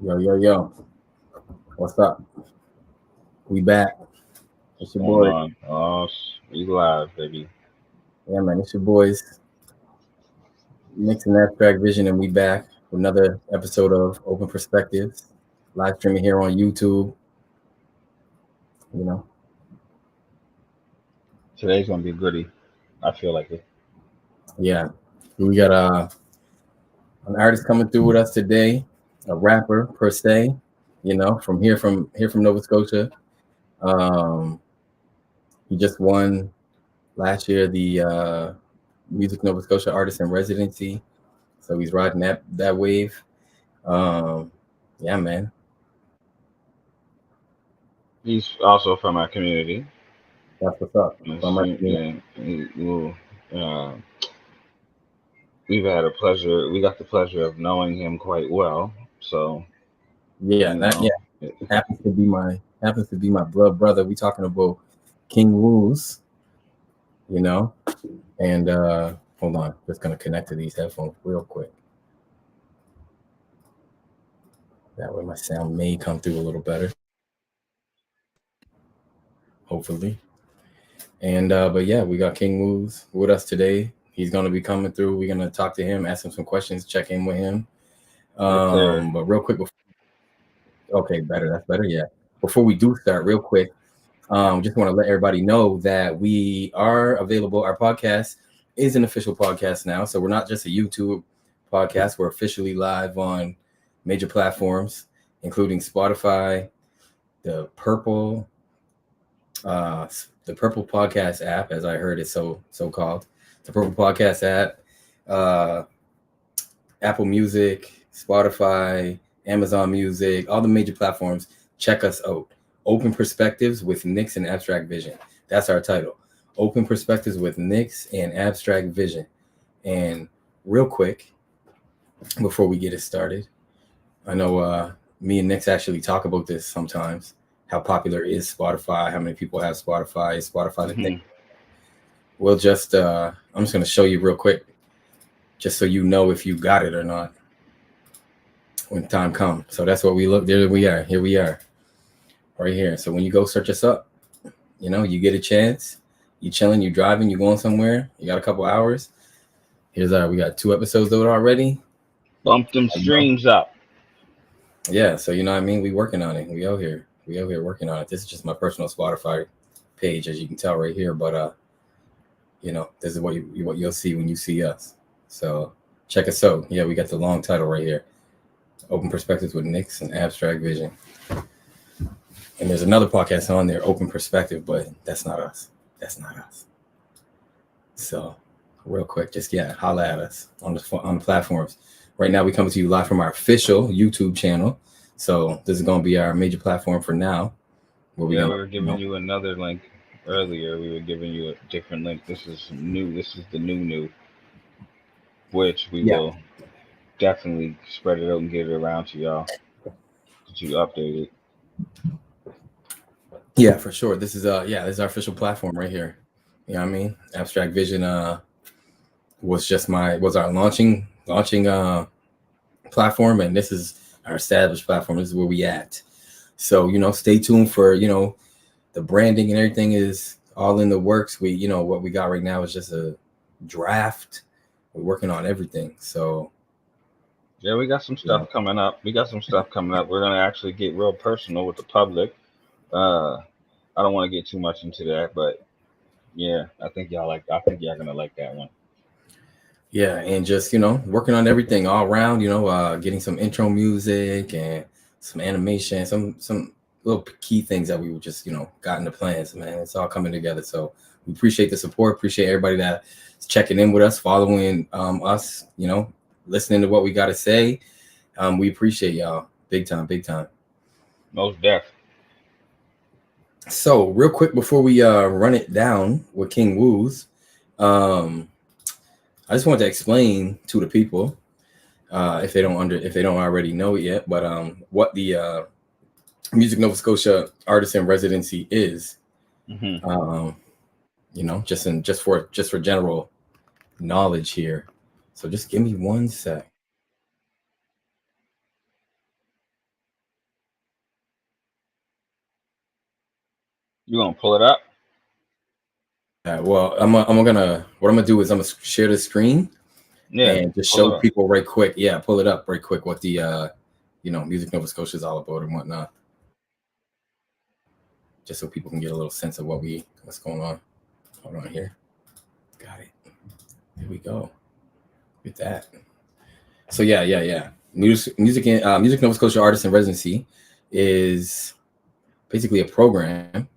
Yo, yo, yo. What's up? We back. It's your Going boy. on? Oh, we live, baby. Yeah, man. It's your boys. Nixx Abstract Vision, and we back with another episode of Open Perspectives. Live streaming here on YouTube. You know, Today's gonna be goody. I feel like it. yeah. We got an artist coming through with us today, a rapper per se. From Nova Scotia. Um, he just won last year the Music Nova Scotia Artist in Residency, so he's riding that wave. Um, yeah, man. He's also from our community. That's what's up. From my community. Yeah, uh, we've had a pleasure. We got the pleasure of knowing him quite well. So Yeah, you that yeah know, happens to be my blood brother. We talking about Kxng Wooz, you know, and hold on, just gonna connect to these headphones real quick. That way my sound may come through a little better, hopefully. And but yeah, we got Kxng Wooz with us today. He's gonna be coming through. We're gonna talk to him, ask him some questions, check in with him. yes, sir. But real quick, okay, better. That's better. Yeah. Before we do start, real quick, just want to let everybody know that we are available. Our podcast is an official podcast now, so we're not just a YouTube podcast. We're officially live on major platforms, including Spotify, the Purple, uh, the Purple Podcast app, as I heard it so called, the Purple Podcast app, uh, Apple Music, Spotify, Amazon Music, all the major platforms. Check us out. Open Perspectives with Nixx and Abstract Vision. That's our title. Open Perspectives with Nixx and Abstract Vision. And real quick, before we get it started, I know me and Nixx actually talk about this sometimes. How popular is Spotify? How many people have Spotify? Is Spotify the thing? Hmm. We'll just, I'm just going to show you real quick, just so you know if you got it or not when time comes. So that's what we look. There we are. Here we are. Right here. So when you go search us up, you get a chance. You chilling, you driving, you going somewhere. You got a couple hours. We got 2 episodes out already. Bump them streams up. Yeah, so you know what I mean. We working on it. We out here. We out here working on it. This is just my personal Spotify page, as you can tell right here. But this is what you'll see when you see us. So check us out. Yeah, we got the long title right here. Open Perspectives with Nixx and Abstract Vision. And there's another podcast on there, Open Perspective, but that's not us. That's not us. So, real quick, just holla at us on the platforms. Right now, we come to you live from our official YouTube channel. So this is going to be our major platform for now. We were giving you another link earlier. We were giving you a different link. This is new. This is the new, which we Yeah, will definitely spread it out and get it around to y'all. Get you updated. yeah, for sure. This is our official platform right here. You know what I mean? Abstract Vision was our launching platform, and this is our established platform. This is where we at. So stay tuned for the branding and everything is all in the works. What we got right now is just a draft. We're working on everything. So Yeah, we got some stuff coming up. We're gonna actually get real personal with the public. I don't want to get too much into that, but yeah, I think y'all gonna like that one. yeah, and just working on everything all around. Getting some intro music and some animation, some little key things that we were just got into plans. Man, it's all coming together. So we appreciate the support. Appreciate everybody that's checking in with us, following us. Listening to what we got to say. We appreciate y'all big time, big time. Most def. So real quick before we run it down with Kxng Wooz, I just want to explain to the people if they don't already know it yet, but what the Music Nova Scotia Artist in Residency is. Mm-hmm. Just for general knowledge here. So just give me one sec. You gonna pull it up? Well, what I'm gonna do is I'm gonna share the screen and just show people right quick. Yeah, pull it up right quick what the Music Nova Scotia is all about and whatnot. Just so people can get a little sense of what's going on. Hold on here. Got it. Here we go. With that. So yeah. Music Nova Scotia Artist in Residency is basically a program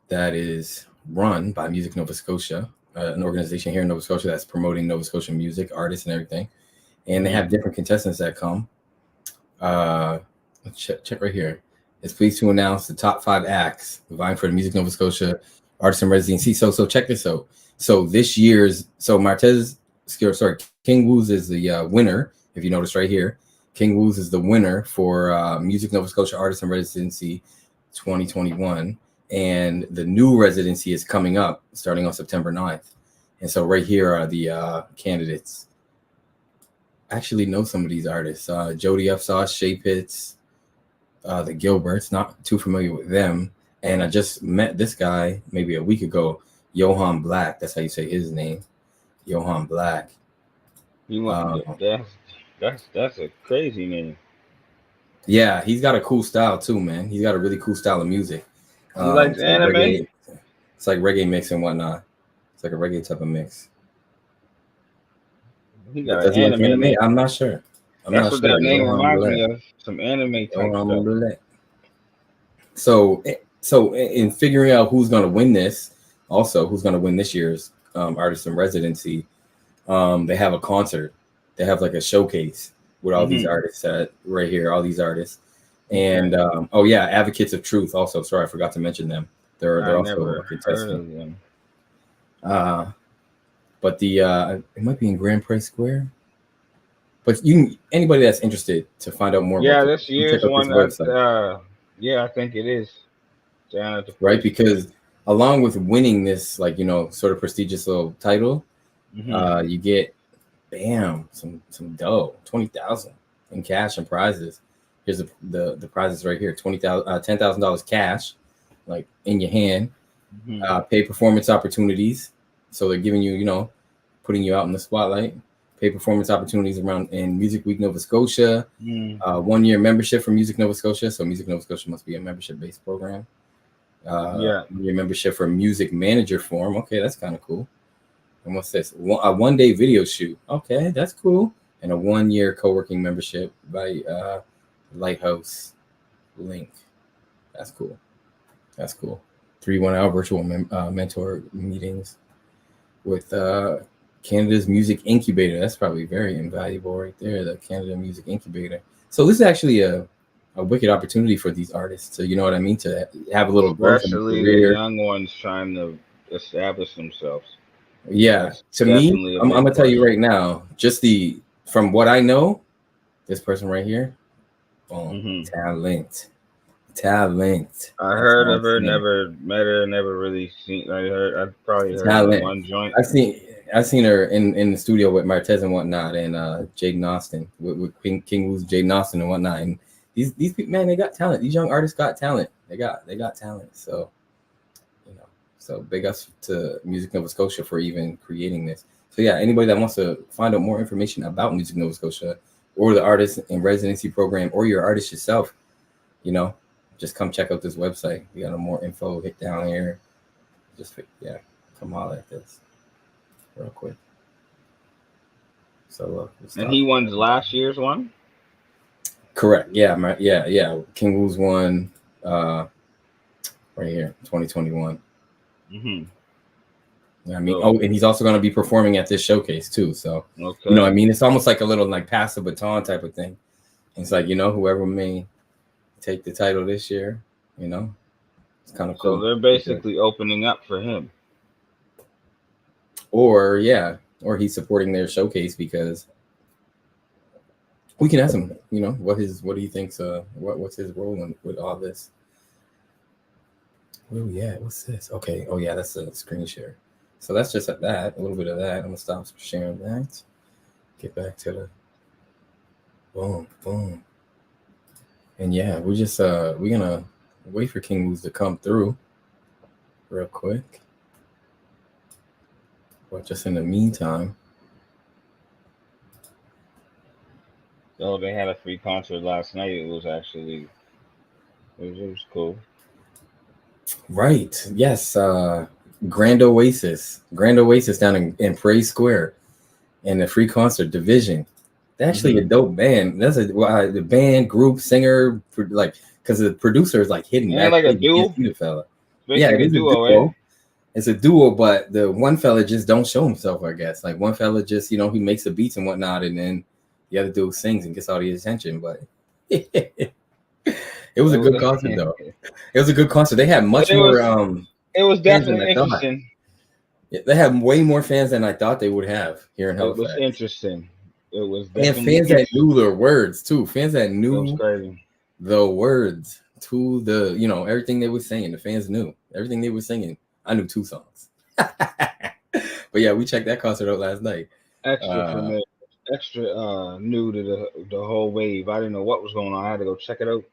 that is run by Music Nova Scotia, an organization here in Nova Scotia that's promoting Nova Scotian music, artists, and everything. And they have different contestants that come. Let's check right here. Is pleased to announce the top 5 acts vying for the Music Nova Scotia Artist in Residency. So check this out. So this year's Kxng Wooz is the winner. If you notice right here, Kxng Wooz is the winner for Music Nova Scotia Artist in Residency 2021. And the new residency is coming up starting on September 9th. And so right here are the candidates. I actually know some of these artists. Jody Upsauce, Shay Pitts, the Gilberts, not too familiar with them. And I just met this guy maybe a week ago, Johan Black. That's how you say his name. Johan Black. That's a crazy name. Yeah, he's got a cool style too, man. He's got a really cool style of music. He likes anime. Reggae, it's like reggae mix and whatnot. It's like a reggae type of mix. He got an anime. I'm not sure. That's what that name reminds me of. Some anime type stuff. So in figuring out who's going to win this, also who's going to win this year's Artist in Residency, they have a concert. They have like a showcase with all these artists right here, all these artists. And Advocates of Truth also. Sorry, I forgot to mention them. They're also a contestant. But it might be in Grand Prix Square. But anybody that's interested to find out more. Yeah, this year's one. I think it is. Down at the right, because along with winning this, sort of prestigious little title, you get, some dough, $20,000 in cash and prizes. Here's the prizes right here: $10,000 cash, like in your hand. Paid performance opportunities, so they're giving you, putting you out in the spotlight. Paid performance opportunities around in Music Week Nova Scotia. 1 year membership for Music Nova Scotia. So Music Nova Scotia must be a membership-based program. 1 year membership for Music Manager Forum. Okay, that's kind of cool. And what's this? A 1 day video shoot. Okay, that's cool. And a 1 year co-working membership by Lighthouse Link. That's cool. 3 1-hour virtual mentor meetings with Canada's Music Incubator. That's probably very invaluable right there, the Canada Music Incubator. So this is actually a wicked opportunity for these artists to, you know what I mean, to have a little growth in their career. The young ones trying to establish themselves. Yeah, to me, I'm gonna tell you right now, from what I know, this person right here, talent. I heard of her, never met her, never really seen. I probably heard her one joint. I've seen her in the studio with Martez and whatnot, and Jaden Austin with Kxng Wooz, Jaden Austin and whatnot. And these people, man, they got talent. These young artists got talent. They got talent. So, so big ups to Music Nova Scotia for even creating this. So yeah, anybody that wants to find out more information about Music Nova Scotia or the Artist in Residency program or your artist yourself, just come check out this website. We got more info. Hit down here. Come holler at this real quick. So and he won last year's one. Correct. Yeah. Kxng Wooz won right here, 2021. I mean, and he's also going to be performing at this showcase too. So it's almost like a little pass the baton type of thing. It's like whoever may take the title this year, it's kind of cool. So they're basically opening up for him. Or he's supporting their showcase because we can ask him, what he thinks, what's his role with all this. Oh yeah, what's this? Okay, oh yeah, that's a screen share. So that's just a little bit of that. I'm gonna stop sharing that. Get back to the boom. And yeah, we're gonna wait for Kxng Wooz to come through. real quick. But just in the meantime. So they had a free concert last night. It was actually it was cool. Right. Yes. Grand Oasis down in Praise Square, and the free concert Division. They're actually a dope band. That's the band, group, singer, like, because the producer is like hidden back. Like a duo. The fella. Yeah, it is a duo. Right? It's a duo, but the one fella just don't show himself. I guess like one fella just he makes the beats and whatnot, and then the other dude sings and gets all the attention. But it was a good concert though. It was a good concert. They had much more. It was definitely interesting. Yeah, they have way more fans than I thought they would have here in Halifax. It was interesting. It was and fans that knew the words too. Fans that knew the words to the everything they were saying. The fans knew everything they were singing. I knew 2 songs. But yeah, we checked that concert out last night. Extra new to the whole wave. I didn't know what was going on. I had to go check it out.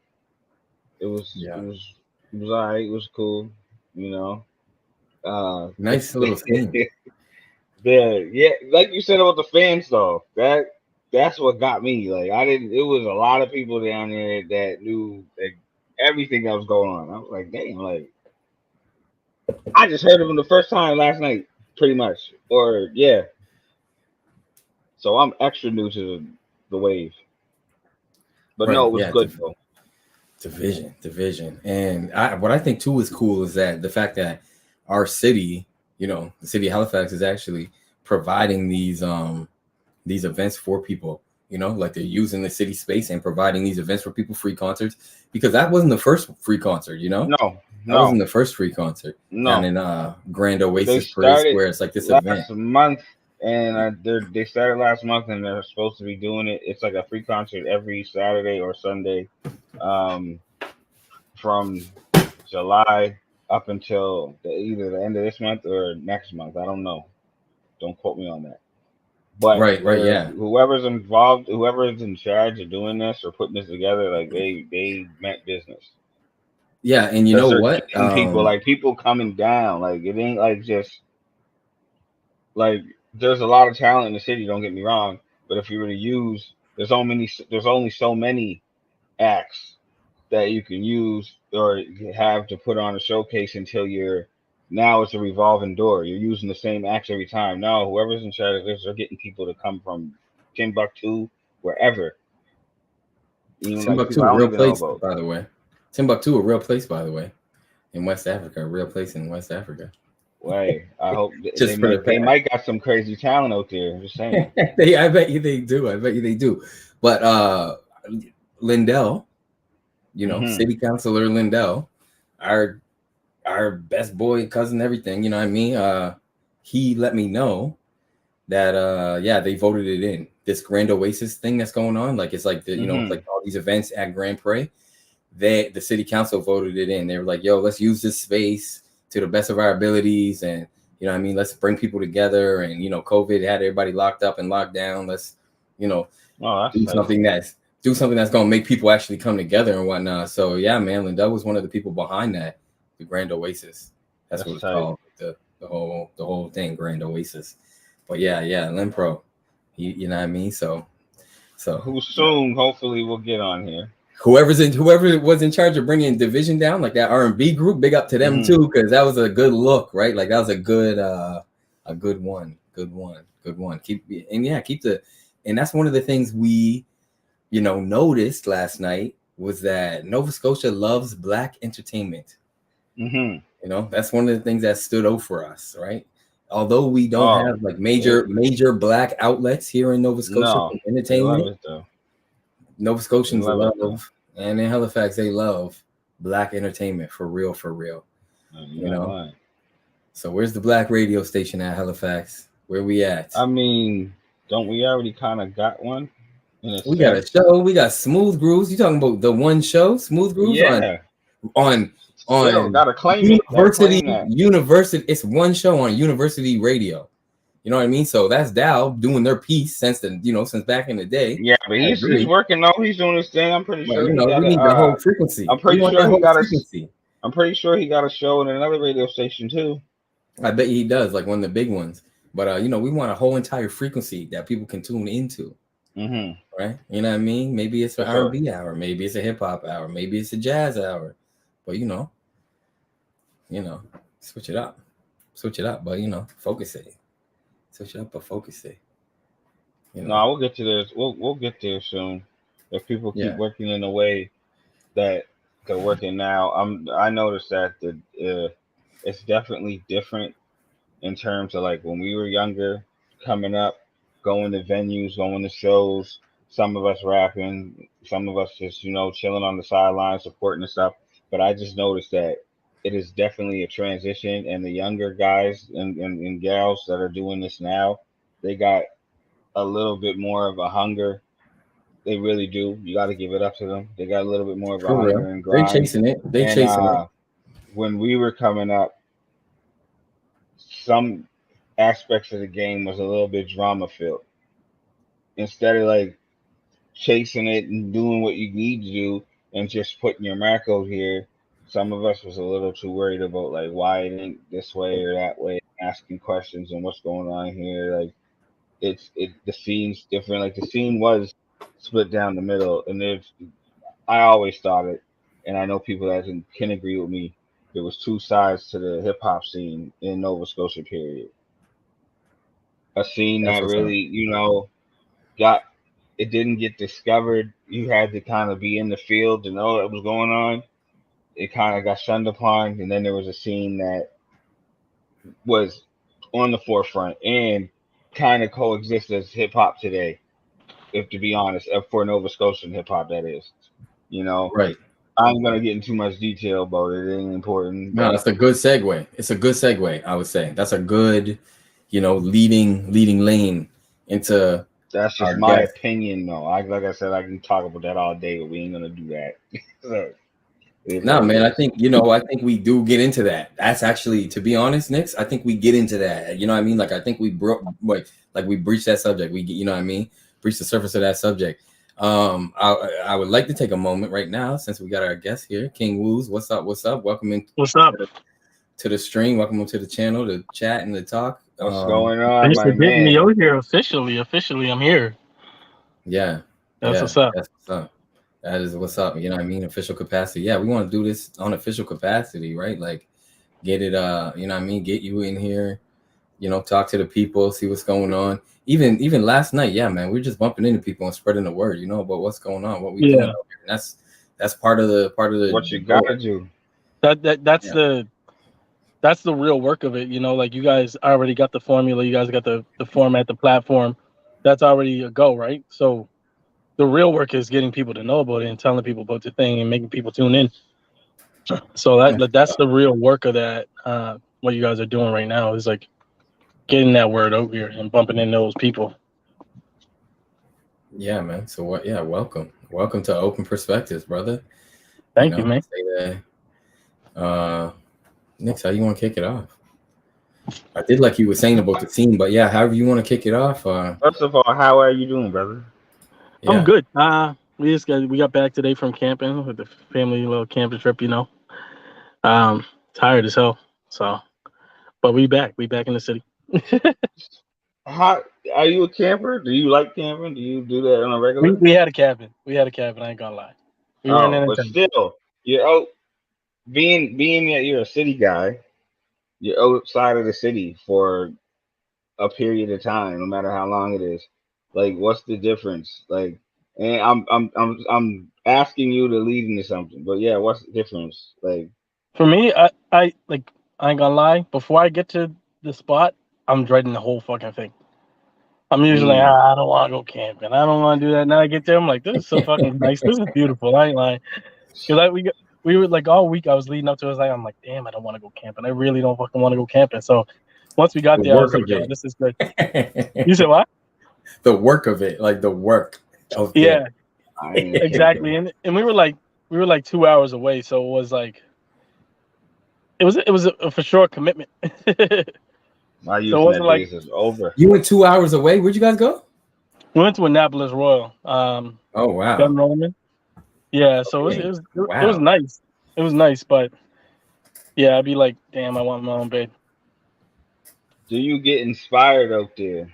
It was all right. It was cool. Nice little scene. Yeah, like you said about the fans though. That's what got me. Like it was a lot of people down there that knew everything that was going on. I was like, damn, like I just heard of them the first time last night, pretty much. Or yeah. So I'm extra new to the wave. But no, it was good though. Division. And what I think too is cool is that the fact that our city, the city of Halifax is actually providing these events for people, like they're using the city space and providing these events for people, free concerts, because that wasn't the first free concert, No, that wasn't the first free concert. No. Down in Grand Oasis Parade Square. It's like this last month, and they started last month, and they're supposed to be doing it. It's like a free concert every Saturday or Sunday, from July up until either the end of this month or next month. I don't know. Don't quote me on that. But right, yeah. Whoever's involved, whoever is in charge of doing this or putting this together, like they meant business. Yeah, and you know what? People coming down, like it ain't like just like there's a lot of talent in the city. Don't get me wrong, but if you were to use, there's only so many acts that you can use or have to put on a showcase until now it's a revolving door. You're using the same acts every time. Now, whoever's in charge of this, they're getting people to come from Timbuktu, wherever. Timbuktu, a real place, by the way. Timbuktu, a real place, by the way, in West Africa. A real place in West Africa. Right. I hope they might got some crazy talent out there. I'm just saying. I bet you they do. But Lindell, City Councilor Lindell, our best boy, cousin, everything, he let me know that they voted it in. This Grand Oasis thing that's going on, like it's like like all these events at Grand Prairie, the city council voted it in. They were like, yo, let's use this space to the best of our abilities, and let's bring people together. And COVID had everybody locked up and locked down. Let's do something that's gonna make people actually come together and whatnot. So yeah, man, Lindell was one of the people behind that. The Grand Oasis. That's what it's called. The whole thing, Grand Oasis. But yeah, Lin Pro. You know what I mean? So who soon hopefully will get on here. Whoever was in charge of bringing Division down, like that R&B group, big up to them too, because that was a good look, right? Like that was a good one. And that's one of the things we noticed last night was that Nova Scotia loves Black entertainment. That's one of the things that stood out for us, right? Although we don't have like major Black outlets here in Nova Scotia for entertainment, Nova Scotians love, and in Halifax they love Black entertainment for real. So where's the Black radio station at Halifax? Where we at? I mean, don't we already kind of got one? We got a show. We got Smooth Grooves. You talking about the one show, Smooth Grooves? Yeah. On gotta claim University. It's one show on University Radio. You know what I mean? So that's Dow doing their piece since back in the day. Yeah, but he's working though. He's doing his thing. I'm pretty sure. We need the whole frequency. I'm pretty sure he got frequency. I'm pretty sure he got a show in another radio station too. I bet he does, like one of the big ones. But you know, we want a whole entire frequency that people can tune into. Mm-hmm. Right? You know what I mean? Maybe it's an For R&B hour, maybe it's a hip hop hour, maybe it's a jazz hour. But you know, switch it up. But you know, focus it. Switch it up, but focus it. You know? No, we'll get to this. We'll get there soon. If people keep working in a way that they're working now, I noticed that it's definitely different in terms of like when we were younger, coming up, going to venues, going to shows. Some of us rapping, some of us just chilling on the sidelines, supporting and stuff. But I just noticed that it is definitely a transition, and the younger guys and gals that are doing this now, they got a little bit more of a hunger. They really do. You got to give it up to them. They got a little bit more of a hunger and grind. They're chasing it. When we were coming up, some aspects of the game was a little bit drama filled. Instead of like chasing it and doing what you need to do and just putting your mark out here, some of us was a little too worried about like why it ain't this way or that way, asking questions and what's going on here. Like the scene's different. Like the scene was split down the middle, and I always thought it, and I know people that can agree with me. There was two sides to the hip hop scene in Nova Scotia. Period. A scene that really, it didn't get discovered. You had to kind of be in the field to know what was going on. It kind of got shunned upon, and then there was a scene that was on the forefront and kind of coexist as hip hop today, if to be honest, for Nova Scotian hip hop, that is, Right. I'm gonna get into too much detail about it. It ain't important. No, that's a good segue. It's a good segue. I would say that's a good, leading lane into. That's just my opinion, though. Like I said, I can talk about that all day, but we ain't gonna do that. So, no, man. I think we do get into that. That's actually, to be honest, Nixx, I think we get into that. You know what I mean? Like I think we we breached that subject. We get, breached the surface of that subject. I would like to take a moment right now, since we got our guest here, Kxng Wooz. What's up? Welcome in. What's up? To the stream. Welcome to the channel to chat and to talk. What's going on, thanks my for getting man? me over here officially. I'm here. Yeah. That's what's up. That's what's up. That is what's up. You know what I mean? Official capacity. Yeah, we want to do this on official capacity, right? Like get it, get you in here, talk to the people, see what's going on. Even last night, yeah, man, we're just bumping into people and spreading the word, about what's going on, what we doing out here. And that's part of the what you gotta do. That's the real work of it, like you guys already got the formula, you guys got the format, the platform. That's already a go, right? So the real work is getting people to know about it and telling people about the thing and making people tune in. So that's the real work of that. What you guys are doing right now is like getting that word out here and bumping into those people. Yeah, man. So what? Yeah, welcome to Open Perspectives, brother. Thank you, man. Nixx, how you want to kick it off? I did like you were saying about the scene, but yeah, however you want to kick it off. First of all, how are you doing, brother? Yeah. I'm good. We got back today from camping with the family, little camping trip. Tired as hell. So, but we back in the city. How are you a camper? Do you like camping? Do you do that on a regular? We had a cabin. I ain't gonna lie. But still, you're out. Being that you're a city guy, you're outside of the city for a period of time, no matter how long it is. Like, what's the difference? Like, and I'm asking you to lead into something, but yeah, what's the difference? Like, for me, I ain't gonna lie. Before I get to the spot, I'm dreading the whole fucking thing. I'm usually like, I don't want to go camping. I don't want to do that. Now I get there, I'm like, this is so fucking nice. This is beautiful. I ain't lying. Because we were like all week. I was leading up to it. I'm like, damn, I don't want to go camping. I really don't fucking want to go camping. So once we got there, I was like, yo, this is good. You said what? The work of it, like the work of it. Yeah, exactly. And we were like 2 hours away, so it was like it was a for sure commitment. My youth days is over. You went 2 hours away. Where'd you guys go? We went to Annapolis Royal. Oh wow. Gun Roman. Yeah, so it was nice. It was nice, but Yeah, I'd be like, damn, I want my own bed. Do you get inspired out there?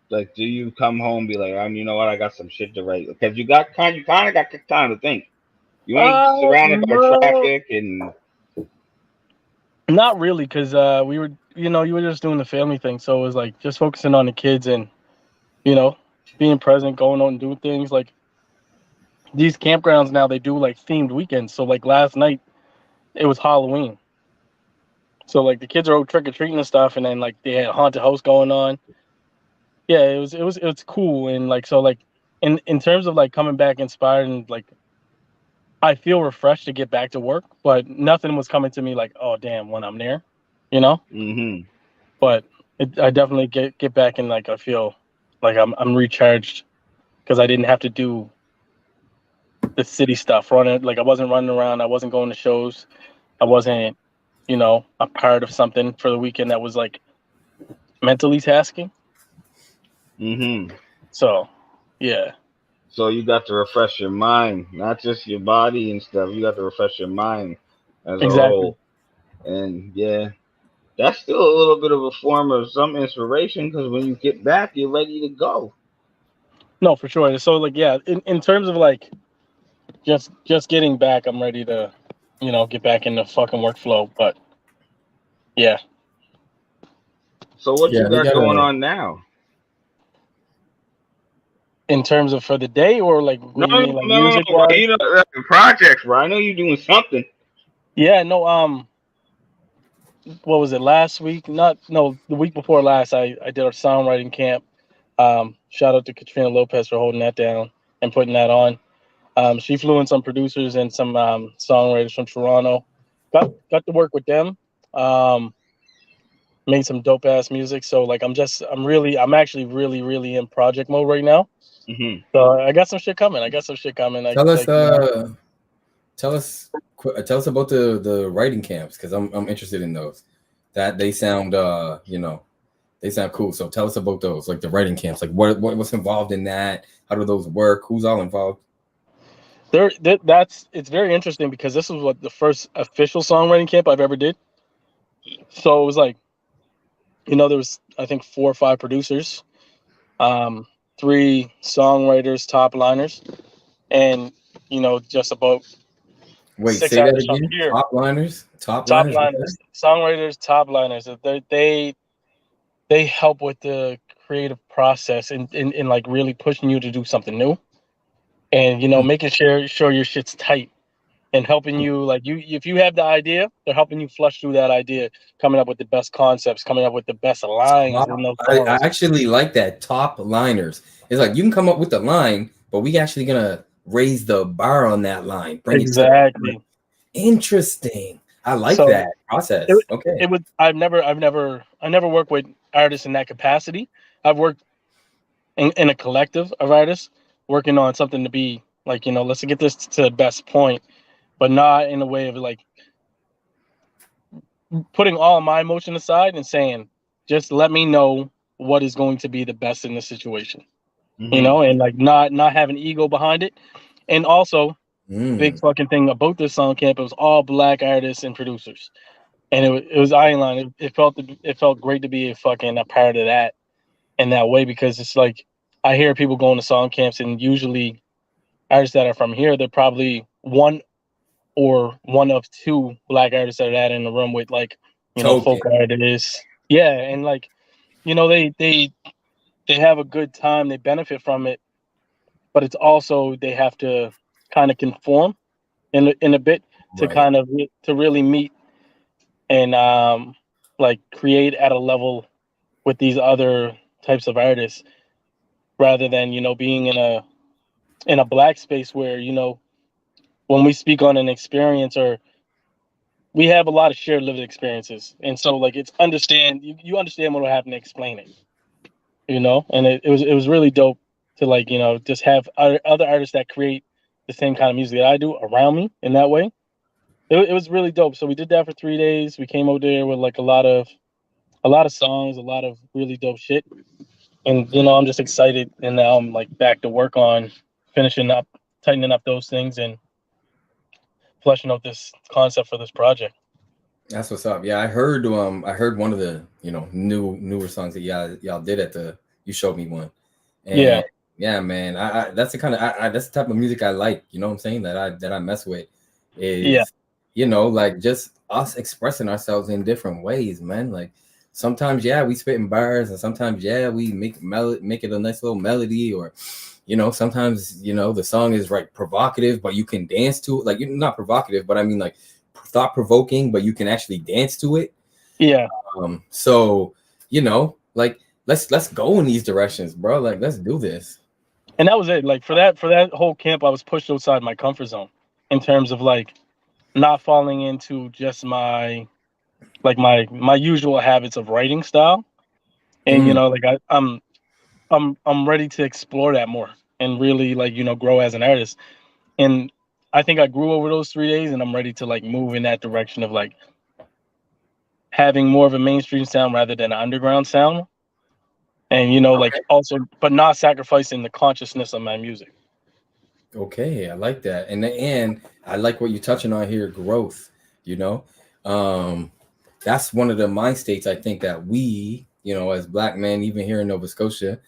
Like, do you come home and be like, you know what, I got some shit to write? Because you kind of got time to think. You ain't surrounded by No, traffic and. not really, because we were, you were just doing the family thing, so it was like just focusing on the kids and you know, being present, going out and doing things. Like these campgrounds now, they do like themed weekends. So like last night, it was Halloween. So like the kids are out trick or treating and stuff, and then like they had a haunted house going on. Yeah, it was cool, and like so like in terms of like coming back inspired and like I feel refreshed to get back to work, but nothing was coming to me like, oh damn, when I'm there, you know. Mm-hmm. But I definitely get back and like I feel like I'm recharged because I didn't have to do the city stuff running. Like I wasn't running around, I wasn't going to shows, I wasn't a part of something for the weekend that was like mentally tasking. Mm-hmm. So yeah. So you got to refresh your mind, not just your body and stuff. You got to refresh your mind as a Exactly. whole. And yeah, that's still a little bit of a form of some inspiration because when you get back, you're ready to go. No, for sure. So like yeah, in terms of like just getting back, I'm ready to get back in the fucking workflow. But yeah. So what you Yeah, they got going gotta. on now? In terms of for the day, or like No, what do you no, mean, like no, no, music no. wise? You know, projects, bro. I know you're doing something. Yeah, no, what was it last week? Not no, the week before last. I did a songwriting camp. Shout out to Katrina Lopez for holding that down and putting that on. She flew in some producers and some songwriters from Toronto. Got to work with them. Um, Made some dope ass music. So like I'm actually really in project mode right now. Mm-hmm. So I got some shit coming. Tell us, Like tell us, tell us about the writing camps because I'm interested in those. That they sound, they sound cool. So tell us about those, like the writing camps. Like what's involved in that? How do those work? Who's all involved? it's very interesting because this was what the first official songwriting camp I've ever did. So it was like, there was I think 4 or 5 producers, um, 3 songwriters, top liners, and just about Wait, 6 say that artists from again. here. Top liners, top Top liners. Okay. liners, songwriters, top liners. They help with the creative process and like really pushing you to do something new, and making sure your shit's tight and helping you like if you have the idea, they're helping you flush through that idea, coming up with the best concepts, coming up with the best lines in those I songs. actually like that top liners. It's like you can come up with the line, but we actually gonna raise the bar on that line, bring it to Exactly. interesting. I like So that process. it Okay. it was I never worked with artists in that capacity. I've worked in a collective of artists working on something to be like, let's get this to the best point, but not in a way of like putting all my emotion aside and saying, just let me know what is going to be the best in this situation, Mm-hmm. and like not having ego behind it. And also, big Mm, fucking thing about this song camp, it was all black artists and producers, and it was Island. It felt great to be a part of that in that way because it's like I hear people going to song camps and usually artists that are from here, they're probably one of 2 black artists that are that in the room with like folk token. artists. Yeah, and like they have a good time, they benefit from it, but it's also they have to kind of conform in a bit to Right. kind of to really meet and like create at a level with these other types of artists rather than being in a black space where when we speak on an experience or we have a lot of shared lived experiences, and so like it's you understand what will happen to explain it, and it was really dope to like just have other artists that create the same kind of music that I do around me in that way. It was really dope. So we did that for 3 days. We came over there with like a lot of songs, a lot of really dope shit, and I'm just excited, and now I'm like back to work on finishing up, tightening up those things, and fleshing out this concept for this project. That's what's up. Yeah, I heard one of the newer songs that y'all did at the you showed me one. Yeah, And yeah, man, I that's the kind of that's the type of music I like, you know what I'm saying? That I mess with yeah, is like just us expressing ourselves in different ways, man. Like sometimes yeah, we spit in bars and sometimes yeah, we make it a nice little melody or sometimes the song is like provocative but you can dance to it. Like you're not provocative, but I mean like thought provoking, but you can actually dance to it. yeah. So like let's go in these directions, bro. Like let's do this. And that was it. Like for that whole camp, I was pushed outside my comfort zone in terms of like not falling into just my usual habits of writing style. And Mm, like I'm ready to explore that more and really like grow as an artist. And I think I grew over those 3 days, and I'm ready to like move in that direction of like having more of a mainstream sound rather than an underground sound. And like okay. also, but not sacrificing the consciousness of my music. Okay, I like that. And I like what you're touching on here, growth, you know. Um that's one of the mind states I think that we, as black men, even here in Nova Scotia,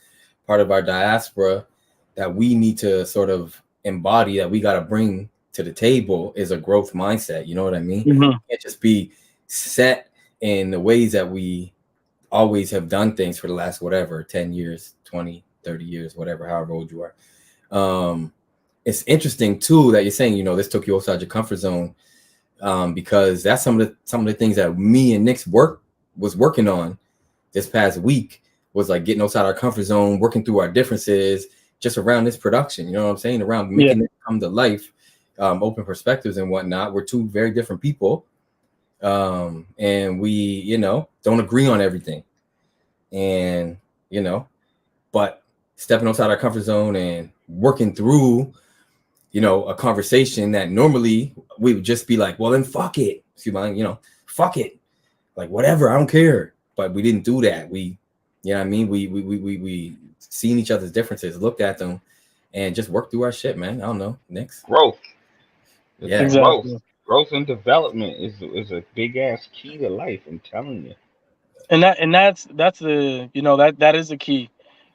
part of our diaspora, that we need to sort of embody, that we got to bring to the table is a growth mindset. You know what I mean? Mm-hmm. Can't just be set in the ways that we always have done things for the last whatever 10 years, 20, 30 years, whatever, however old you are. um it's interesting too that you're saying this took you outside your comfort zone, because that's some of the things that me and Nixx was working on this past week, was like getting outside our comfort zone, working through our differences just around this production. You know what I'm saying? Around Yeah. making it come to life, open perspectives and whatnot. We're two very different people, and we don't agree on everything, and but stepping outside our comfort zone and working through a conversation that normally we would just be like, well then fuck it, excuse me, fuck it, like whatever, I don't care. But we didn't do that. We you know what I mean, we seen each other's differences, looked at them, and just worked through our shit, man. I don't know, Nixx. Growth. It's Yeah. growth. Exactly. Growth and development is a big ass key to life. I'm telling you. And that's the that is the key,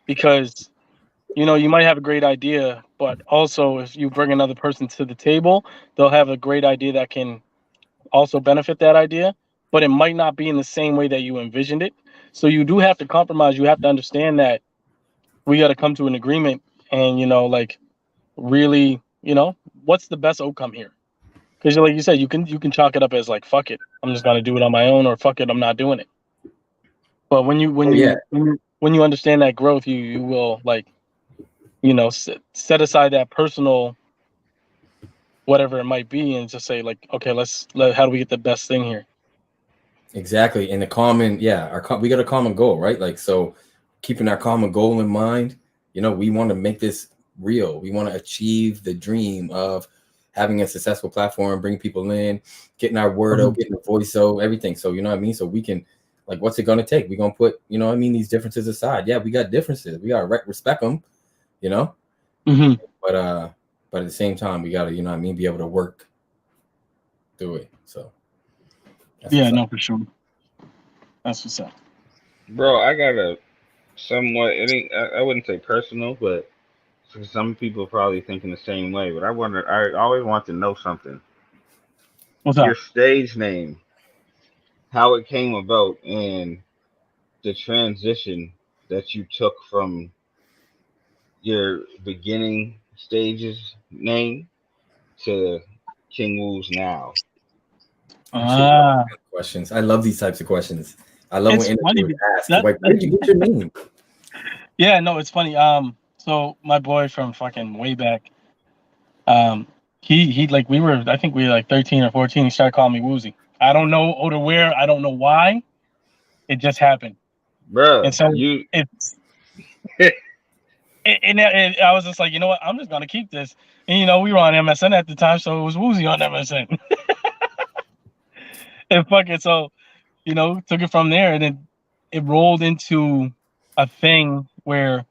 because you might have a great idea, but also if you bring another person to the table, they'll have a great idea that can also benefit that idea, but it might not be in the same way that you envisioned it. So you do have to compromise. You have to understand that we got to come to an agreement, and like really, what's the best outcome here? Because like you said, you can chalk it up as like fuck it, I'm just gonna do it on my own, or fuck it, I'm not doing it. But when you when Oh yeah. you when you, when you understand that growth, you will like set aside that personal whatever it might be, and just say like, okay, how do we get the best thing here? Exactly. And the common, yeah, we got a common goal, right? Like, so keeping our common goal in mind, we want to make this real. We want to achieve the dream of having a successful platform, bring people in, getting our word out, getting the voice out, everything. So, you know what I mean? So we can, like, what's it going to take? We're going to put, these differences aside. Yeah, we got differences. We got to respect them, you know? Mm-hmm. But at the same time, we got to, be able to work through it. So that's Yeah, what's up. no, for sure. That's what's up. Bro, I got a somewhat, I wouldn't say personal, but for some people probably thinking the same way. But I always want to know something. What's Your up? stage name, how it came about, and the transition that you took from your beginning stages name to Kxng Wooz now. I actually love Ah, these kind of questions. I love these types of questions. I love when it's funny. interviewers ask, That like, where did you get your name? Yeah, no, it's funny. So my boy from fucking way back, um, he like I think we were like 13 or 14. He started calling me Woozy. I don't know or to where. I don't know why. It just happened, and Bruh, so you it's and I was just like, you know what? I'm just gonna keep this. And we were on MSN at the time, so it was Woozy on MSN. And fuck it, so took it from there, and it rolled into a thing where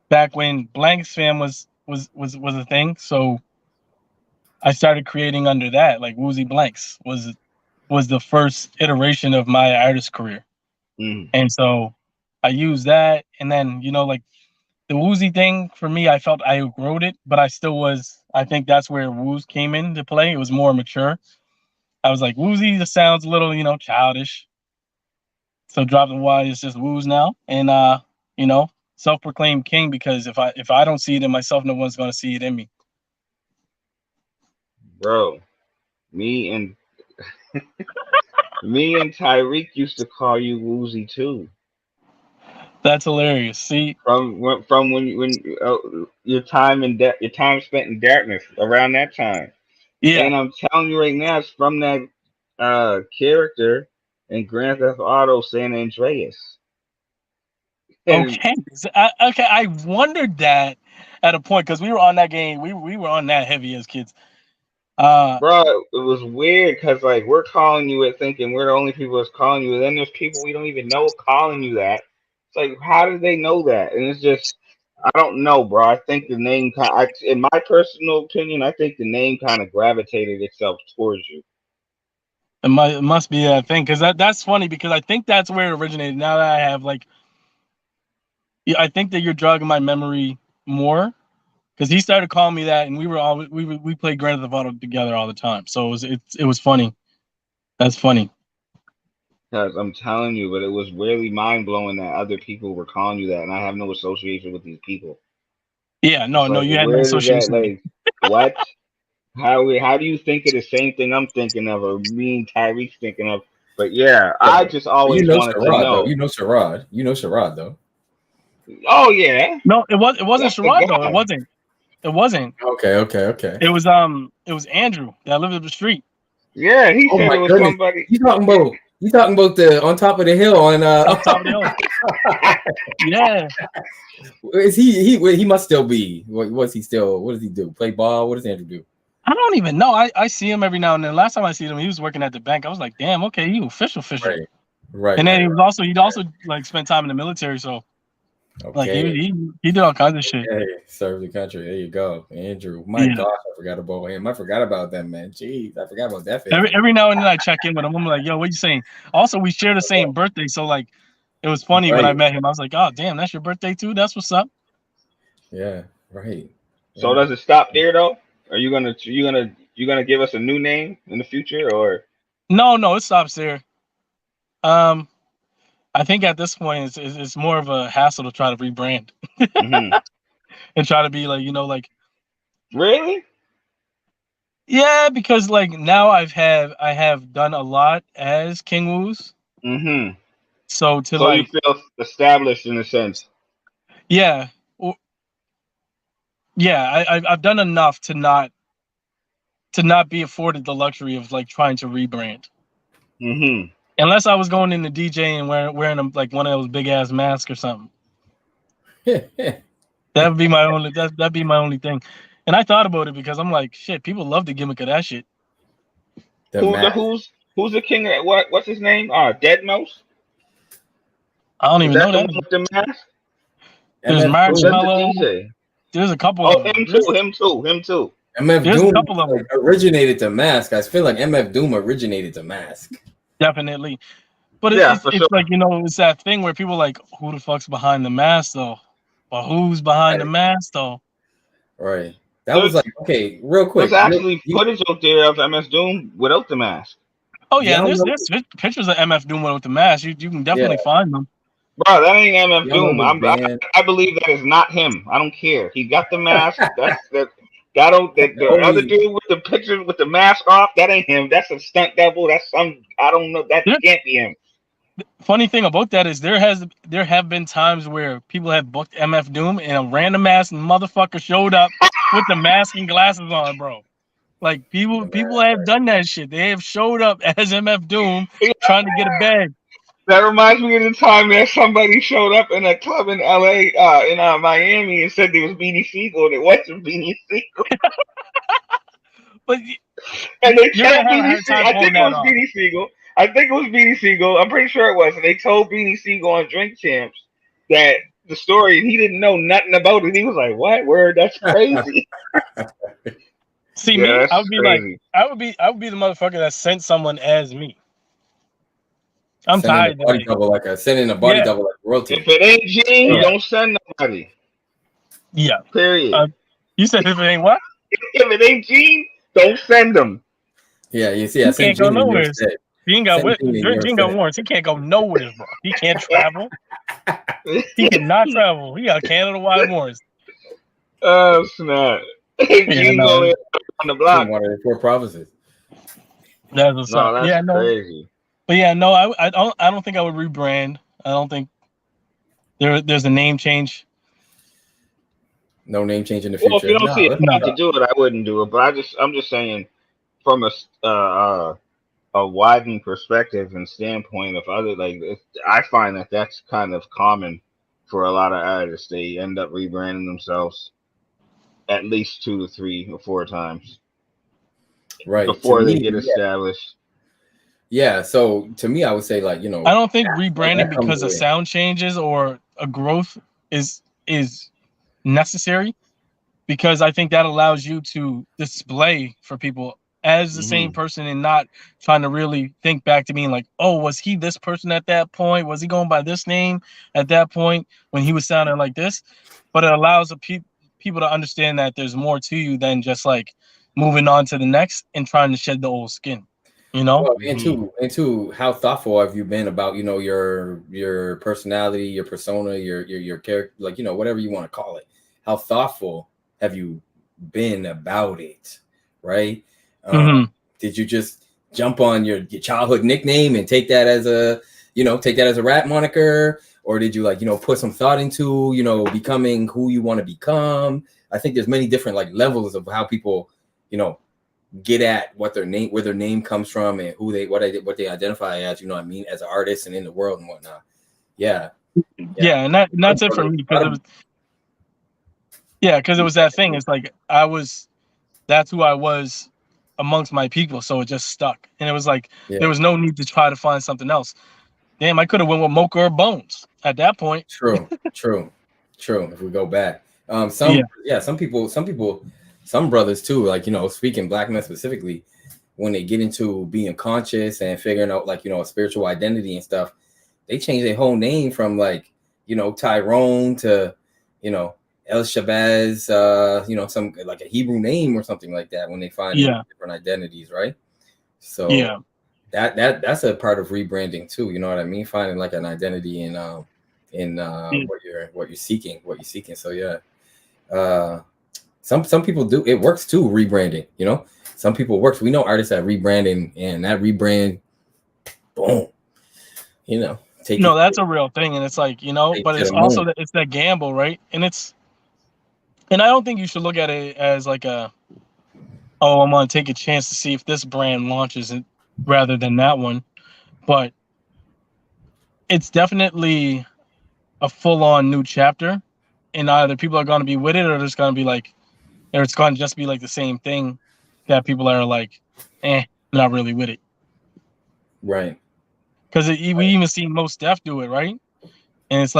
back when Blanks Fam was a thing, so I started creating under that, like Woozy Blanks was was the first iteration of my artist career. And so I used that, and then like the Woozy thing for me, I felt I outgrowed it, but I still was. I think that's where Wooz came into play. It was more mature. I was like, Woozy just sounds a little, childish. So drop the Y is just Wooz now, and self-proclaimed king, because if I don't see it in myself, no one's gonna see it in me. Bro, me and Tyreek used to call you Woozy too. That's hilarious. See, from when your time spent in Dartmouth around that time. Yeah. And I'm telling you right now, it's from that character in Grand Theft Auto San Andreas. Okay. I wondered that at a point, because we were on that game. We were on that heavy as kids. Bro, it was weird because like we're calling you it, thinking we're the only people that's calling you, and then there's people we don't even know calling you that. It's like, how did they know that? And it's just, I don't know, bro. I think the name, in my personal opinion, I think the name kind of gravitated itself towards you. It must be that thing, because that's funny, because I think that's where it originated. Now that I have I think that you're jogging my memory more, because he started calling me that, and we played Grand Theft Auto together all the time. So it was funny. That's funny. Because I'm telling you, but it was really mind blowing that other people were calling you that, and I have no association with these people. Yeah, no, you had no association. Like, what? How do you think of the same thing I'm thinking of, or me and Tyreek's thinking of? But yeah, I just always wanted to know. Though. You know Sherrod, though. Oh yeah. No, it wasn't Sherrod though. It wasn't. Okay. It was Andrew that lived up the street. Yeah, he said it was somebody. You talking about the on top of the hill on top of the hill. Yeah. Is he must still be? What does he do? Play ball? What does Andrew do? I don't even know. I see him every now and then. Last time I see him, he was working at the bank. I was like, damn, okay, you official. Right. And then he also like spent time in the military, so like he did all kinds of shit. Hey, serve the country. There you go, Andrew. My gosh, I forgot about him. I forgot about that, man. Jeez, I forgot about that. Every now and then I check in with him. I'm like, yo, what you saying? Also, we share the same birthday, so like, it was funny when I met him. I was like, oh damn, that's your birthday too. That's what's up. Yeah, right. So does it stop there though? Are you gonna give us a new name in the future, or? No, it stops there. I think at this point it's more of a hassle to try to rebrand and try to be like. Really? Yeah, because like now I have done a lot as Kxng Wooz. So you feel established in a sense. Yeah. Yeah, I've done enough to not be afforded the luxury of like trying to rebrand. Unless I was going into DJ and wearing like one of those big ass masks or something. That'd be my only thing. And I thought about it because I'm like, shit, people love the gimmick of that shit. Who's the king? What's his name? Deadmau5? I don't even know that. With the mask? There's Marshmallow. There's a couple of them. Him too. MF Doom originated the mask. I feel like MF Doom originated the mask. Definitely. But it's like, it's that thing where people are like, who the fuck's behind the mask though? Or who's behind the mask though? Right. That was like, okay, real quick. There's actually footage out there of MF Doom without the mask. Oh yeah, there's pictures of MF Doom without the mask. You can definitely find them. Bro, that ain't MF Doom. I believe that is not him. I don't care. He got the mask. The other dude with the picture with the mask off, that ain't him. That's a stunt double. That's some, I don't know. That can't be him. Funny thing about that is there have been times where people have booked MF Doom and a random ass motherfucker showed up with the mask and glasses on, bro. Like people have done that shit. They have showed up as MF Doom trying to get a bag. That reminds me of the time that somebody showed up in a club in LA, in Miami, and said there was Beanie Siegel, and it wasn't Beanie Siegel. And they told Beanie Siegel. I think it was Beanie Siegel. I'm pretty sure it was. And they told Beanie Siegel on Drink Champs that the story, and he didn't know nothing about it. He was like, "What? Word? That's crazy." See Yeah, me, that's I would be like, crazy. I would be the motherfucker that sent someone as me. I'm Sending a tired body today. double sending a body Yeah. double like royalty. If it ain't Gene, Yeah. don't send nobody. Yeah. Period. You said if it ain't what? If it ain't Gene, don't send them. Yeah, you see, I He sent can't go Gene and you're nowhere. set. Gene got Send Gene and you're Gene got set. warrants. He can't go nowhere, bro. He can't travel. He cannot travel. He got Canada-wide warrants. Oh snap! Gene's no. only on the block. One of the 4 provinces. That's what's No, up. that's Yeah, no. crazy. But yeah, no, I don't think I would rebrand. I don't think there's a name change. No name change in the future. Well, if you don't see a no. need to do it, I wouldn't do it. But I'm just saying, from a widened perspective and standpoint of other I find that that's kind of common for a lot of artists. They end up rebranding themselves at least 2 to 3 or 4 times, right, before they get established. Yeah, so to me, I would say I don't think rebranding because of sound changes or a growth is necessary, because I think that allows you to display for people as the same person and not trying to really think back to being like, oh, was he this person at that point? Was he going by this name at that point when he was sounding like this? But it allows people to understand that there's more to you than just like moving on to the next and trying to shed the old skin. Well, and two, how thoughtful have you been about your personality, your persona, your character, whatever you want to call it? How thoughtful have you been about it, right? Did you just jump on your childhood nickname and take that as a rap moniker, or did you put some thought into becoming who you want to become? I think there's many different levels of how people get at where their name comes from and what they identify as, as an artist and in the world and whatnot. Yeah, and that's it for me, because it was that thing. It's like that's who I was amongst my people, so it just stuck, and it was like there was no need to try to find something else. Damn, I could have went with Mocha or Bones at that point. True. If we go back, some brothers too, speaking Black men specifically, when they get into being conscious and figuring out a spiritual identity and stuff, they change their whole name from Tyrone to El Shabazz, some a Hebrew name or something like that when they find different identities, right? So that's a part of rebranding too. You know what I mean? Finding an identity in what you're seeking. So some people do. It works too, rebranding. Some people works. We know artists that rebranding, and that rebrand, boom. That's a real thing, and it's but it's also it's that gamble, right? And I don't think you should look at it as I'm gonna take a chance to see if this brand launches it rather than that one. But it's definitely a full-on new chapter, and either people are gonna be with it, or it's gonna be or it's gonna just be the same thing that people are not really with it. Right. Because we even seen Most Def do it, right? And it's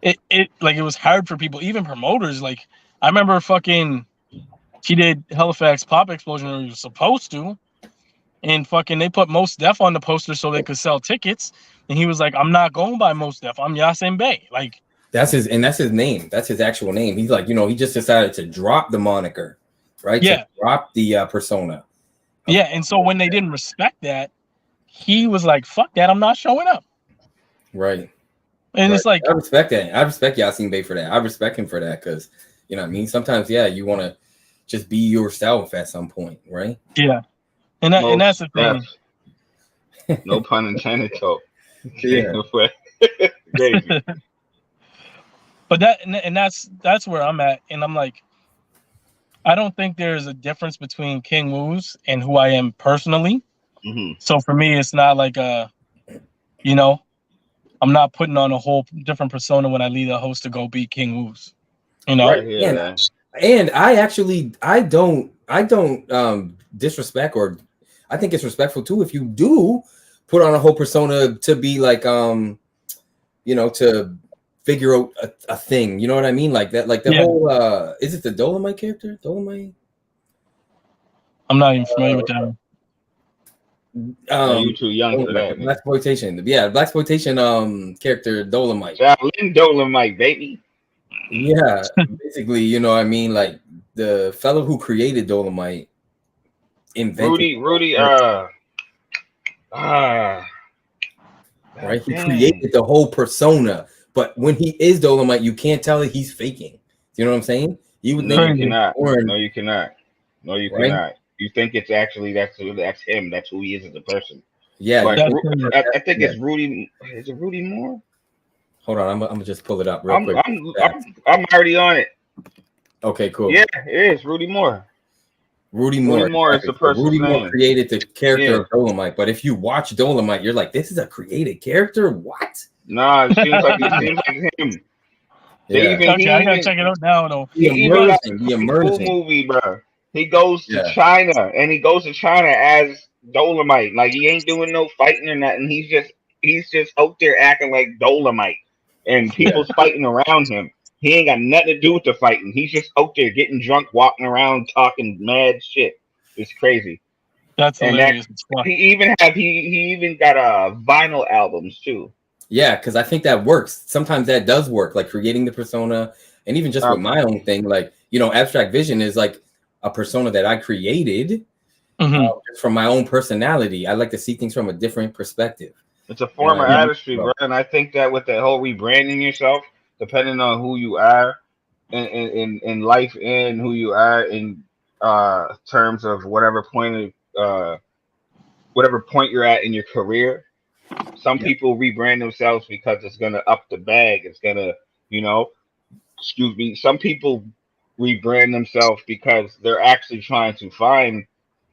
it was hard for people, even promoters. I remember she did Halifax Pop Explosion, or he was supposed to, and they put Most Def on the poster so they could sell tickets, and he was like, I'm not going by Most Def, I'm Yasin Bey. That's his name. That's his actual name. He's he just decided to drop the moniker, right? Yeah. To drop the persona. Yeah, and so when they didn't respect that, he was like, fuck that, I'm not showing up. Right. And it's I respect that. I respect Yasin Bey for that. I respect him for that, because you know what I mean? Sometimes, you want to just be yourself at some point, right? Yeah. And that's the thing. No pun intended, though. Yeah. Crazy. But that's where I'm at, and I'm like, I don't think there's a difference between Kxng Wooz and who I am personally. So for me, it's not I'm not putting on a whole different persona when I leave the host to go be Kxng Wooz. Right. And I don't disrespect, or I think it's respectful too if you do put on a whole persona to be to figure out a thing. You know what I mean? Like that. Whole is it the Dolomite character? Dolomite? I'm not even familiar with that. You too young for that. Blaxploitation. Yeah, Blaxploitation character Dolomite. Shaolin Dolomite, baby. Yeah, basically, you know what I mean? Like the fellow who created Dolomite invented Rudy, right? He created the whole persona, but when he is Dolomite, you can't tell that he's faking. You know what I'm saying? You would think you cannot. No, you cannot. No, you cannot. You think it's actually that's him. That's who he is as a person. Yeah, but I think it's Rudy. Is it Rudy Moore? Hold on, I'm gonna just pull it up real quick. I'm already on it. Okay, cool. Yeah, it is Rudy Moore. Rudy Moore is the person. Rudy Moore created the character of Dolomite, but if you watch Dolomite, you're like, this is a created character? What? Nah, it seems like him. Yeah. I gotta check it out now though. The emerging movie, bro. He goes to China, and he goes to China as Dolomite. Like he ain't doing no fighting or nothing. He's just out there acting like Dolomite, and people's fighting around him. He ain't got nothing to do with the fighting. He's just out there getting drunk, walking around, talking mad shit. It's crazy. That's hilarious. He even got vinyl albums too. Yeah, because I think that works. Sometimes that does work, like creating the persona, and even just with my own thing, like Abstract Vision is like a persona that I created just from my own personality. I like to see things from a different perspective. It's a form of artistry, bro. And I think that with that whole rebranding yourself, depending on who you are in life and who you are in terms of whatever point you're at in your career. Some people rebrand themselves because it's gonna up the bag. It's gonna, Some people rebrand themselves because they're actually trying to find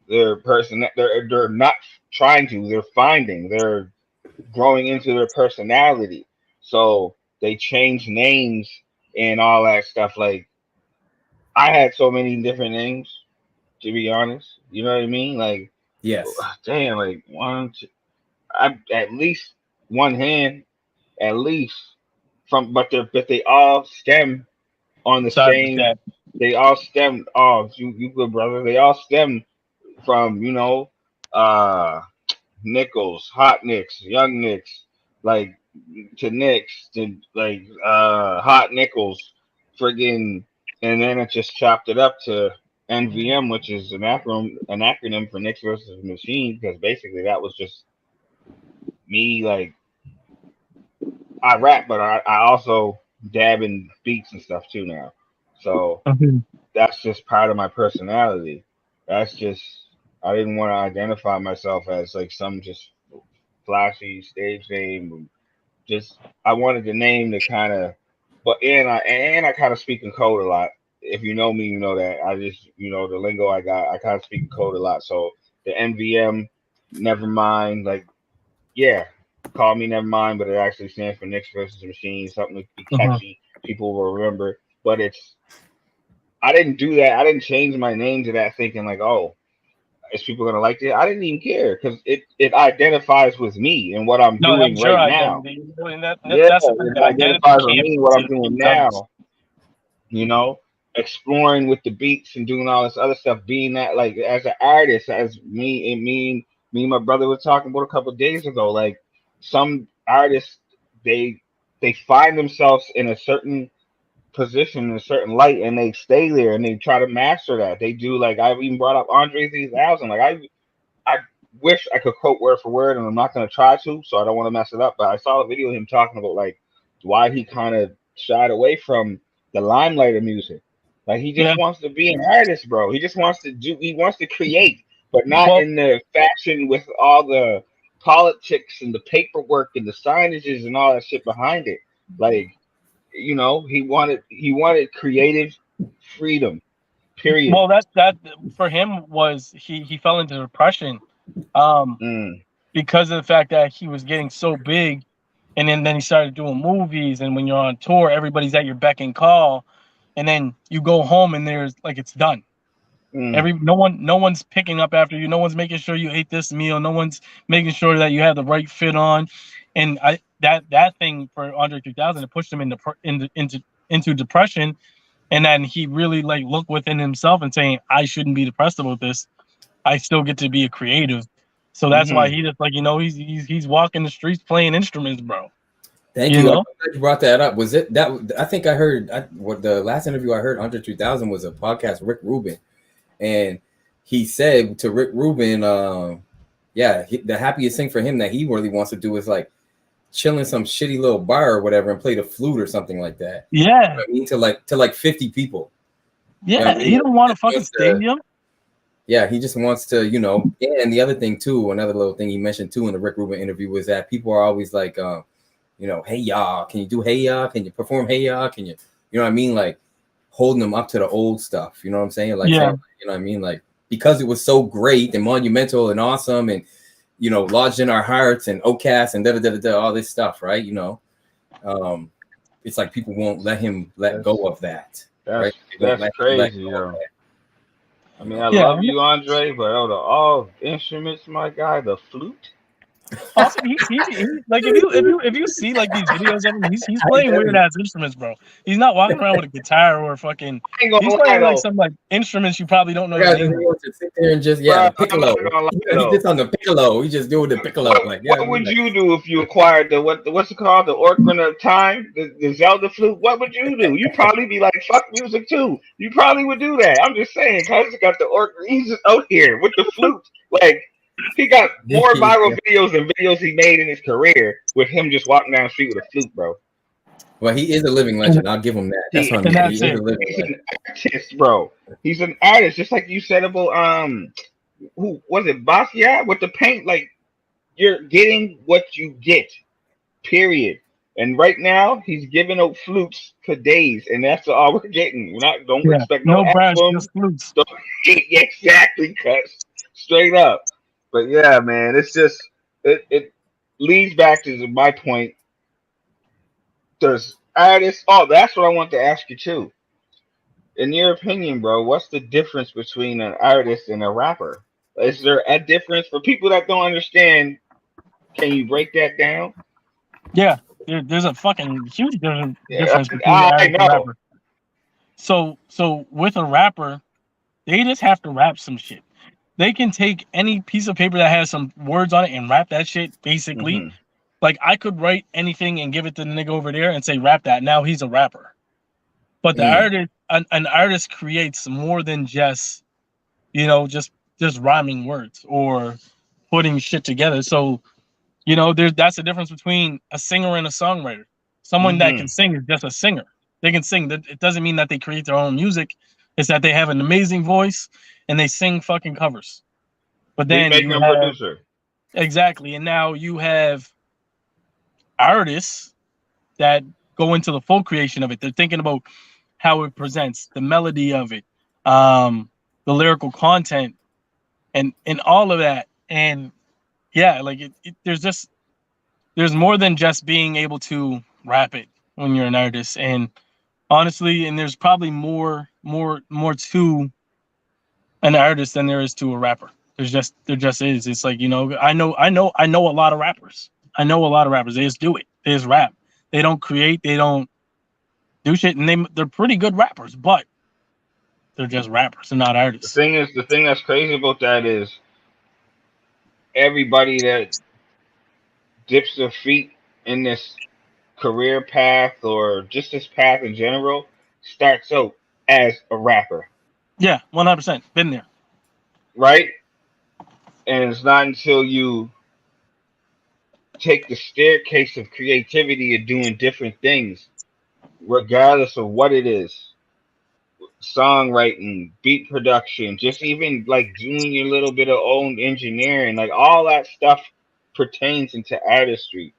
their person. They're not trying to. They're finding. They're growing into their personality. So they change names and all that stuff. Like I had so many different names, to be honest. You know what I mean? Like, yes, damn, like I at least one hand, at least from, but they all stem on the same. They all stem. Oh, you good brother. They all stem from Nichols, Hot Nixx, Young Nixx, like to Nixx to like Hot Nichols, friggin', and then it just chopped it up to NVM, which is an acronym for Nixx versus Machine, because basically that was just me. Like I rap, but I also dab in beats and stuff too now. So that's just part of my personality. That's just, I didn't want to identify myself as like some just flashy stage name. Just I wanted the name to kind of, but I kind of speak in code a lot. If you know me, you know that I just the lingo I got. I kind of speak in code a lot. So the NVM, never mind. Like call me never mind, but it actually stands for Nixx versus Machine. Something to be catchy. People will remember. But I didn't do that. I didn't change my name to that thinking like, oh, is people gonna like it? I didn't even care because it identifies with me and what I'm doing right now. It identifies with me and what I'm doing now. Exploring with the beats and doing all this other stuff. Being that like as an artist, as me and my brother were talking about a couple of days ago. Like some artists, they find themselves in a certain position, in a certain light, and they stay there and they try to master that. They do, like I've even brought up Andre 3000. Like I wish I could quote word for word, and I'm not going to try to, so I don't want to mess it up. But I saw a video of him talking about like why he kind of shied away from the limelight of music. Like he just wants to be an artist, bro. He just wants to create, but not in the fashion with all the politics and the paperwork and the signages and all that shit behind it. Like, he wanted creative freedom, period. Well, that for him was he fell into depression because of the fact that he was getting so big, and then he started doing movies, and when you're on tour, everybody's at your beck and call, and then you go home and there's like it's done. No one's picking up after you. No one's making sure you ate this meal. No one's making sure that you have the right fit on. And that thing for Andre 3000, it pushed him into depression. And then he really like looked within himself and saying, I shouldn't be depressed about this. I still get to be a creative. So that's why he just like, you know, he's walking the streets playing instruments, bro. Thank you. I'm glad you brought that up. Was it that? I think I heard what the last interview I heard, Andre 3000, was a podcast with Rick Rubin, and he said to Rick Rubin, the happiest thing for him that he really wants to do is like chill in some shitty little bar or whatever and play the flute or something like that. Yeah, you know what I mean, to like 50 people. Yeah, you know what I mean? He don't want a fucking stadium. Yeah, he just wants to, you know. And the other thing too, another little thing he mentioned too in the Rick Rubin interview was that people are always like, you know, hey y'all, can you do hey y'all? Can you perform hey y'all? Can you know what I mean? Like holding them up to the old stuff. You know what I'm saying? Like, saying, you know what I mean? Like because it was so great and monumental and awesome and you know lodged in our hearts and OCAS and all this stuff, right? You know, it's like people won't let him let go of that. Right? That's crazy, yo. I mean, I love you, Andre, but out of all instruments, my guy, the flute. Also, he like if you see like these videos of him, he's playing weird ass instruments, bro. He's not walking around with a guitar or fucking. He's playing like some like instruments you probably don't know. He wants to sit there and just the piccolo. He's just on the piccolo. He's just doing the piccolo. What would you do if you acquired the what's it called, the Ocarina of Time, the Zelda flute? What would you do? You'd probably be like, fuck music too. You probably would do that. I'm just saying, cause he's got the Ocarina. He's just out here with the flute, like. He got more viral videos than videos he made in his career with him just walking down the street with a flute, bro. Well, he is a living legend. I'll give him that. That's what I mean. He's an artist, bro. He's an artist, just like you said about who was it, Basquiat with the paint? Like you're getting what you get, period. And right now he's giving out flutes for days, and that's all we're getting. Don't expect no brass, just flutes. Exactly, cuz straight up. But yeah, man, it's just it leads back to my point. There's artists. Oh, that's what I want to ask you too. In your opinion, bro, what's the difference between an artist and a rapper? Is there a difference for people that don't understand? Can you break that down? Yeah, there's a fucking huge difference between an artist and a rapper. So with a rapper, they just have to rap some shit. They can take any piece of paper that has some words on it and rap that shit, basically. Mm-hmm. Like, I could write anything and give it to the nigga over there and say, rap that. Now he's a rapper. But the artist, an artist creates more than just, you know, just rhyming words or putting shit together. So, you know, that's the difference between a singer and a songwriter. Someone that can sing is just a singer. They can sing. It doesn't mean that they create their own music. It's that they have an amazing voice and they sing fucking covers. But then you have, producer. Exactly. And now you have artists that go into the full creation of it. They're thinking about how it presents, the melody of it, the lyrical content, and all of that. And yeah, like there's more than just being able to rap it when you're an artist. And honestly, and there's probably more to an artist than there is to a rapper. There just is. It's like, you know, I know a lot of rappers. I know a lot of rappers. They just do it. They just rap. They don't create. They don't do shit, and they're pretty good rappers, but they're just rappers. They're not artists. The thing that's crazy about that is everybody that dips their feet in this career path or just this path in general starts out as a rapper. Yeah, 100%. Been there. Right? And it's not until you take the staircase of creativity and doing different things, regardless of what it is, songwriting, beat production, just even like doing your little bit of own engineering, like all that stuff pertains into artistry.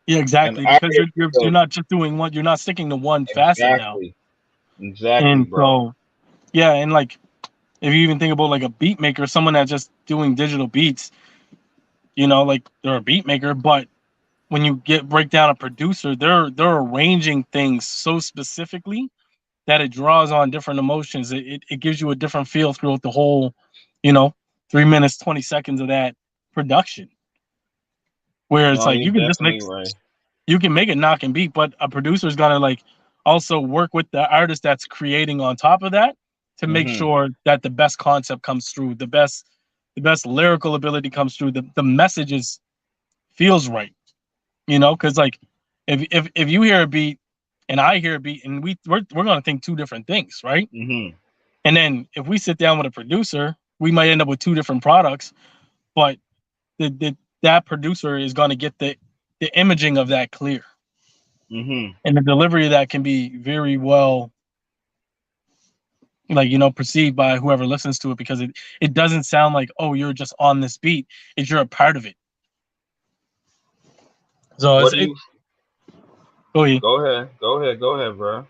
Yeah, exactly. Because you're not just doing one, you're not sticking to one facet now. Exactly, and bro. So, yeah, and like if you even think about like a beat maker, someone that's just doing digital beats, you know, like they're a beat maker, but when you break down a producer, they're arranging things so specifically that it draws on different emotions. It gives you a different feel throughout the whole, you know, 3 minutes, 20 seconds of that production. Where it's like you can just make you can make it knock and beat, but a producer's gotta like also work with the artist that's creating on top of that to make sure that the best concept comes through, the best the best lyrical ability comes through. The message feels right, because like if you hear a beat and I hear a beat and we're gonna think two different things, right? Mm-hmm. And then if we sit down with a producer, we might end up with two different products, but that producer is gonna get the imaging of that clear. Mm-hmm. And the delivery of that can be very well, like, perceived by whoever listens to it, because it doesn't sound like, oh, you're just on this beat. It's you're a part of it. So Go ahead, bro.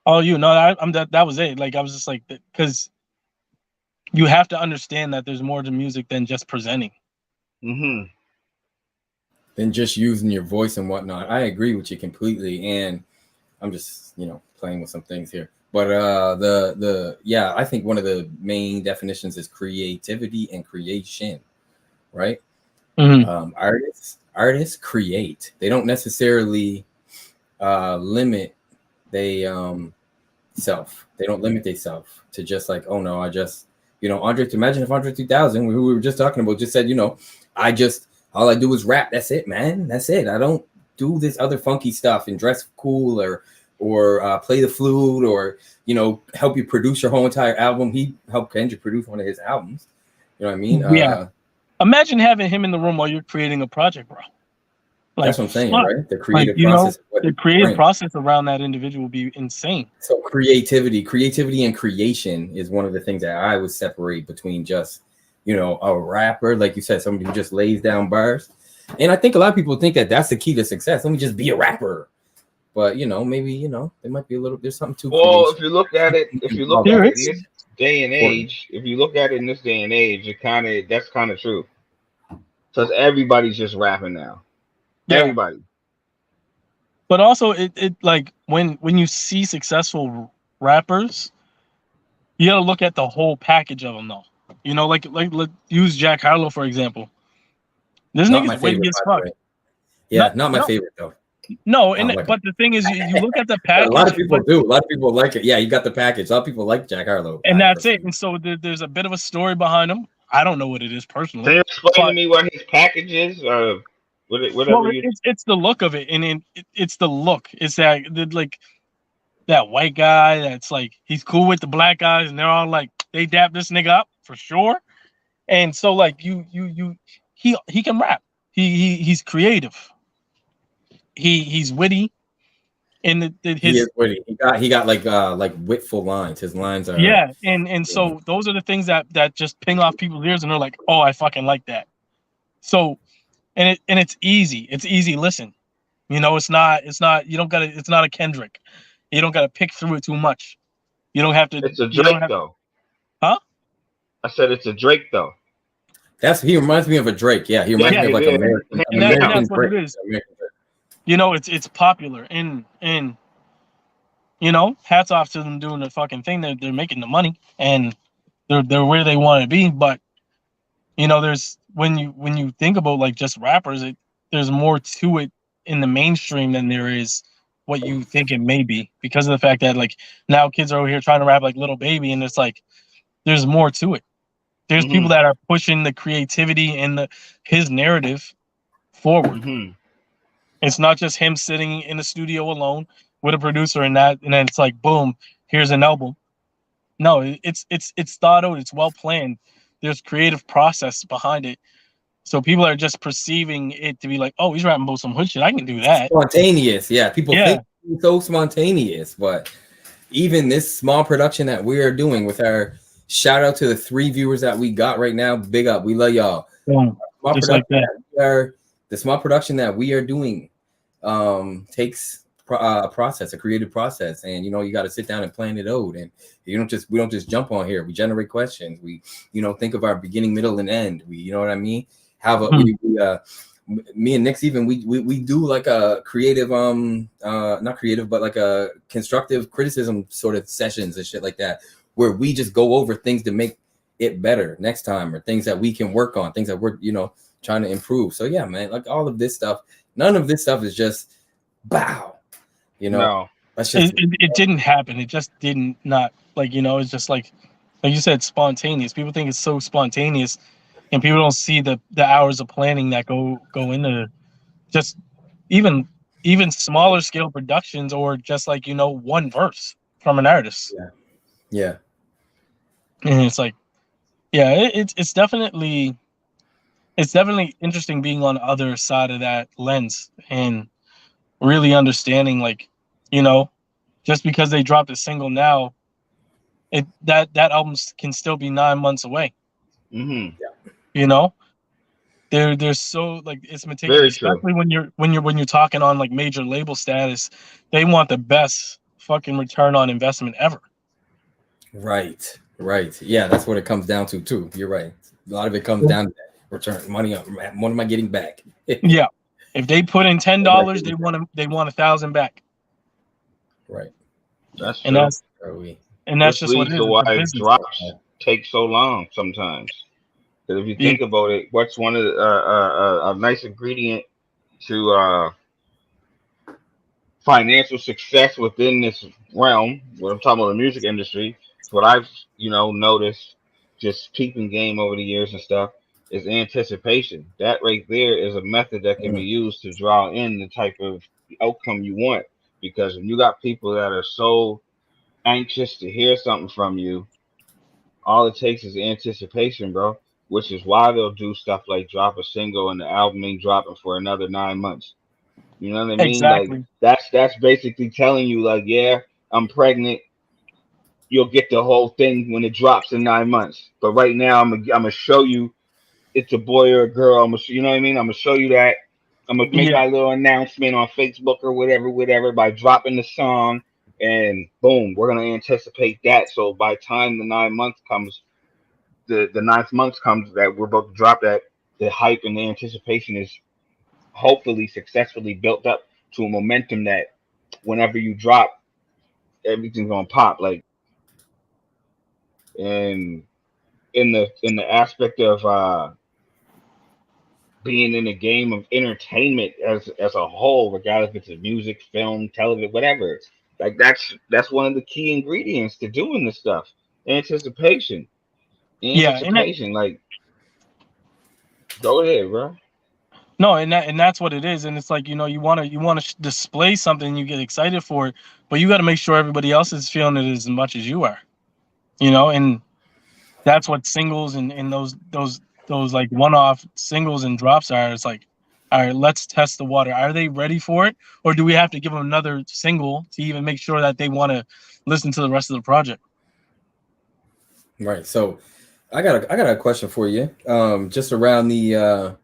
Oh, that was it. Like, I was just like, because you have to understand that there's more to music than just presenting. Mm-hmm. Than just using your voice and whatnot. I agree with you completely, and I'm just playing with some things here. But I think one of the main definitions is creativity and creation, right? Mm-hmm. Artists create. They don't necessarily limit self. They don't limit themselves to just like, oh no, I just Andre. Imagine if Andre 2000, who we were just talking about, just said, all I do is rap. That's it, man. That's it. I don't do this other funky stuff and dress cool or play the flute or help you produce your whole entire album. He helped Kendrick produce one of his albums. You know what I mean? Yeah. Imagine having him in the room while you're creating a project, bro. Like, that's what I'm saying, right? The creative process. The creative process around that individual would be insane. So creativity and creation is one of the things that I would separate between just, a rapper, like you said, somebody who just lays down bars. And I think a lot of people think that that's the key to success. Let me just be a rapper. But, maybe, there might be there's something to Well, creation. if you look at it in this day and age, that's kind of true. Because everybody's just rapping now. Yeah. Everybody. But also, it like when you see successful rappers, you gotta look at the whole package of them, though. Like use Jack Harlow for example. This nigga's witty as fuck. Yeah, not my favorite though. No, but the thing is, you look at the package. A lot of people do. A lot of people like it. Yeah, you got the package. A lot of people like Jack Harlow. And that's it. And so there's a bit of a story behind him. I don't know what it is personally. Can you explain to me what his package is? It's the look of it, and it's the look. It's that that white guy that's like, he's cool with the black guys, and they're all like, they dap this nigga up for sure. And so like he can rap. He's creative. He's witty. And he is witty. He got like witful lines. His lines are and so those are the things that just ping off people's ears, and they're like, oh, I fucking like that. So and it's easy. It's easy listen. It's not it's not a Kendrick. You don't gotta pick through it too much. You don't have to. It's a Drake though. Huh? I said it's a Drake though. He reminds me of a Drake. Yeah, he reminds me of like American that's Drake. What it is. It's popular and hats off to them doing the fucking thing. They're making the money and they're where they want to be. But there's when you think about like just rappers, there's more to it in the mainstream than there is what you think it may be, because of the fact that like now kids are over here trying to rap like Little Baby, and it's like there's more to it. There's people that are pushing the creativity and his narrative forward. Mm-hmm. It's not just him sitting in the studio alone with a producer and then it's like, boom, here's an album. No, it's thought out. It's well planned. There's creative process behind it. So people are just perceiving it to be like, oh, he's rapping about some hood shit. I can do that. Spontaneous, yeah. People think it's so spontaneous, but even this small production that we are doing with our shout out to the 3 viewers that we got right now. Big up. We love y'all. Just like that. The small production that we are doing takes a process, a creative process, and you got to sit down and plan it out. And we don't just jump on here. We generate questions. We think of our beginning, middle, and end. We what I mean. Me and Nixx even we do like a creative not creative but like a constructive criticism sort of sessions and shit like that, where we just go over things to make it better next time, or things that we can work on, things that we're trying to improve. So yeah, man, like all of this stuff, none of this stuff is just bow. No. That's just it didn't happen. It just didn't. Not like it's just like you said, spontaneous. People think it's so spontaneous, and people don't see the hours of planning that go into just even smaller scale productions, or just like, one verse from an artist. Yeah. And it's like, yeah, it's definitely interesting being on the other side of that lens and really understanding, like, just because they dropped a single now, that album can still be 9 months away. They're so, like, it's meticulous, especially when you're talking on like major label status. They want the best fucking return on investment ever. Right. Yeah, that's what it comes down to too. You're right. A lot of it comes down to that. Return money. What am I getting back? Yeah. If they put in $10, they want 1,000 back. Right. That's and true. That's just what it is. Why drops take so long sometimes. Because if you think about it, what's one of the, a nice ingredient to financial success within this realm? What I'm talking about, the music industry. What I've noticed, just keeping game over the years and stuff, is anticipation. That right there is a method that can be used to draw in the type of outcome you want. Because when you got people that are so anxious to hear something from you, all it takes is anticipation, bro. Which is why they'll do stuff like drop a single and the album ain't dropping for another 9 months. You know what I mean? Exactly. Like that's basically telling you, like, yeah, I'm pregnant. You'll get the whole thing when it drops in 9 months. But right now, I'm gonna show you it's a boy or a girl. You know what I mean? I'm gonna show you that. I'm gonna make my little announcement on Facebook or whatever by dropping the song, and boom, we're gonna anticipate that. So by the time the 9 months comes, the 9th month comes that we're about to drop, that the hype and the anticipation is hopefully successfully built up to a momentum that whenever you drop, everything's gonna pop. Like, and in the aspect of being in the game of entertainment as a whole, regardless if it's music, film, television, whatever, like that's one of the key ingredients to doing this stuff. Anticipation. Like, go ahead, bro. No, and that's what it is. And it's like, you want to display something, you get excited for it, but you got to make sure everybody else is feeling it as much as you are. And that's what singles and those like one-off singles and drops are. It's like, all right, let's test the water. Are they ready for it, or do we have to give them another single to even make sure that they want to listen to the rest of the project? Right. So I got a question for you. Just around the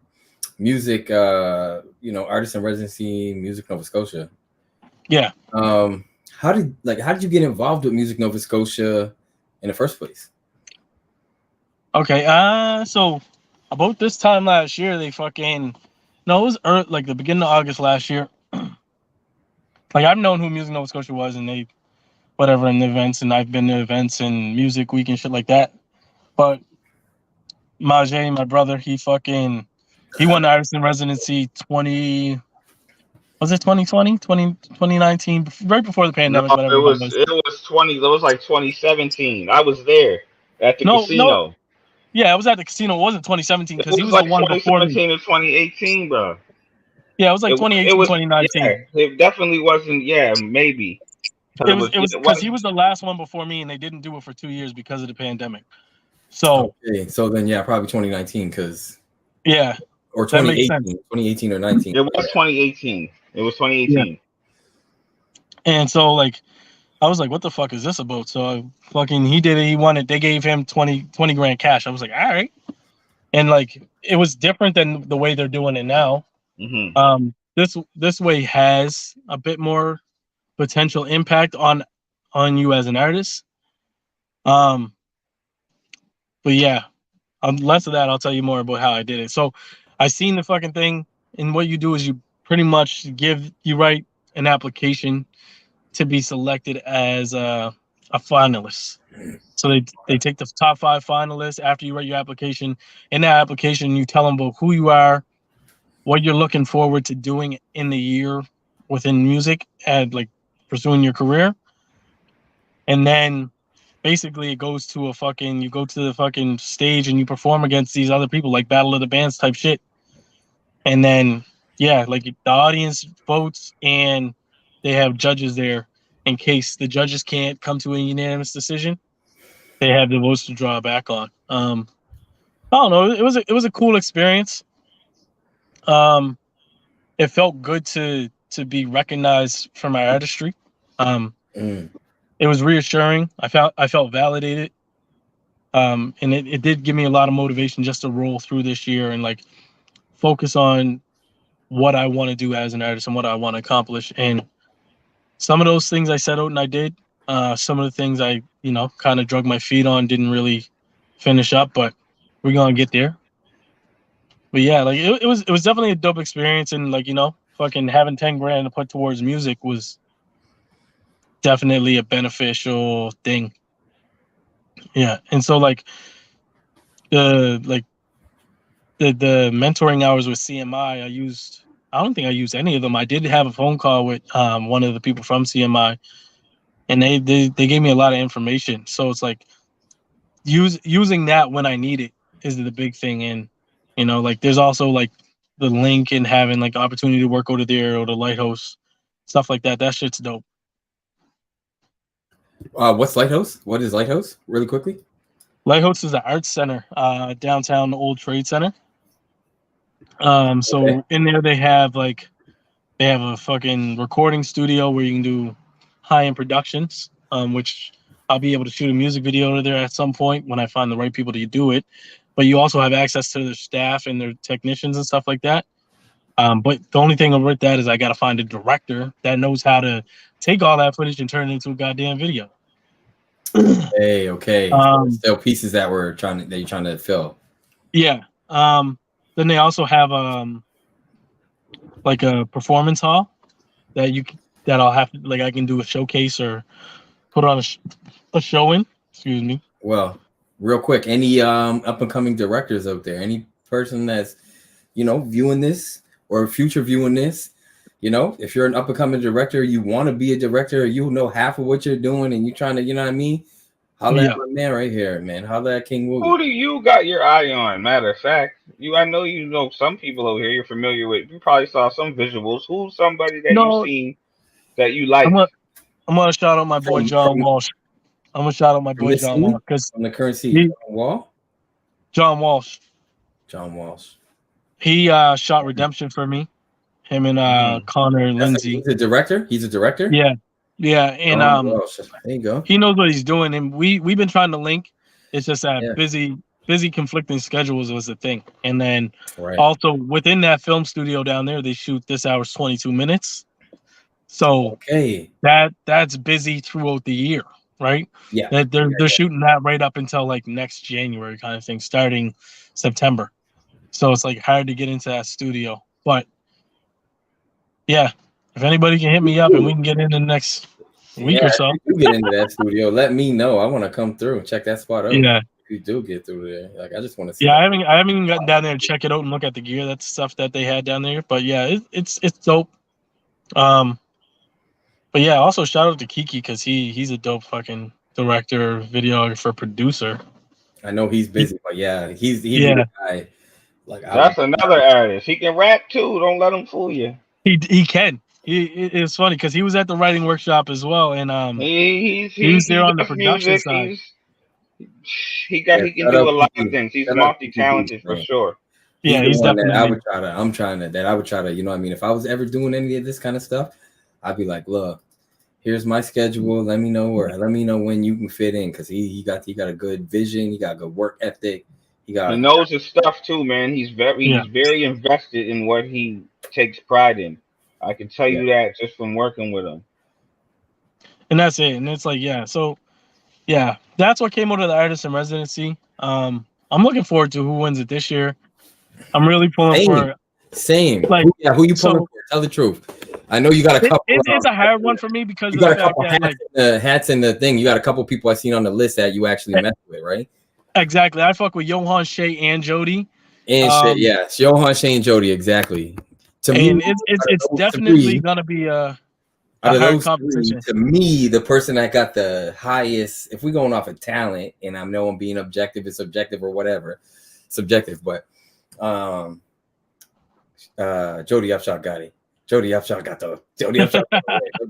music, artist in residency, Music Nova Scotia. Yeah. How did you get involved with Music Nova Scotia in the first place? Okay. So about this time last year, it was like the beginning of August last year. Like, I've known who Music Nova Scotia was, and in the events, and I've been to events and Music Week and shit like that. But Majay, my brother, he won artist in residency 2020, 2019, right before the pandemic. No, it was 2017. I was there at the casino. No. Yeah, I was at the casino. It wasn't 2017 because he was like the one before me. 2017 or 2018, bro. Yeah, it was like 2018, 2019. Yeah, it definitely wasn't. Yeah, maybe. It was because he was the last one before me, and they didn't do it for 2 years because of the pandemic. So then probably 2019, because or 2018 or 19. It was 2018. It was 2018. Yeah. And so, like, I was like, what the fuck is this about? So he did it. He won it. They gave him 20 grand cash. I was like, all right. And like, it was different than the way they're doing it now. Mm-hmm. This way has a bit more potential impact on you as an artist. But yeah, less of that. I'll tell you more about how I did it. So I seen the fucking thing, and what you do is you pretty much write an application to be selected as a finalist. So they take the top 5 finalists after you write your application. In that application, you tell them about who you are, what you're looking forward to doing in the year within music and like pursuing your career. And then basically it goes to you go to the fucking stage and you perform against these other people, like Battle of the Bands type shit. And then, yeah, like the audience votes and they have judges there in case the judges can't come to a unanimous decision. They have the votes to draw back on. I don't know. It was a cool experience. It felt good to be recognized for my artistry. It was reassuring. I felt validated. And it did give me a lot of motivation just to roll through this year and like focus on what I want to do as an artist and what I want to accomplish. And some of those things I set out and I did. Some of the things I, kind of drug my feet on, didn't really finish up, but we're gonna get there. But yeah, like it was definitely a dope experience, and like fucking having 10 grand to put towards music was definitely a beneficial thing. Yeah, and so like the mentoring hours with CMI, I don't think I used any of them. I did have a phone call with one of the people from CMI, and they gave me a lot of information. So it's like using that when I need it is the big thing. And like there's also like the link and having like opportunity to work over there or the Lighthouse, stuff like that. That shit's dope. What's Lighthouse? What is Lighthouse? Really quickly. Lighthouse is an arts center, downtown, the Old Trade Center. So Okay. in there they have a fucking recording studio where you can do high-end productions, which I'll be able to shoot a music video over there at some point when I find the right people to do it. But you also have access to their staff and their technicians and stuff like that. But the only thing with that is I got to find a director that knows how to take all that footage and turn it into a goddamn video. Okay. Still pieces that you're trying to fill. Yeah. Then they also have like a performance hall that I'll have to, like, I can do a showcase or put on a show in. Excuse me. Well, real quick, any up and coming directors out there? Any person that's viewing this or future viewing this? If you're an up and coming director, you want to be a director, you know half of what you're doing, and you're trying to, what I mean? Holla at my man right here, man. Holla at Kxng Wooz. Who do you got your eye on? Matter of fact, I know some people over here you're familiar with. You probably saw some visuals. Who's somebody that you've seen that you like? I'm gonna shout out my boy John Walsh. Because on the current seat, John Walsh. He shot Redemption for me. Him and Connor Lindsay. He's a director. Yeah, and there you go. He knows what he's doing, and we've been trying to link. It's just that busy conflicting schedules was the thing. And then also within that film studio down there, they shoot this hour's 22 minutes. So that's busy throughout the year, right? Yeah. They're shooting that right up until like next January kind of thing, starting September. So it's like hard to get into that studio. But yeah, if anybody can hit me up and we can get in the next week or so. If you get into that studio, let me know. I want to come through and check that spot out. Yeah. If you do get through there, like I just want to see. Yeah, I haven't even gotten down there to check it out and look at the gear. That's stuff that they had down there. But yeah, it's dope. But yeah, also shout out to Kiki because he's a dope fucking director, videographer, producer. I know he's busy, but yeah, he's a guy. Like that's another artist. He can rap too. Don't let him fool you. He can. It's funny because he was at the writing workshop as well, and he was there on the production side. He can do a lot of things. He's multi-talented for sure. Yeah, he's definitely. I would try to, you know what I mean? If I was ever doing any of this kind of stuff, I'd be like, look, here's my schedule. Let me know when you can fit in, because he got a good vision. He got a good work ethic. He knows his stuff too, man. He's very invested in what he takes pride in. I can tell you that just from working with him. And that's it. And it's like, so that's what came out of the artist in residency. I'm looking forward to who wins it this year. I'm really pulling for same. Like, who you pulling for? Tell the truth. I know you got a couple. It's a hard one for me because you got a couple hats in the thing. You got a couple people I seen on the list that you actually met with, right? Exactly. I fuck with Johan, Shay, and Jody. And Johan, Shay, and Jody. Exactly. To me, it's definitely gonna be Out of hard those three, competition. to me, the person that got the highest, if we're going off of talent, and I know I'm being objective, it's subjective or whatever, subjective, but Jody Upshaw got it. Jody Upshaw got the I'm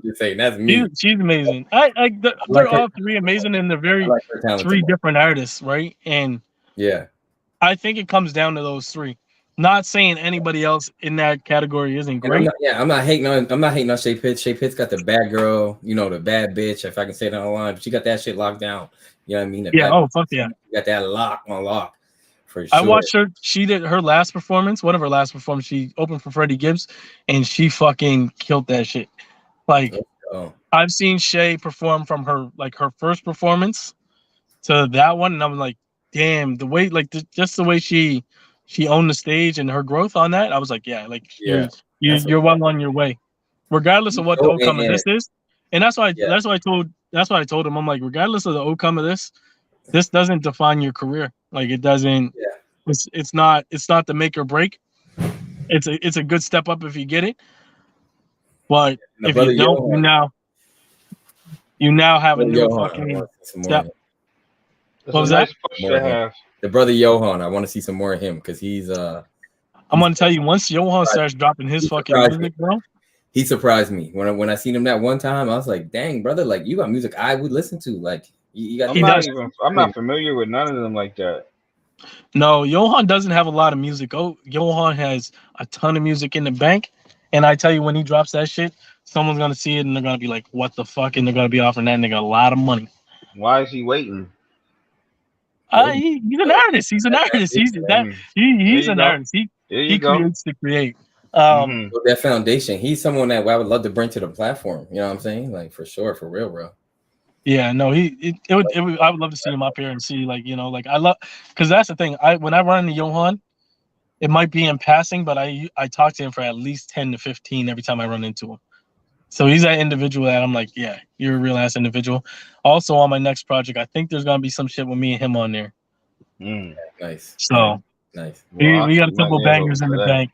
just saying, that's me. She's amazing. They're all three amazing, and they're very three different artists, right? And yeah, I think it comes down to those three. Not saying anybody else in that category isn't great. I'm not hating on Shay Pitts. Shay Pitts got the bad girl, the bad bitch, if I can say that online. But she got that shit locked down. You know what I mean? Fuck yeah. She got that lock on lock. For sure. I watched her. She did her last performance. One of her last performances. She opened for Freddie Gibbs, and she fucking killed that shit. Like I've seen Shay perform from her first performance to that one, and I'm like, damn, the way just the way she owned the stage and her growth on that. I was like, yeah, you're well on your way, regardless of what the outcome of this is. And that's why I told him, I'm like, regardless of the outcome of this doesn't define your career. Like it doesn't. Yeah. It's not the make or break. It's a good step up if you get it. But if you don't, you now have a new fucking step. What was that? The brother Johan. I want to see some more of him because he's I'm gonna tell you, once Johan starts dropping his fucking music, bro. He surprised me when I seen him that one time. I was like, "Dang, brother! Like you got music I would listen to. Like you got." I'm not familiar with none of them like that. No, Johan doesn't have a lot of music. Oh, Johan has a ton of music in the bank, and I tell you, when he drops that shit, someone's gonna see it and they're gonna be like, "What the fuck?" And they're gonna be offering that, and they got a lot of money. Why is he waiting? He's an artist. He's an artist. He's an artist. He creates to create. That foundation. He's someone that I would love to bring to the platform. You know what I'm saying? Like for sure, for real, bro. Yeah, no, I would love to see him up here and see I love, because that's the thing. When I run into Johan, it might be in passing, but I talk to him for at least 10 to 15 every time I run into him. So he's that individual that I'm like, yeah, you're a real ass individual. Also on my next project, I think there's gonna be some shit with me and him on there. Nice. So nice. We got a couple bangers in the bank.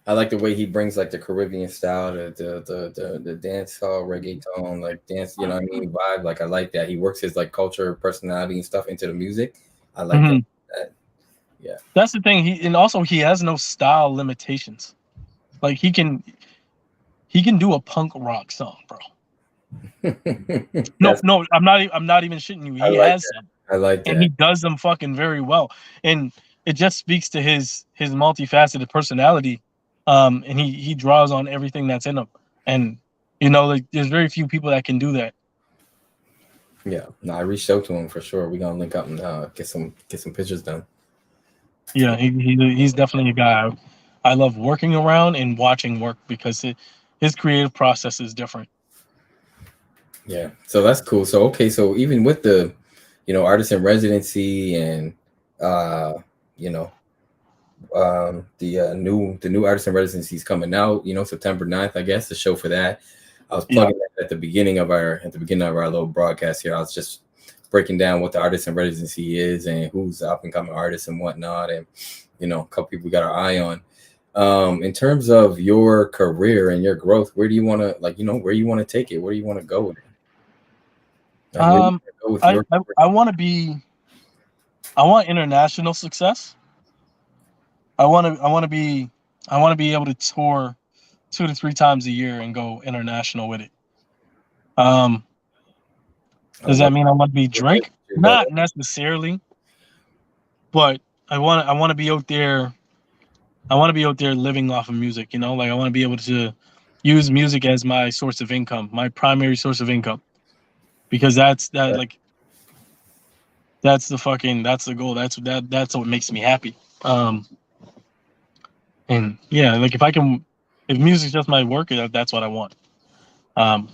I like the way he brings like the Caribbean style, the dance hall reggaeton, like dance, you know what I mean, vibe. Like I like that. He works his like culture, personality, and stuff into the music. I like that. Yeah. That's the thing. He has no style limitations. Like he can do a punk rock song, bro. No, I'm not even shitting you. He has them. I like that. And he does them fucking very well. And it just speaks to his multifaceted personality. And he draws on everything that's in him. And there's very few people that can do that. Yeah. No, I reached out to him for sure. We're gonna link up and get some pictures done. Yeah, he's definitely a guy I love working around and watching work because his creative process is different. Yeah, so that's cool. So okay, so even with the artist in residency and the new artist in residency is coming out, September 9th, I guess, the show for that. I was plugging that at the beginning of our little broadcast here. I was just breaking down what the artist in residency is and who's up and coming artists and whatnot, and a couple people we got our eye on. In terms of your career and your growth, where do you want to where you want to take it? Where do you want to go with it? I want international success. I want to be able to tour 2 to 3 times a year and go international with it. Does that mean I want to be Drake? Not necessarily, but I want to be out there. I want to be out there living off of music. I want to be able to use music as my source of income, my primary source of income. Because that's the goal. That's what makes me happy. And yeah, like if music's just my work, that's what I want. But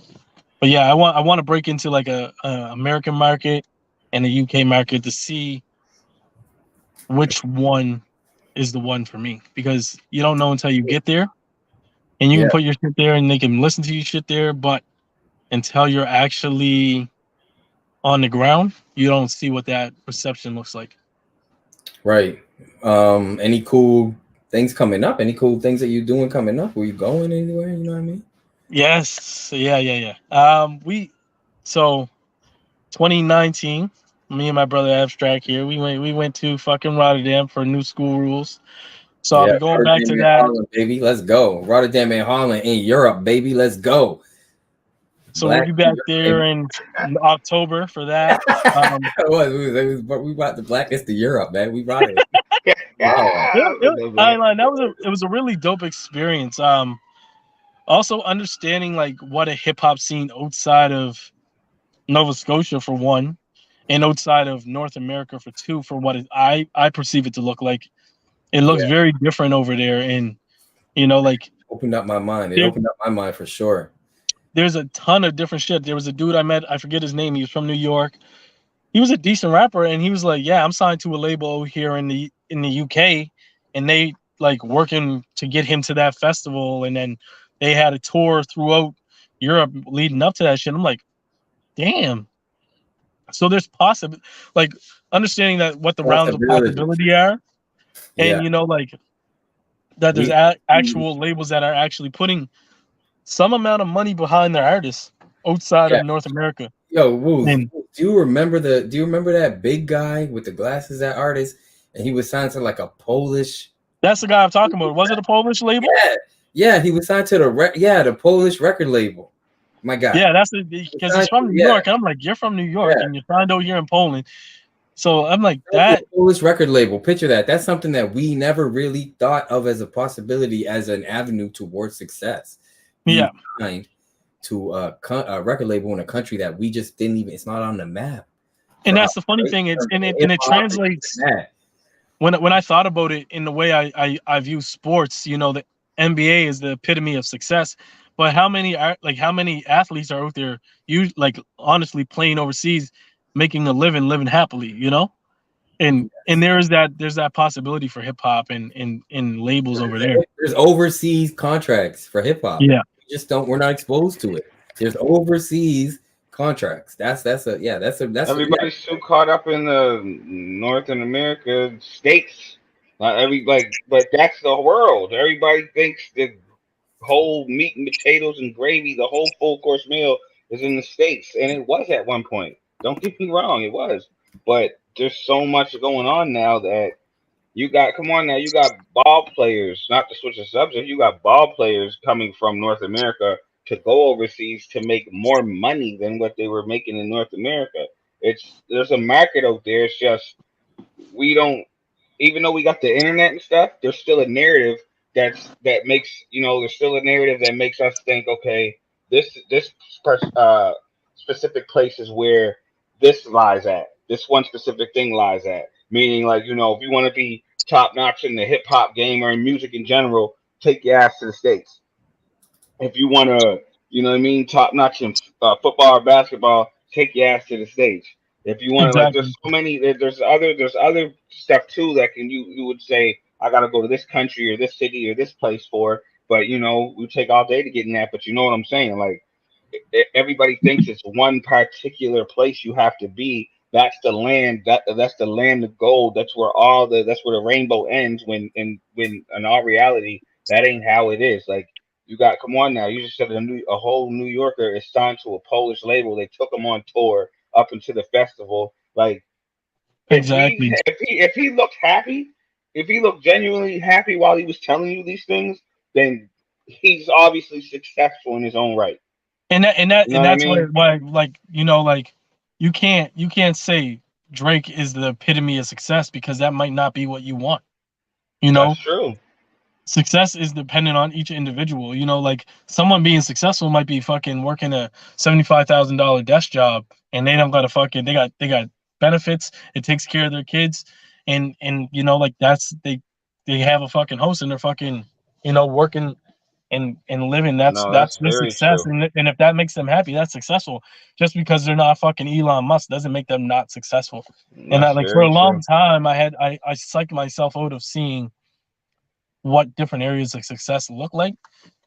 yeah, I want to break into like a American market and a UK market to see which one is the one for me, because you don't know until you get there, and you can put your shit there and they can listen to your shit there, but until you're actually on the ground, you don't see what that reception looks like. Right. Any cool things coming up? Any cool things that you're doing coming up? Were you going anywhere? You know what I mean? Yes. Yeah. So 2019, me and my brother Abstract here, we went to fucking Rotterdam for New School Rules. So I'll Yeah, be going back Rotterdam to and that. Holland, baby. Let's go. Rotterdam and Holland in Europe, baby. Let's go. So we'll Black be back Europe, there baby. in October for that. We brought the blackness to Europe, man. We brought it. Wow. It was a really dope experience. Also understanding like what a hip hop scene outside of Nova Scotia for one, and outside of North America for two, for what I perceive it to look like. It looks Yeah. very different over there, and like Opened up my mind. It there, opened up my mind for sure. there's a ton of different shit. There was a dude I met, I forget his name. He was from New York. He was a decent rapper, and he was like, "Yeah, I'm signed to a label here in the UK, and they like working to get him to that festival, and then they had a tour throughout Europe leading up to that shit." I'm like, "Damn." So there's possible, like understanding that what the rounds of Possibility. possibility are, Yeah. and like that there's We, actual labels that are actually putting some amount of money behind their artists outside yeah. of North America. Yo, Wooz, And do you remember that big guy with the glasses, that artist? And he was signed to like a Polish. that's the guy I'm talking about. Was it a Polish label? Yeah, he was signed to the Polish record label. My God. Yeah, that's because he's from New York. And I'm like, you're from New York, and you're signed out here in Poland. So I'm like, that Polish record label. Picture that. That's something that we never really thought of as a possibility, as an avenue towards success. Yeah. Signed to a record label in a country that we just didn't even. It's not on the map. And that's the funny thing. It translates. When I thought about it in the way I view sports, the NBA is the epitome of success. But how many athletes are out there, you like honestly playing overseas, making a living happily, and there's that possibility for hip hop and labels over there. There's overseas contracts for hip hop. Yeah, we're not exposed to it. There's overseas contracts. Everybody's too caught up in the Northern America states. But that's the world. Everybody thinks the whole meat and potatoes and gravy, the whole full course meal is in the States. And it was at one point. Don't get me wrong, it was. But there's so much going on now that you got ball players, not to switch the subject, you got ball players coming from North America to go overseas to make more money than what they were making in North America. There's a market out there. It's just we don't, even though we got the internet and stuff, there's still a narrative that makes there's still a narrative that makes us think, okay, this specific place is where this lies at. This one specific thing lies at. Meaning, like, if you want to be top notch in the hip hop game or in music in general, take your ass to the States. If you want to, top notch in football or basketball, take your ass to the States. If you want to, like, there's so many, there's other stuff too that you would say, I got to go to this country or this city or this place for, but we take all day to get in that. But you know what I'm saying? Like, everybody thinks it's one particular place you have to be. That's the land. That's the land of gold. That's where the rainbow ends. When in all reality, that ain't how it is. Like, come on now. You just said a whole New Yorker is signed to a Polish label. They took him on tour up into the festival. Like, exactly. If he looked happy, if he looked genuinely happy while he was telling you these things, then he's obviously successful in his own right. And that's why you can't say Drake is the epitome of success, because that might not be what you want. That's true. Success is dependent on each individual. Like, someone being successful might be fucking working a $75,000 desk job, and they don't got a fucking they got benefits. It takes care of their kids, and like that's they have a fucking house, and they're fucking working and living. That's the success. And if that makes them happy, that's successful. Just because they're not fucking Elon Musk doesn't make them not successful. And for a long time, I psyched myself out of seeing what different areas of success look like,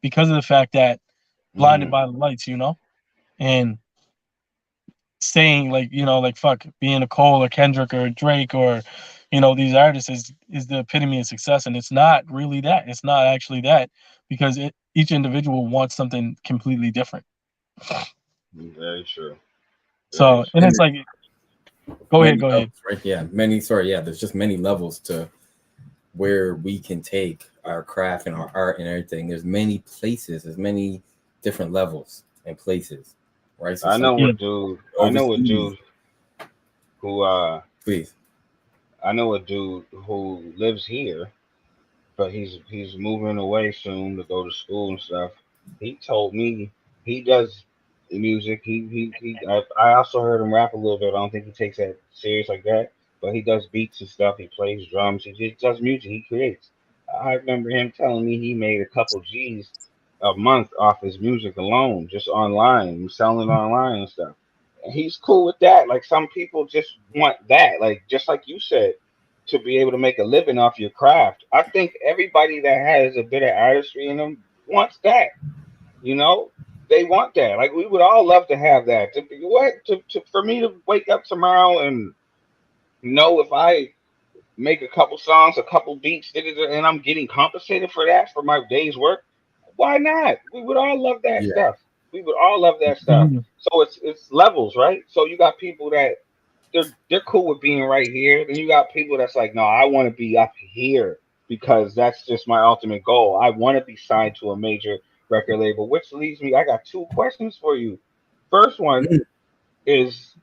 because of the fact that blinded by the lights, and saying like fuck, being a Cole or Kendrick or Drake or these artists is the epitome of success. And it's not really that. It's not actually that, because each individual wants something completely different. Very true. So, and it's like, go ahead. Right? Yeah, there's just many levels to where we can take our craft and our art and everything. There's many places, there's many different levels and places, right? So I know a dude who please. I know a dude who lives here, but he's moving away soon to go to school and stuff. He told me he does music. I also heard him rap a little bit. I don't think he takes that serious like that, but he does beats and stuff. He plays drums. He just does music. He creates. I remember him telling me he made a couple G's a month off his music alone, just online, selling it online and stuff. And he's cool with that. Like some people just want that, like just like you said, to be able to make a living off your craft. I think everybody that has a bit of artistry in them wants that. You know, they want that. Like we would all love to have that. For me to wake up tomorrow and know if I make a couple songs, a couple beats, and I'm getting compensated for that for my day's work. Why not? We would all love that stuff. We would all love that stuff. So it's levels, right? So you got people that they're cool with being right here. Then you got people that's like, no, I want to be up here because that's just my ultimate goal. I want to be signed to a major record label, which leads me. I got two questions for you. First one is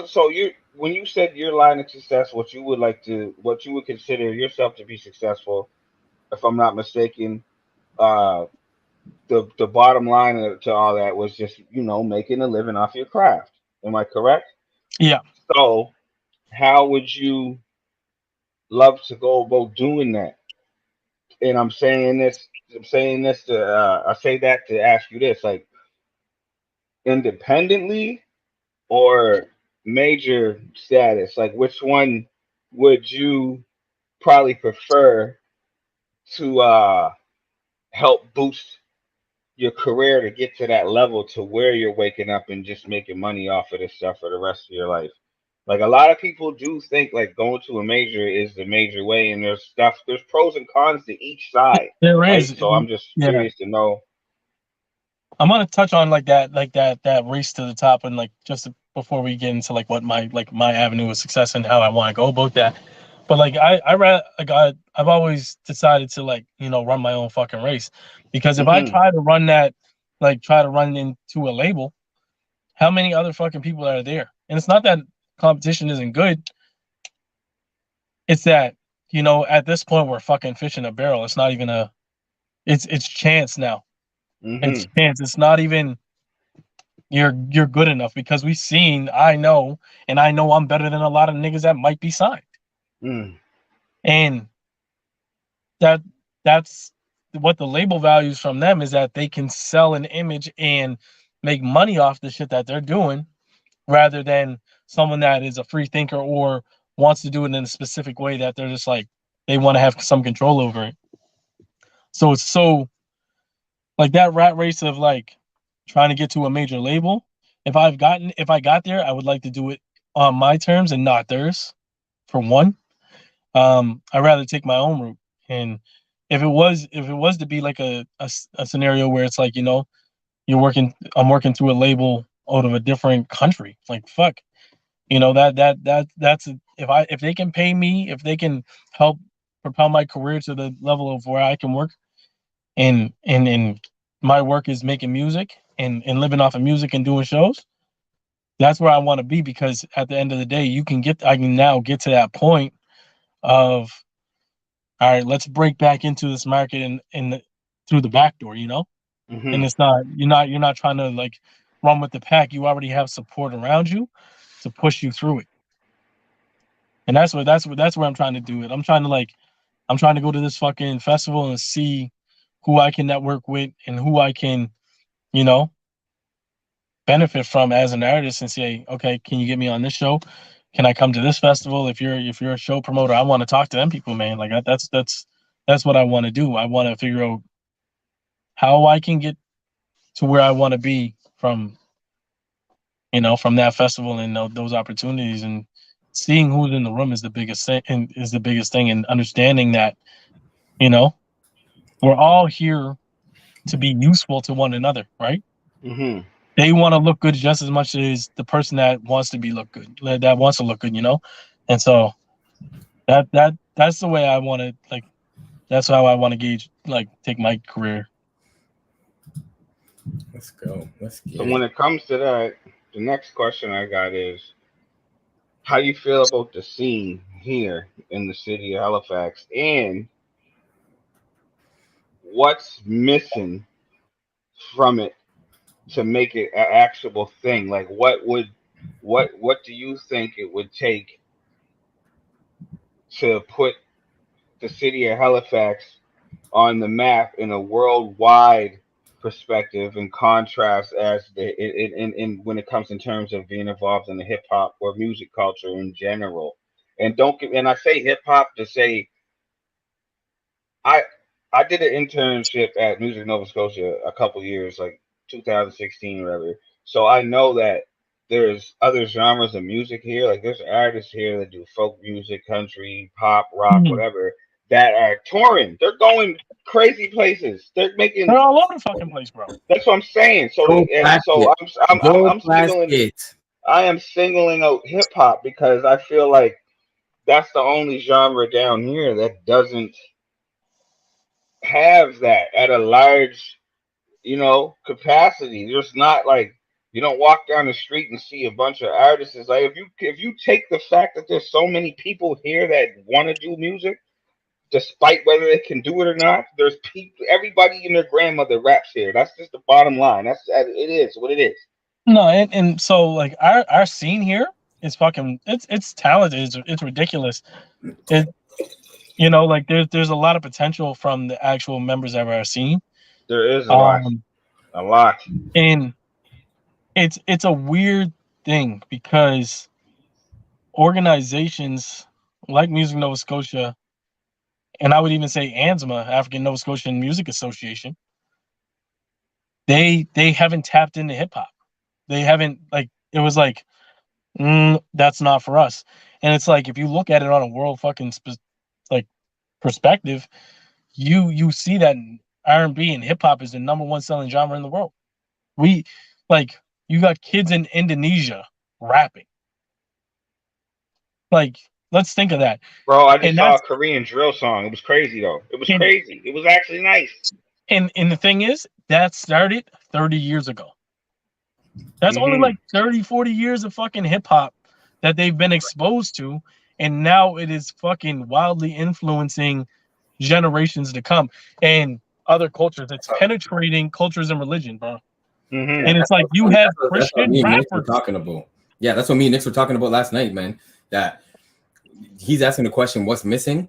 so you when you said your line of success, what you would consider yourself to be successful, if I'm not mistaken, the bottom line to all that was just making a living off your craft. Am I correct? Yeah. So how would you love to go about doing that? And I'm saying this to I say that to ask you this, like independently or major status, like which one would you probably prefer to help boost your career to get to that level to where you're waking up and just making money off of this stuff for the rest of your life? Like a lot of people do think like going to a major is the major way, and there's pros and cons to each side. There is. So I'm just curious to know. I'm gonna touch on that race to the top, and like just before we get into like what my avenue of success and how I want to go about that. But like I've always decided to run my own fucking race, because if I try to run into a label, how many other fucking people are there? And it's not that competition isn't good. It's that at this point we're fucking fish in a barrel. It's not even it's chance now. It's chance. It's not even you're good enough, because I know I'm better than a lot of niggas that might be signed. And that's what the label values from them, is that they can sell an image and make money off the shit that they're doing, rather than someone that is a free thinker or wants to do it in a specific way that they're just like they want to have some control over it. So it's so like that rat race of like trying to get to a major label. If I got there, I would like to do it on my terms and not theirs. For one, I'd rather take my own route. And if it was to be like a scenario where it's like, I'm working through a label out of a different country, like fuck, that's if they can pay me, if they can help propel my career to the level of where I can work, and my work is making music and living off of music and doing shows, that's where I want to be. Because at the end of the day, I can now get to that point of, all right, let's break back into this market and through the back door, and it's not, you're not trying to like run with the pack. You already have support around you to push you through it. And that's where I'm trying to do it. I'm trying to go to this fucking festival and see who I can network with and who I can, benefit from as an artist, and say, okay, can you get me on this show? Can I come to this festival? If you're a show promoter, I want to talk to them people, man. Like that's what I want to do. I want to figure out how I can get to where I want to be from that festival and those opportunities, and seeing who's in the room is the biggest thing, and understanding that, we're all here to be useful to one another, right? Mm-hmm. They want to look good just as much as the person that wants to look good, that wants to look good, And so that's the way I want to like. That's how I want to gauge, like, take my career. Let's go. Let's get So it. when it comes to that, the next question I got is, how you feel about the scene here in the city of Halifax, and what's missing from it to make it an actual thing? Like, what do you think it would take to put the city of Halifax on the map in a worldwide perspective and contrast as in when it comes in terms of being involved in the hip hop or music culture in general? And I say hip hop to say I I did an internship at Music Nova Scotia a couple years, like 2016 or whatever. So I know that there's other genres of music here. Like there's artists here that do folk music, country, pop, rock, Mhm. whatever, that are touring. They're going crazy places. They're making. They're all over the fucking place, bro. That's what I'm saying. So Go and so Plasket. Go I'm singling. Plasket. I am singling out hip hop because I feel like that's the only genre down here that doesn't have that at a large, capacity. There's not like you don't walk down the street and see a bunch of artists. It's like if you take the fact that there's so many people here that want to do music, despite whether they can do it or not, there's people. Everybody and their grandmother raps here. That's just the bottom line. It is what it is. No, and so like our scene here is fucking it's talented. It's ridiculous. It like there's a lot of potential from the actual members of our scene. There is a lot. A lot. And it's a weird thing because organizations like Music Nova Scotia, and I would even say ANSMA, African Nova Scotian Music Association, they haven't tapped into hip hop. They haven't, like, it was like, that's not for us. And it's like, if you look at it on a world fucking perspective, you see that R&B and hip hop is the number one selling genre in the world. You got kids in Indonesia rapping. Like, let's think of that. Bro, I just saw a Korean drill song. It was crazy though. It was crazy. It was actually nice. And the thing is, that started 30 years ago. That's only like 30, 40 years of fucking hip hop that they've been exposed to. And now it is fucking wildly influencing generations to come and other cultures. It's penetrating cultures and religion, bro. And it's like you have Christian rappers talking about. Yeah, that's what me and Nixx were talking about last night, man. That he's asking the question, what's missing?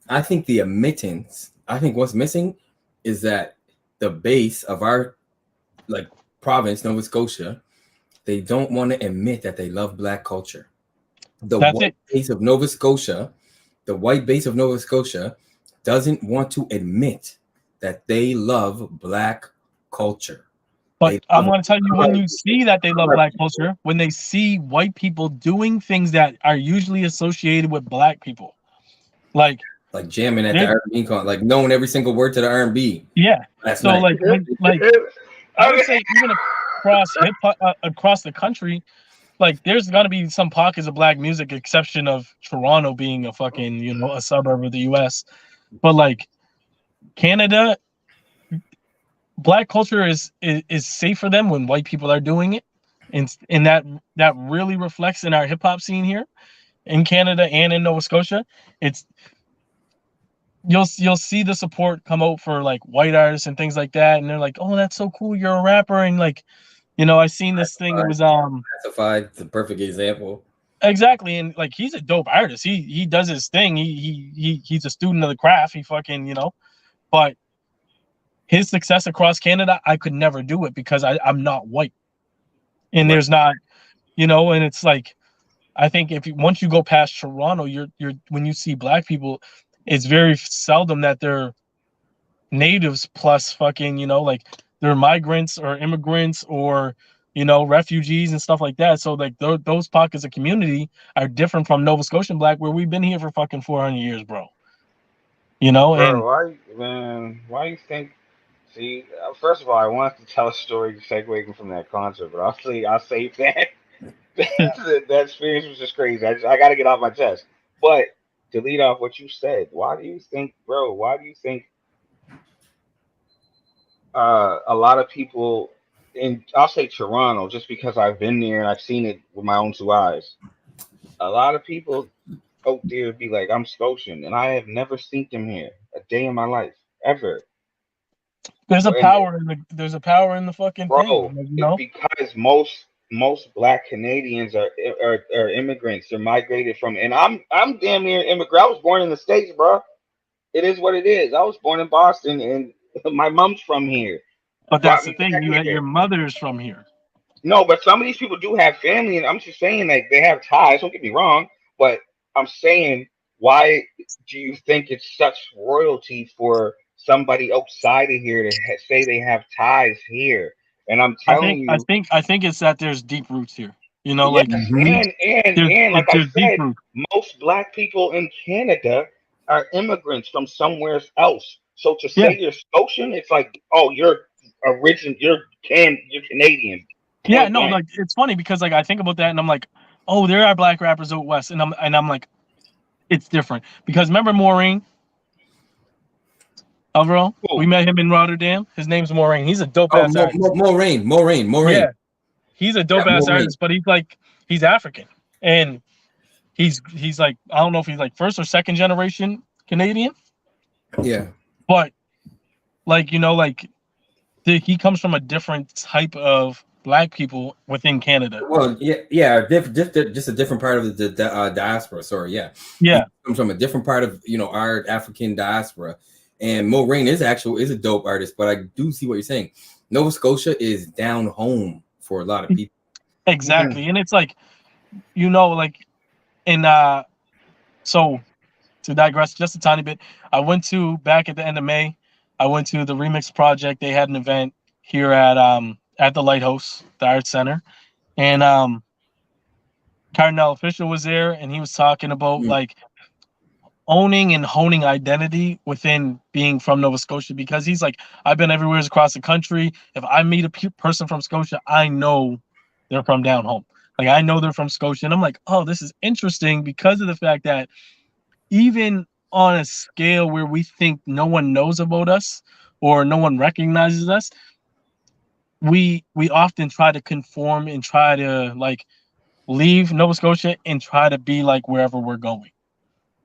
I think what's missing is that the base of our province, Nova Scotia, they don't want to admit that they love Black culture. The white base of Nova Scotia doesn't want to admit that they love Black culture. But I'm going to tell you, when you see that they love Black culture, when they see white people doing things that are usually associated with Black people, like jamming at the R&B concert, like knowing every single word to the R&B. Yeah. So I would say even across the country, like there's gonna be some pockets of Black music, exception of Toronto being a fucking a suburb of the U.S. But like Canada, Black culture is safe for them when white people are doing it, and that really reflects in our hip hop scene here in Canada and in Nova Scotia. You'll see the support come out for like white artists and things like that, and they're like, "Oh, that's so cool, you're a rapper," and like, I seen this thing. It was Classified, the perfect example. Exactly, and like he's a dope artist. He does his thing. He's a student of the craft. He fucking but his success across Canada, I could never do it because I'm not white, and there's not, and it's like, I think once you go past Toronto, you're when you see Black people, it's very seldom that they're natives plus fucking, like they're migrants or immigrants or, refugees and stuff like that. So like those pockets of community are different from Nova Scotian Black, where we've been here for fucking 400 years, bro. you know. Bro, And why you think? See, first of all, I wanted to tell a story segueing from that concert, but I'll save that. That experience was just crazy. I got to get off my chest. But to lead off what you said, why do you think, bro? Why do you think a lot of people in, I'll say Toronto, just because I've been there and I've seen it with my own two eyes. A lot of people out there be like, I'm Scotian, and I have never seen them here a day in my life ever. there's a And power in the fucking thing, bro, you it's know. because most Black Canadians are immigrants. They're migrated from, and I'm damn near immigrant. I was born in the States, bro. It is what it is. I was born in Boston, and my mom's from here. But that's Brought the me thing. back Your here. mother's from here. No, but some of these people do have family, and I'm just saying, like, they have ties. Don't get me wrong, but I'm saying, why do you think it's such royalty for somebody outside of here to say they have ties here? And I'm I telling think I you, think I think it's that there's deep roots here. You know, yes, like Mhm. and like I there's deep said, roots. most Black people in Canada are immigrants from somewhere else. So to Yeah, say you're Scotian, it's like, oh, you're Canadian, yeah. point No, blank. like it's funny because like I think about that and I'm like, oh, there are black rappers out west, and I'm like, it's different because remember Maureen Alvaro? We Cool. met him in Rotterdam. His name's Maureen. He's a dope Oh, ass artist. Moraine. Yeah, he's a Yeah, dope ass Moraine. artist, but he's African and he's like I don't know if he's like first or second generation Canadian, Yeah. but like like he comes from a different type of black people within Canada. Well, yeah, just a different part of the diaspora. Sorry, yeah, he Yeah, comes from a different part of our African diaspora. And Moraine is a dope artist, but I do see what you're saying. Nova Scotia is down home for a lot of people. exactly. And it's like like in so to digress just a tiny bit, I went to back at the end of May. I went to the Remix Project. They had an event here at the Lighthouse, the Art Center, and Cardinal Official was there, and he was talking about Mm. like owning and honing identity within being from Nova Scotia because he's like, I've been everywhere across the country. If I meet a person from Scotia, I know they're from down home. Like I know they're from Scotia, and I'm like, oh, this is interesting because of the fact that even on a scale where we think no one knows about us or no one recognizes us, we often try to conform and try to like leave Nova Scotia and try to be like wherever we're going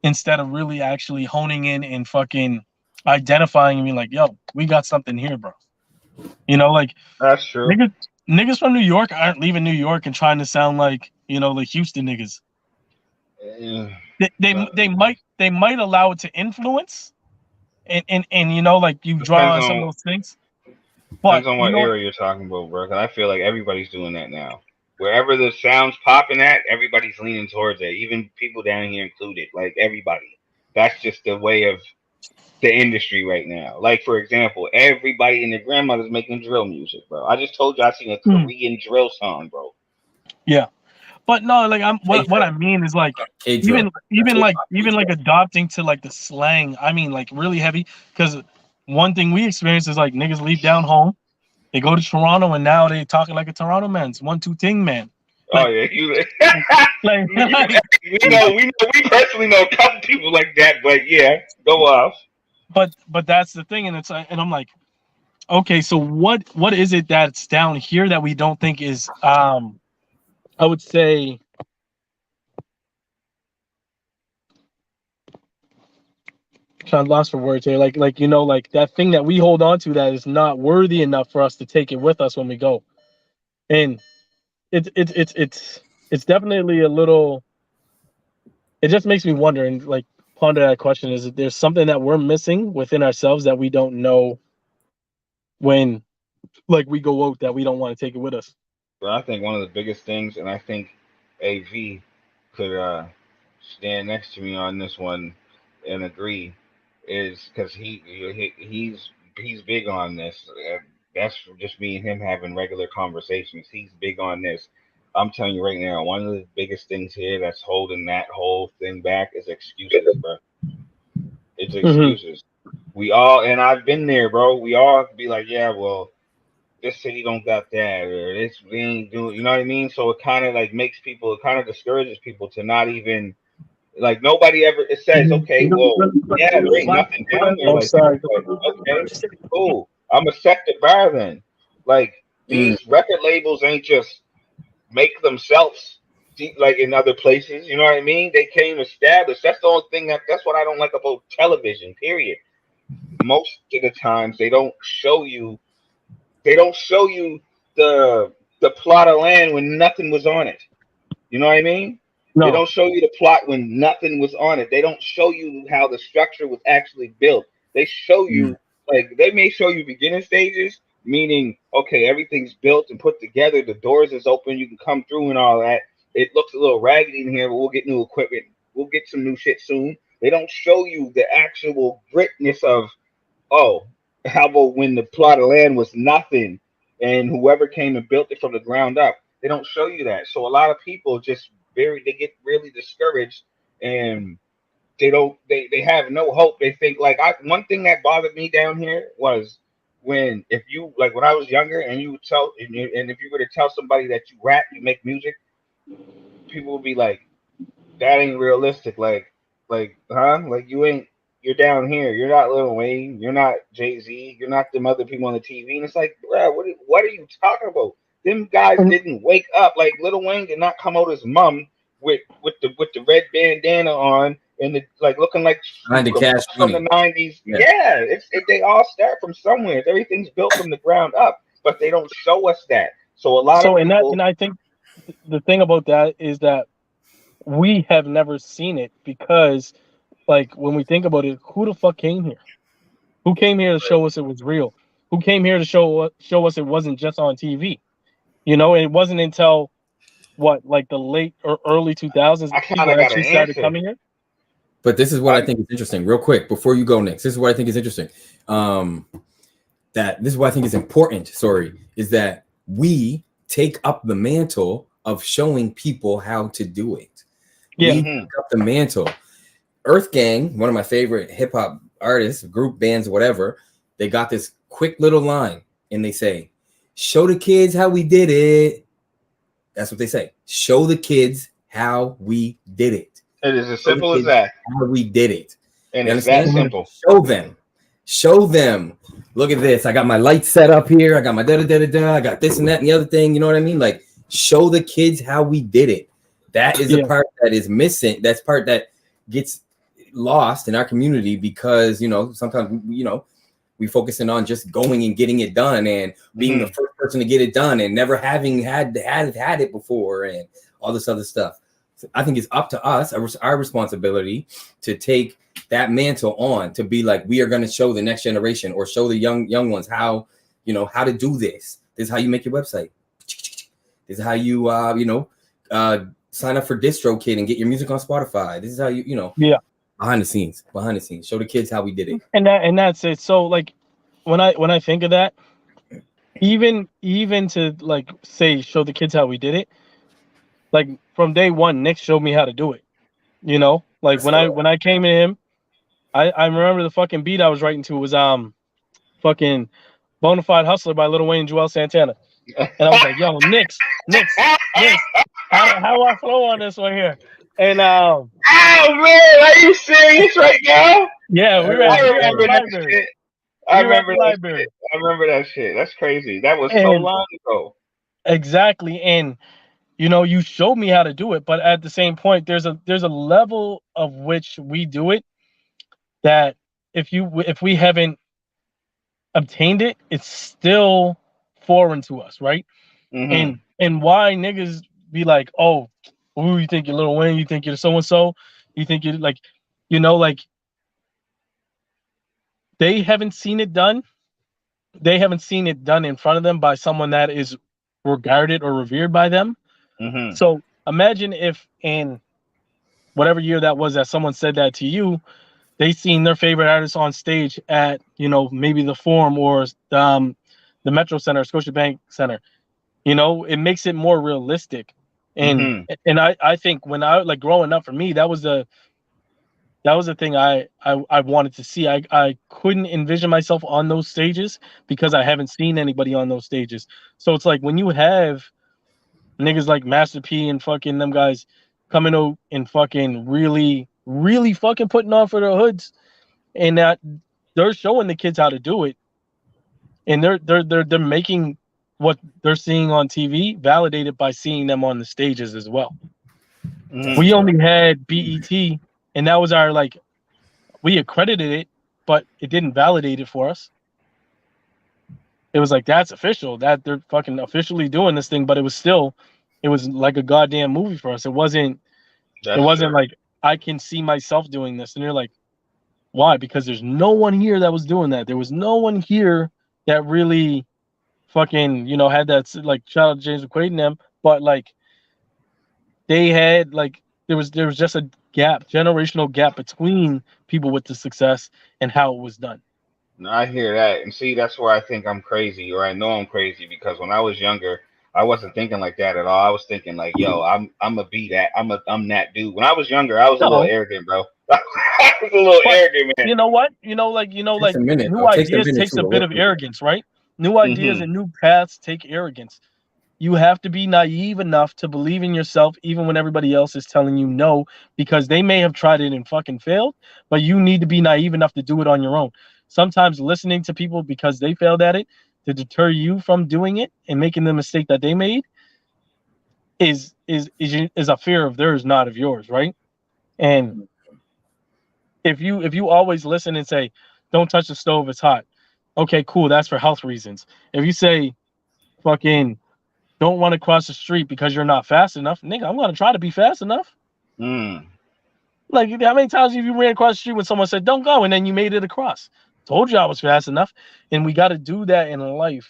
instead of really actually honing in and fucking identifying and being like, yo, we got something here, bro. Like That's true. niggas from New York aren't leaving New York and trying to sound like, the Houston niggas. Yeah, They might allow it to influence and like you draw depends on some of on those things. But what area you're talking about, bro. 'Cause I feel like everybody's doing that now. Wherever the sound's popping at, everybody's leaning towards it. Even people down here included. Like everybody. That's just the way of the industry right now. Like for example, everybody and their grandmother's making drill music, bro. I just told you I seen a mm, Korean drill song, bro. yeah. But no, like I'm K what I mean is like K drill, even like adopting to like the slang, I mean like really heavy because one thing we experience is like niggas leave down home, they go to Toronto and now they talking like a Toronto man's 1 2 ting man. Oh Like yeah, you. like We personally know a couple people like that, but yeah, go off. but that's the thing, and it's like, and I'm like, okay, so what is it that's down here that we don't think is I would say kind of lost for words here. Like like that thing that we hold on to that is not worthy enough for us to take it with us when we go. And it's definitely a little. It just makes me wonder and like ponder that question: is that there's something that we're missing within ourselves that we don't know when like we go out that we don't want to take it with us. But I think one of the biggest things, and I think AV could stand next to me on this one and agree, is because he's big on this. That's just me and him having regular conversations. He's big on this. I'm telling you right now, one of the biggest things here that's holding that whole thing back is excuses, bro. It's Mhm. excuses. We all, and I've been there, bro. We all be like, yeah, well, this city don't got that, or this we ain't doing. You know what I mean? So it kind of like makes people, it kind of discourages people to not even like nobody ever. It says, okay, well, yeah, there ain't nothing down there Oh, like that, sorry. but okay, cool. I'm gonna set the bar then. Like Mm. these record labels ain't just make themselves like in other places. You know what I mean? They came established. That's the only thing that's what I don't like about television. Period. Most of the times they don't show you. They don't show you the plot of land when nothing was on it. You know what I mean? They No. don't show you the plot when nothing was on it. They don't show you how the structure was actually built. They show Mm. you like they may show you beginning stages, meaning okay, everything's built and put together. The doors is open, you can come through and all that. It looks a little raggedy in here, but we'll get new equipment. We'll get some new shit soon. They don't show you the actual gritness of oh, how about when the plot of land was nothing and whoever came and built it from the ground up? They don't show you that. So a lot of people just they get really discouraged and they have no hope. They think like one thing that bothered me down here was when if you like when I was younger and you would tell and if you were to tell somebody that you rap, you make music, people would be like, that ain't realistic. Huh? Like you ain't. You're down here. You're not Lil Wayne. You're not Jay Z. You're not them other people on the TV. And it's like, bro, what are you talking about? Them guys And didn't wake up. Like Lil Wayne did not come out his mum with the red bandana on and the, like looking like Behind the cash from money. the '90s. Yeah. Yeah, they all start from somewhere. Everything's built from the ground up, but they don't show us that. So a lot of so, people. and I think the thing about that is that we have never seen it because, like, when we think about it, who the fuck came here? Who came here to show us it was real? Who came here to show us it wasn't just on TV? You know, and it wasn't until what, like the late or early 2000s, I that kind people of got an actually started answer. coming here. But this is what I think is interesting. Real quick, before you go, Nixx, this is what I think is interesting. That this is what I think is important. Sorry, is that we take up the mantle of showing people how to do it. Yeah. We take up the mantle. Earth Gang, one of my favorite hip hop artists, group bands, whatever, they got this quick little line, and they say, "Show the kids how we did it." That's what they say. Show the kids how we did it. It is as simple as that. How we did it. And You it's that understand? simple. Show them. Show them. Look at this. I got my lights set up here. I got my da-da-da-da-da. I got this and that and the other thing. You know what I mean? Like, show the kids how we did it. That is the part that is missing. That's part that gets lost in our community because, you know, sometimes, you know, we focusing on just going and getting it done and being the first person to get it done and never having had it before and all this other stuff. So I think it's up to us, our responsibility to take that mantle on, to be like, we are going to show the next generation or show the young ones how, you know, how to do this. This is how you make your website. This is how you, sign up for DistroKid and get your music on Spotify. This is how you, behind the scenes, show the kids how we did it. And that's it. So like when I think of that, even to like say show the kids how we did it, like from day one, Nixx showed me how to do it. You know, like when I came to him, I remember the fucking beat I was writing to was fucking Bonafide Hustler by Lil Wayne and Joel Santana. And I was like, yo, Nixx, how I flow on this one here? And oh man, are you serious right now? Yeah, we were I at remember the that library. shit. I remember that shit. That's crazy. That was so long ago. Exactly. And you know, you showed me how to do it, but at the same point, there's a level of which we do it that if we haven't obtained it, it's still foreign to us, right? Mm-hmm. And why niggas be like, oh, who you think you're Lil Wayne? You think you're so and so? You think you're like, you know, like they haven't seen it done. They haven't seen it done in front of them by someone that is regarded or revered by them. Mm-hmm. So imagine if in whatever year that was that someone said that to you, they seen their favorite artist on stage at, you know, maybe the Forum or the Metro Center, Scotiabank Center. You know, it makes it more realistic. And I think when I like growing up, for me, that was that was the thing I wanted to see. I couldn't envision myself on those stages because I haven't seen anybody on those stages. So it's like when you have niggas like Master P and fucking them guys coming out and fucking really, really fucking putting on for their hoods, and that they're showing the kids how to do it, and they're making what they're seeing on TV validated by seeing them on the stages as well. We only had BET, and that was our like, we accredited it, but it didn't validate it for us. It was like, that's official, that they're fucking officially doing this thing, but it was like a goddamn movie for us. It wasn't like I can see myself doing this, and you're like, why? Because there's no one here that was doing that. There was no one here that really fucking, you know, had that, like, shout out to James McQuaid and them, but like they had like there was just a gap, generational gap between people with the success and how it was done. No, I hear that, and see, that's where I think I'm crazy, or I know I'm crazy, because when I was younger, I wasn't thinking like that at all. I was thinking like, yo, I'm gonna be that. I'm that dude. When I was younger, I was a little arrogant, bro. I was a little arrogant, man. You know what? New ideas takes a bit of arrogance, right? New ideas and new paths take arrogance. You have to be naive enough to believe in yourself, even when everybody else is telling you no, because they may have tried it and fucking failed, but you need to be naive enough to do it on your own. Sometimes listening to people because they failed at it to deter you from doing it and making the mistake that they made is a fear of theirs, not of yours, right? And if you always listen and say, don't touch the stove, it's hot. Okay, cool, that's for health reasons. If you say, fucking, don't want to cross the street because you're not fast enough, nigga, I'm going to try to be fast enough. Like, how many times have you ran across the street when someone said, don't go, and then you made it across? Told you I was fast enough. And we got to do that in life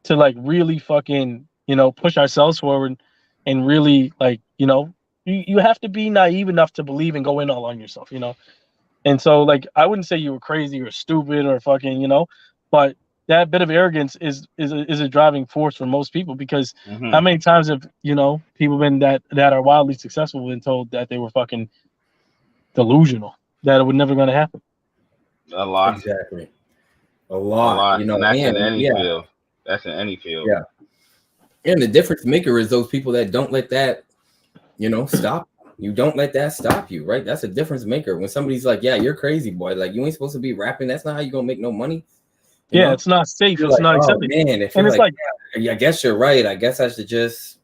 to, like, really fucking, you know, push ourselves forward and really, like, you know, you have to be naive enough to believe and go in all on yourself, you know? And so, like, I wouldn't say you were crazy or stupid or fucking, you know, but that bit of arrogance is a driving force for most people, because how many times have, you know, people been that are wildly successful been told that they were fucking delusional, that it was never going to happen? A lot. Exactly. A lot. You know, and that's in any field. That's in any field. Yeah. And the difference maker is those people that don't let that, you know, stop. You don't let that stop you, right? That's a difference maker. When somebody's like, yeah, you're crazy, boy. Like, you ain't supposed to be rapping. That's not how you going to make no money. You know? It's not safe. You're it's like, not oh, accepted. Man, if and it's like, yeah, I guess you're right. I guess I should just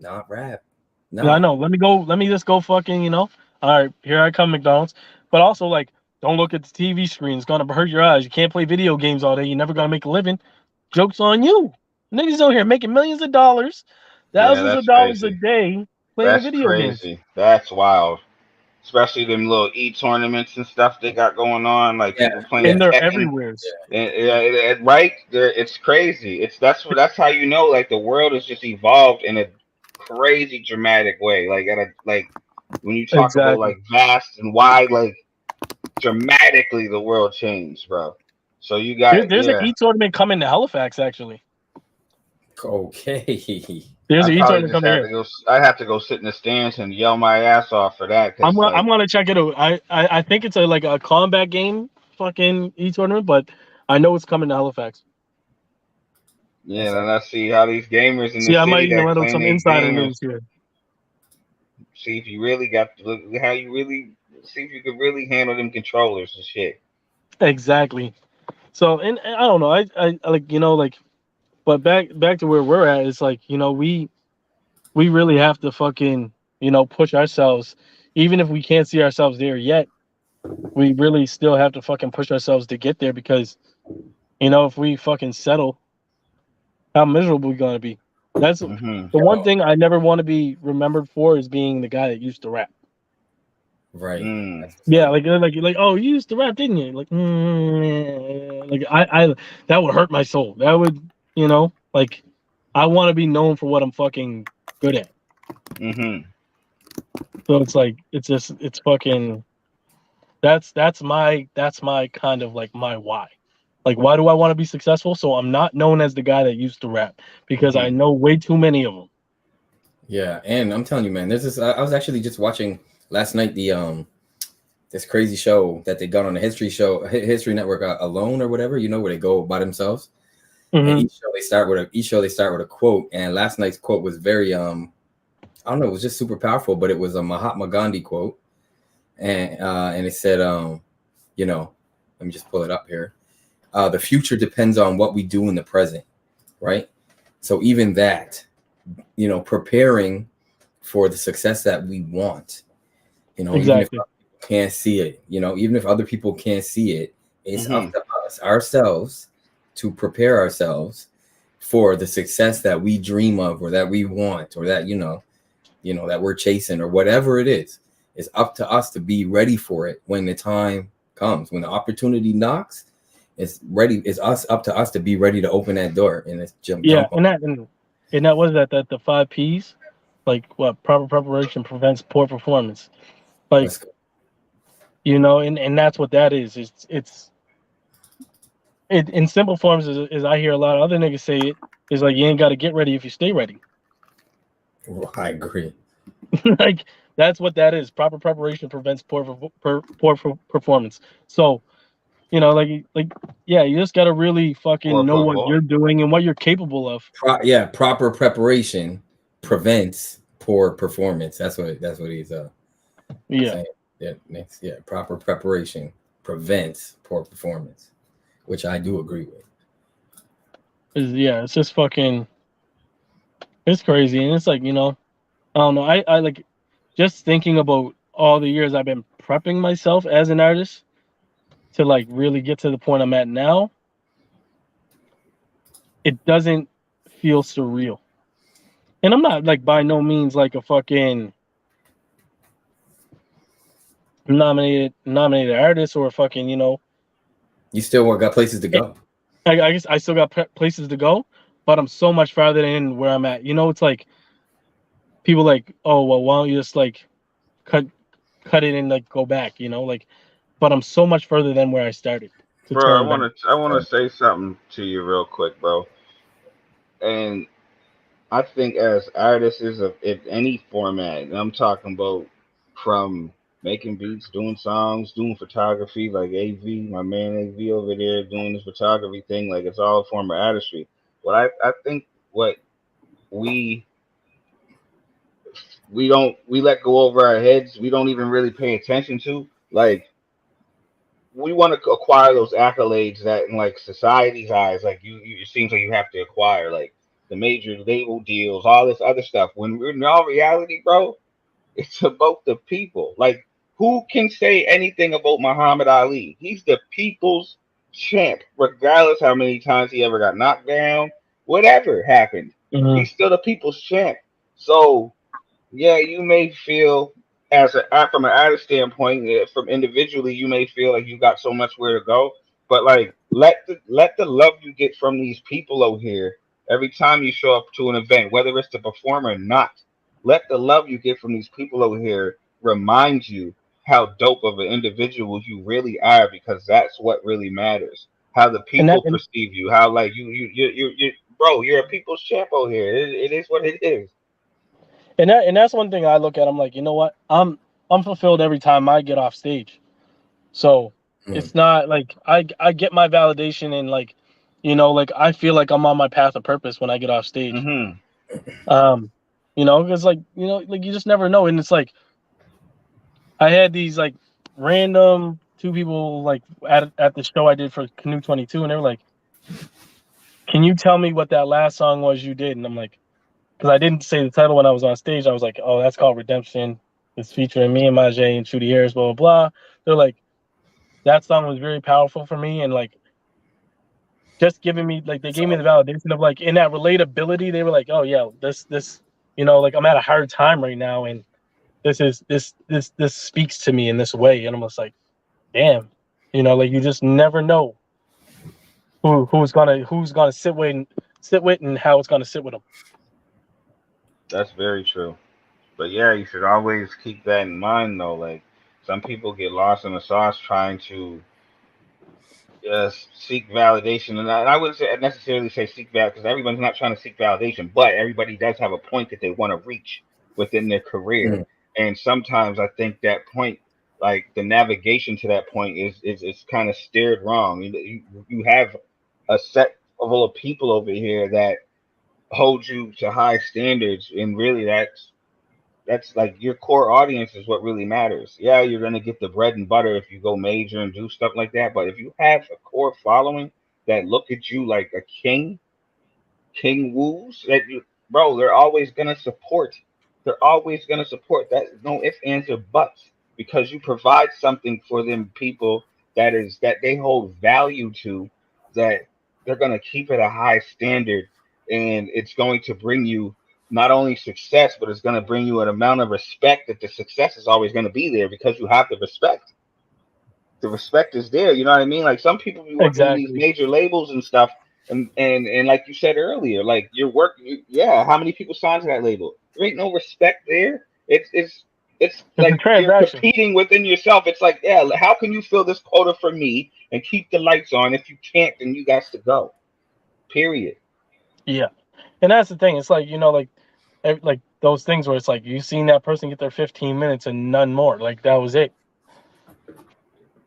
not rap. No. Yeah, I know. Let me just go fucking, you know. All right, here I come, McDonald's. But also, like, don't look at the TV screen. It's gonna hurt your eyes. You can't play video games all day. You're never gonna make a living. Joke's on you. Niggas out here making millions of dollars, thousands of dollars crazy. A day playing video games. That's wild. Especially them little tournaments and stuff they got going on, like people playing. And they're everywhere. Right? It's crazy. That's how you know, like, the world has just evolved in a crazy dramatic way. Like when you talk about like vast and wide, like dramatically the world changed, bro. So you got there's an tournament coming to Halifax, actually. Okay. There's an tournament coming here. I have to go sit in the stands and yell my ass off for that. I'm gonna check it out. I think it's like a combat game, fucking tournament, but I know it's coming to Halifax. Yeah, and let's see how these gamers in the city. I might even let out some insider news here. See if you really see if you could really handle them controllers and shit. Exactly. So, and I don't know. I like, you know, like, but back to where we're at. It's like, you know, we really have to fucking, you know, push ourselves, even if we can't see ourselves there yet. We really still have to fucking push ourselves to get there, because, you know, if we fucking settle, how miserable we gonna be. That's the one thing I never want to be remembered for, is being the guy that used to rap. Right. Yeah, like oh, you used to rap, didn't you? Like, like I that would hurt my soul. That would, you know, like, I want to be known for what I'm fucking good at. So it's like, it's fucking, that's my kind of like my why. Like, why do I want to be successful? So I'm not known as the guy that used to rap, because I know way too many of them. Yeah, and I'm telling you, man, there's this. I was actually just watching last night the this crazy show that they got on the History Network, Alone or whatever, you know, where they go by themselves. Mm-hmm. And each show they start with a quote. And last night's quote was very I don't know, it was just super powerful, but it was a Mahatma Gandhi quote. And it said, you know, let me just pull it up here. The future depends on what we do in the present, right? So even that, you know, preparing for the success that we want, you know, Exactly. even if other people can't see it, you know, even if other people can't see it, it's up to us ourselves to prepare ourselves for the success that we dream of, or that we want, or that, you know, that we're chasing, or whatever it is. It's up to us to be ready for it when the time comes, when the opportunity knocks. It's ready. It's up to us to be ready to open that door and it's jump. And that was that the 5 P's, like what proper preparation prevents poor performance. Like, you know, and that's what that is. It's in simple forms is I hear a lot of other niggas say it is like you ain't got to get ready if you stay ready. Well, I agree. Like that's what that is. Proper preparation prevents poor performance. So, you know, like yeah, you just got to really fucking know what you're doing and what you're capable of. Proper preparation prevents poor performance. That's what he's saying. Yeah, next. Yeah, proper preparation prevents poor performance, which I do agree with. Yeah, it's just fucking, it's crazy. And it's like, you know, I don't know. I like just thinking about all the years I've been prepping myself as an artist to like really get to the point I'm at now. It doesn't feel surreal. And I'm not like by no means like a fucking nominated artist or a fucking, you know. You still got places to go. I guess I still got places to go, but I'm so much farther than where I'm at. You know, it's like people like, oh well, why don't you just like cut it and like go back? You know, like, but I'm so much further than where I started. Bro, I want to say something to you real quick, bro. And I think as artists of any format, and I'm talking about from making beats, doing songs, doing photography, like AV, my man AV over there doing this photography thing, like it's all a form of artistry. But I think what we let go over our heads, we don't even really pay attention to, like we want to acquire those accolades that in like society's eyes, like you it seems like you have to acquire, like the major label deals, all this other stuff. When we're in all reality, bro, it's about the people. Like, who can say anything about Muhammad Ali? He's the people's champ, regardless how many times he ever got knocked down, whatever happened. Mm-hmm. He's still the people's champ. So yeah, you may feel from an artist standpoint, from individually, you may feel like you got so much where to go. But like, let the love you get from these people out here every time you show up to an event, whether it's to perform or not. Let the love you get from these people over here remind you how dope of an individual you really are, because that's what really matters. How the people perceive you, how like you bro, you're a people's champ out here. It is what it is. And that's one thing I look at. I'm like, you know what? I'm fulfilled every time I get off stage. So it's not like I get my validation and like, you know, like I feel like I'm on my path of purpose when I get off stage. Mm-hmm. You know, because like, you know, like you just never know. And it's like I had these like random 2 people like at the show I did for Canoe 22, and they were like, "Can you tell me what that last song was you did?" And I'm like, because I didn't say the title when I was on stage. I was like, "Oh, that's called Redemption. It's featuring me and Majay and Trudy Harris, blah blah blah." They're like, that song was very powerful for me, and like just giving me like they gave me the validation of like in that relatability. They were like, "Oh yeah, this you know, like I'm at a hard time right now, and this speaks to me in this way." And I'm just like, damn, you know, like you just never know who's gonna sit with and how it's gonna sit with them. That's very true. But yeah, you should always keep that in mind, though. Like, some people get lost in the sauce trying to seek validation, and I wouldn't necessarily say seek validation, because everyone's not trying to seek validation, but everybody does have a point that they want to reach within their career. And sometimes I think that point, like the navigation to that point is kind of steered wrong. You have a set of people over here that hold you to high standards, and really that's like your core audience is what really matters. Yeah, you're gonna get the bread and butter if you go major and do stuff like that, but if you have a core following that look at you like a king, Kxng Wooz, that you, bro, they're always gonna support. They're always gonna support. That no ifs, ands, or buts, because you provide something for them people that they hold value to, that they're gonna keep at a high standard, and it's going to bring you not only success, but it's going to bring you an amount of respect that the success is always going to be there because you have the respect. The respect is there. You know what I mean? Like some people be working in these Exactly. major labels and stuff, and like you said earlier, like your work. Yeah, how many people signed to that label? There ain't no respect there. It's It's a like you're transaction. competing within yourself. It's like, yeah, how can you fill this quota for me and keep the lights on? If you can't, then you got to go. Period. Yeah, and that's the thing. It's like, like those things where it's like you seen that person get their 15 minutes and none more. Like that was it.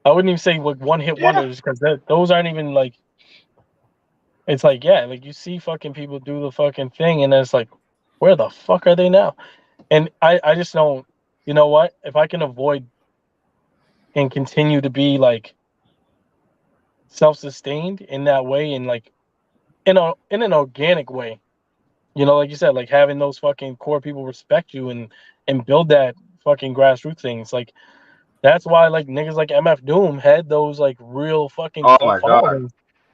I wouldn't even say like one hit Yeah. wonders because those aren't even like. It's like, yeah, like you see fucking people do the fucking thing, and then it's like, where the fuck are they now? And I just don't. You know what? If I can avoid and continue to be like self-sustained in that way, and like in an organic way, like you said, like having those fucking core people respect you and build that fucking grassroots things. Like that's why like niggas like MF Doom had those like real fucking Oh cult my God. followings.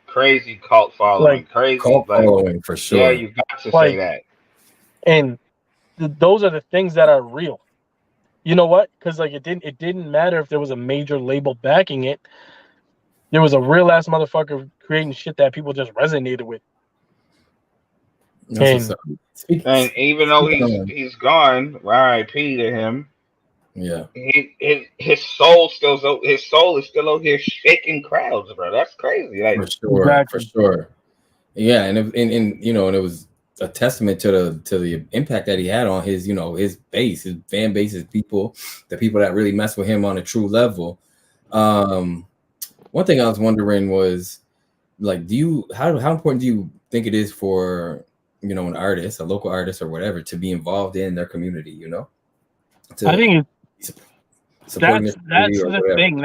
Crazy cult following. Like Crazy. Cult Like, following for yeah, sure. you got to say like that. and those are the things that are real. You know what? Because like it didn't matter if there was a major label backing it. There was a real ass motherfucker creating shit that people just resonated with. That's what's And up. Speak, And even though speaking on, he's gone, R.I.P. to him. yeah, His soul is still out here shaking crowds, bro. That's crazy. Like, for sure, for exactly. sure. Yeah, and it was a testament to the impact that he had on his his base, his fan base, his people, the people that really mess with him on a true level. One thing I was wondering was like, how important do you think it is for an artist, a local artist or whatever, to be involved in their community? I To think supporting their community that's or the whatever. thing.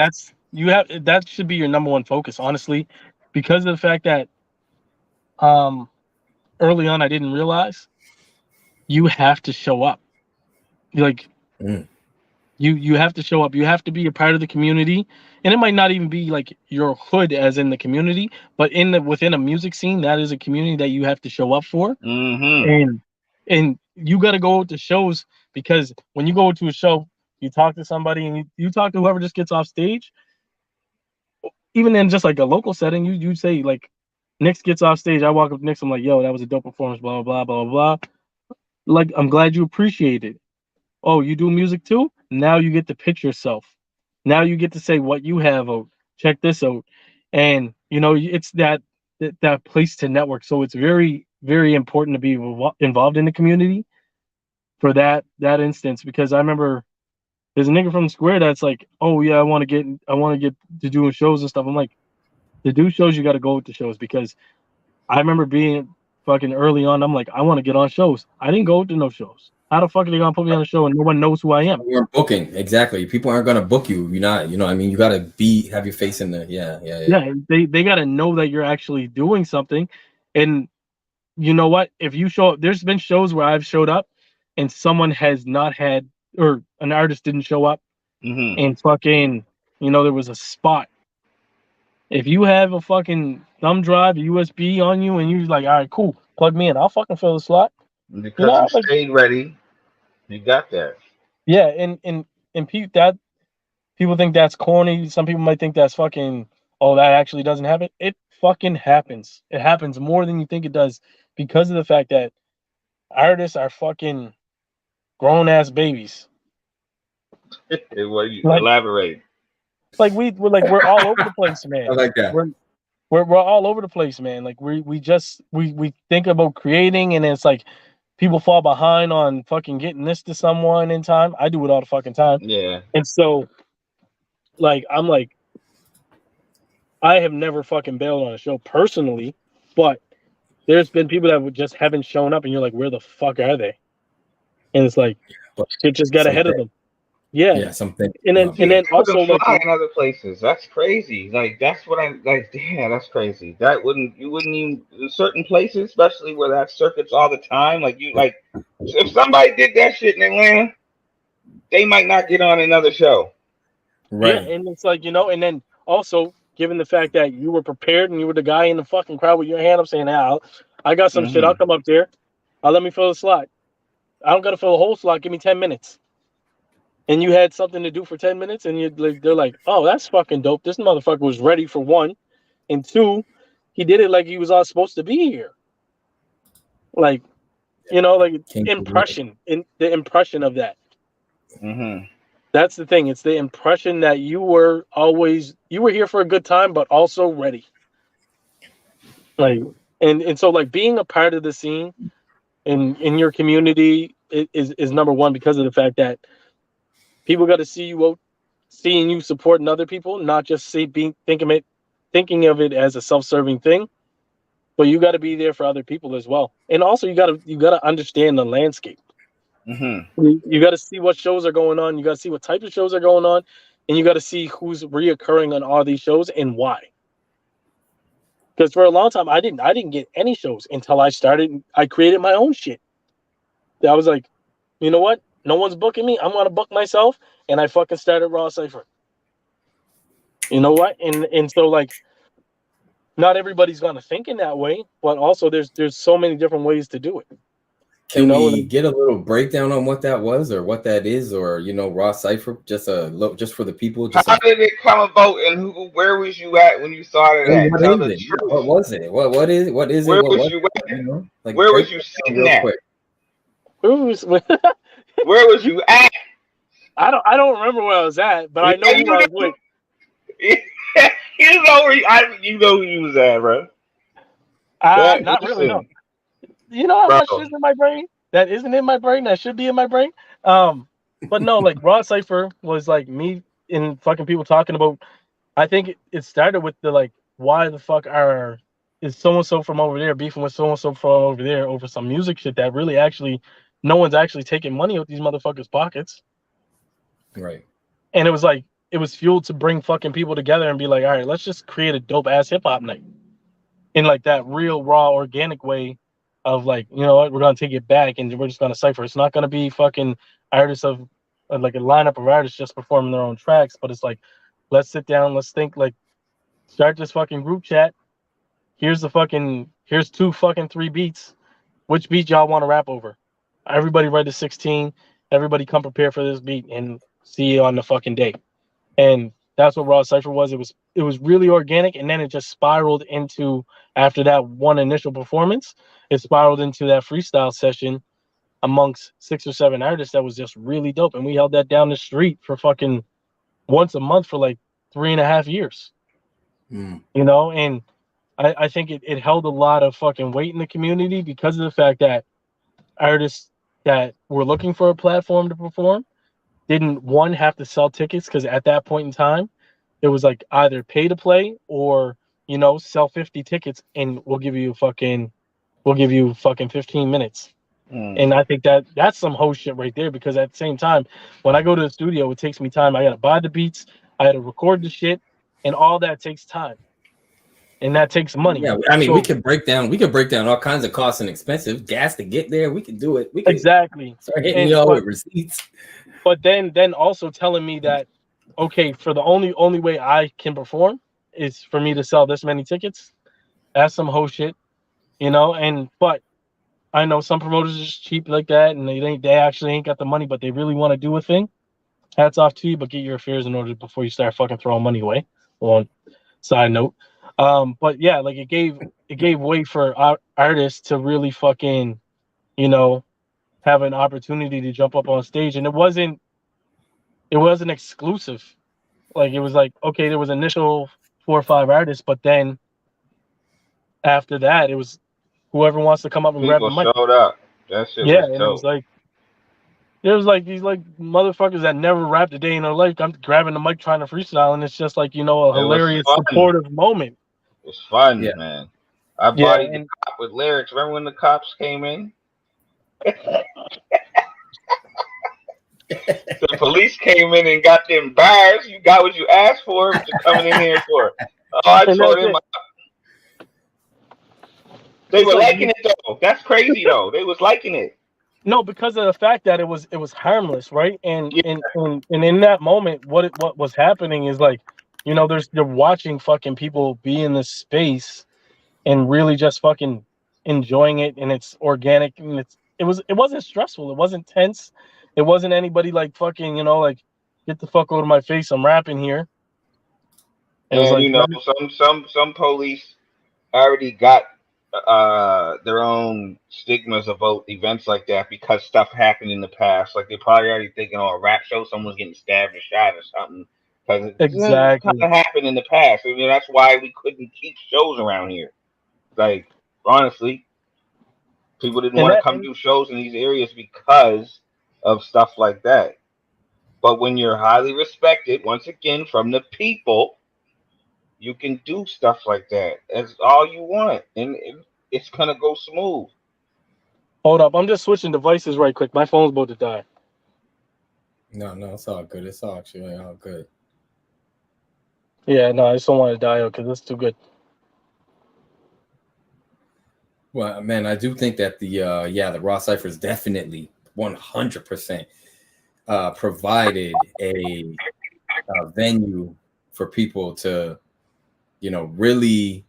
That should be your number one focus, honestly, because of the fact that um early on I didn't realize you have to show up. Like Mm. you have to show up. You have to be a part of the community, and it might not even be like your hood as in the community, but within a music scene, that is a community that you have to show up for. mm-hmm. And you got to go to shows, because when you go to a show, you talk to somebody and you talk to whoever just gets off stage. Even in just like a local setting, you say like, Nixx gets off stage, I walk up to Nixx, I'm like, yo, that was a dope performance, blah blah blah blah blah. Like, I'm glad you appreciate it. Oh, you do music too? Now you get to pitch yourself. Now you get to say what you have. Oh, check this out. And it's that place to network. So it's very, very important to be involved in the community for that instance. Because I remember there's a nigga from the square that's like, oh yeah, I want to get to doing shows and stuff. I'm like, to do shows, you got to go with the shows. Because I remember being fucking early on. I'm like, I want to get on shows. I didn't go to no shows. How the fuck are they gonna put me on a show and no one knows who I am? You weren't booking, exactly. People aren't gonna book you. You're not, I mean, you gotta have your face in there. Yeah. They gotta know that you're actually doing something. And you know what? If you show up, there's been shows where I've showed up and someone has not had, or an artist didn't show up, Mm-hmm. and fucking, there was a spot. If you have a fucking thumb drive, a USB on you, and you're like, all right, cool, plug me in, I'll fucking fill the slot. Because you Like, stayed ready, you got that. yeah, and people think that's corny. Some people might think that's fucking, oh, that actually doesn't happen. It fucking happens. It happens more than you think it does, because of the fact that artists are fucking grown ass babies. Well, you Like, elaborate. we're all over the place, man. I like that. We're all over the place, man. Like we think about creating, and it's like people fall behind on fucking getting this to someone in time. I do it all the fucking time. Yeah. And so like I'm like I have never fucking bailed on a show personally, but there's been people that just haven't shown up, and you're like, where the fuck are they? And it's like But shit just got ahead of them. Yeah, something. and then also fly like in other places. That's crazy. Like that's what I like. Damn, that's crazy. That you wouldn't even in certain places, especially where that circuits all the time. Like you like, if somebody did that shit in Atlanta, they might not get on another show. Yeah, and it's like, and then also given the fact that you were prepared and you were the guy in the fucking crowd with your hand up saying, I got some shit, I'll come up there. Let me fill the slot. I don't gotta fill a whole slot, give me 10 minutes. And you had something to do for 10 minutes, and they're like, oh, that's fucking dope. This motherfucker was ready for one. And two, he did it like he was all supposed to be here. Like, like impression, the impression of that. That's the thing. It's the impression that you were here for a good time, but also ready. Like, and so like being a part of the scene in your community is number one, because of the fact that people got to see you seeing you supporting other people, not just thinking of it as a self-serving thing, but you got to be there for other people as well. And also you got to understand the landscape. You got to see what shows are going on. You got to see what type of shows are going on, and you got to see who's reoccurring on all these shows and why. Because for a long time, I didn't get any shows until I created my own shit. I was like, you know what? No one's booking me. I'm gonna book myself, and I fucking started Raw Cypher. You know what? And so like, not everybody's gonna think in that way, but also there's so many different ways to do it. Can we get a little breakdown on what that was, or what that is, or Raw Cypher, just for the people? How did it come about, and where was you at when you started that? What is it? What was it? What is it? Where was you at? Where was you sitting at? Where was you at? I don't remember where I was at, but I know who I was with. You know where you was at, bro. Not really, no. You know how much is in my brain that isn't in my brain that should be in my brain? But no, like Raw Cypher was like me and fucking people talking about. I think it started with the like, why the fuck is so and so from over there beefing with so and so from over there over some music shit that really actually no one's actually taking money out these motherfuckers' pockets. Right. And it was like, it was fueled to bring fucking people together and be like, all right, let's just create a dope ass hip hop night in like that real raw organic way of like, you know what, we're gonna take it back and we're just gonna cypher. It's not gonna be fucking artists of like a lineup of artists just performing their own tracks, but it's like, let's sit down, let's think, like, start this fucking group chat. Here's 2 fucking 3 beats. Which beat y'all want to rap over? Everybody write a 16. Everybody come prepared for this beat and see you on the fucking day. And that's what Raw Cypher was. It was really organic, and then it just spiraled into, after that one initial performance, it spiraled into that freestyle session amongst 6 or 7 artists that was just really dope. And we held that down the street for fucking once a month for like 3.5 years. You know, and I think it held a lot of fucking weight in the community because of the fact that artists that were looking for a platform to perform didn't, one, have to sell tickets, because at that point in time, it was like either pay to play or, sell 50 tickets and we'll give you fucking 15 minutes. And I think that's some whole shit right there, because at the same time, when I go to the studio, it takes me time. I gotta buy the beats, I gotta record the shit, and all that takes time. And that takes money. Yeah, I mean, we could break down all kinds of costs and expensive gas to get there. We could do it. We could exactly start hitting y'all with receipts. But then also telling me that, okay, for the only way I can perform is for me to sell this many tickets. That's some whole shit, but I know some promoters are just cheap like that, and they actually ain't got the money, but they really want to do a thing. Hats off to you, but get your affairs in order before you start fucking throwing money away. On side note. But yeah, like it gave way for artists to really fucking, have an opportunity to jump up on stage. And it wasn't exclusive. Like, it was like, okay, there was initial 4 or 5 artists, but then after that, it was whoever wants to come up and grab the mic. Showed up. That shit was dope. And it was like, There's like these like motherfuckers that never rapped a day in their life. I'm grabbing the mic trying to freestyle, and it's just like, you know, a It was hilarious, fun. supportive moment. It was fun, Yeah. man. I Yeah, bodied and the cop with lyrics. Remember when the cops came in? The police came in and got them bars. You got what you asked for. What you coming in here for? Oh, I And told that's him. it. They It's were like liking it though. That's crazy though. They was liking it. no, because of the fact that it was harmless, right? And Yeah. and in that moment, what was happening is like, you know, you're watching fucking people be in this space and really just fucking enjoying it, and it's organic, and it wasn't stressful, it wasn't tense, it wasn't anybody like fucking, you know, like get the fuck out of my face, I'm rapping here. It was And like you know, some police already got their own stigmas about events like that because stuff happened in the past. Like they probably already thinking, oh, a rap show, someone's getting stabbed or shot or something. Because it exactly. kind of happened in the past. You know, that's why we couldn't keep shows around here. Like honestly, people didn't And want to that come do shows in these areas because of stuff like that. But when you're highly respected, once again, from the people, you can do stuff like that. That's all you want, and it's gonna go smooth. hold up, I'm just switching devices right quick, my phone's about to die. No, it's all good. It's all actually all good. Yeah, no, I just don't want to die out because it's too good. Well, man, I do think that the Raw Ciphers definitely 100% provided a venue for people to, you know, really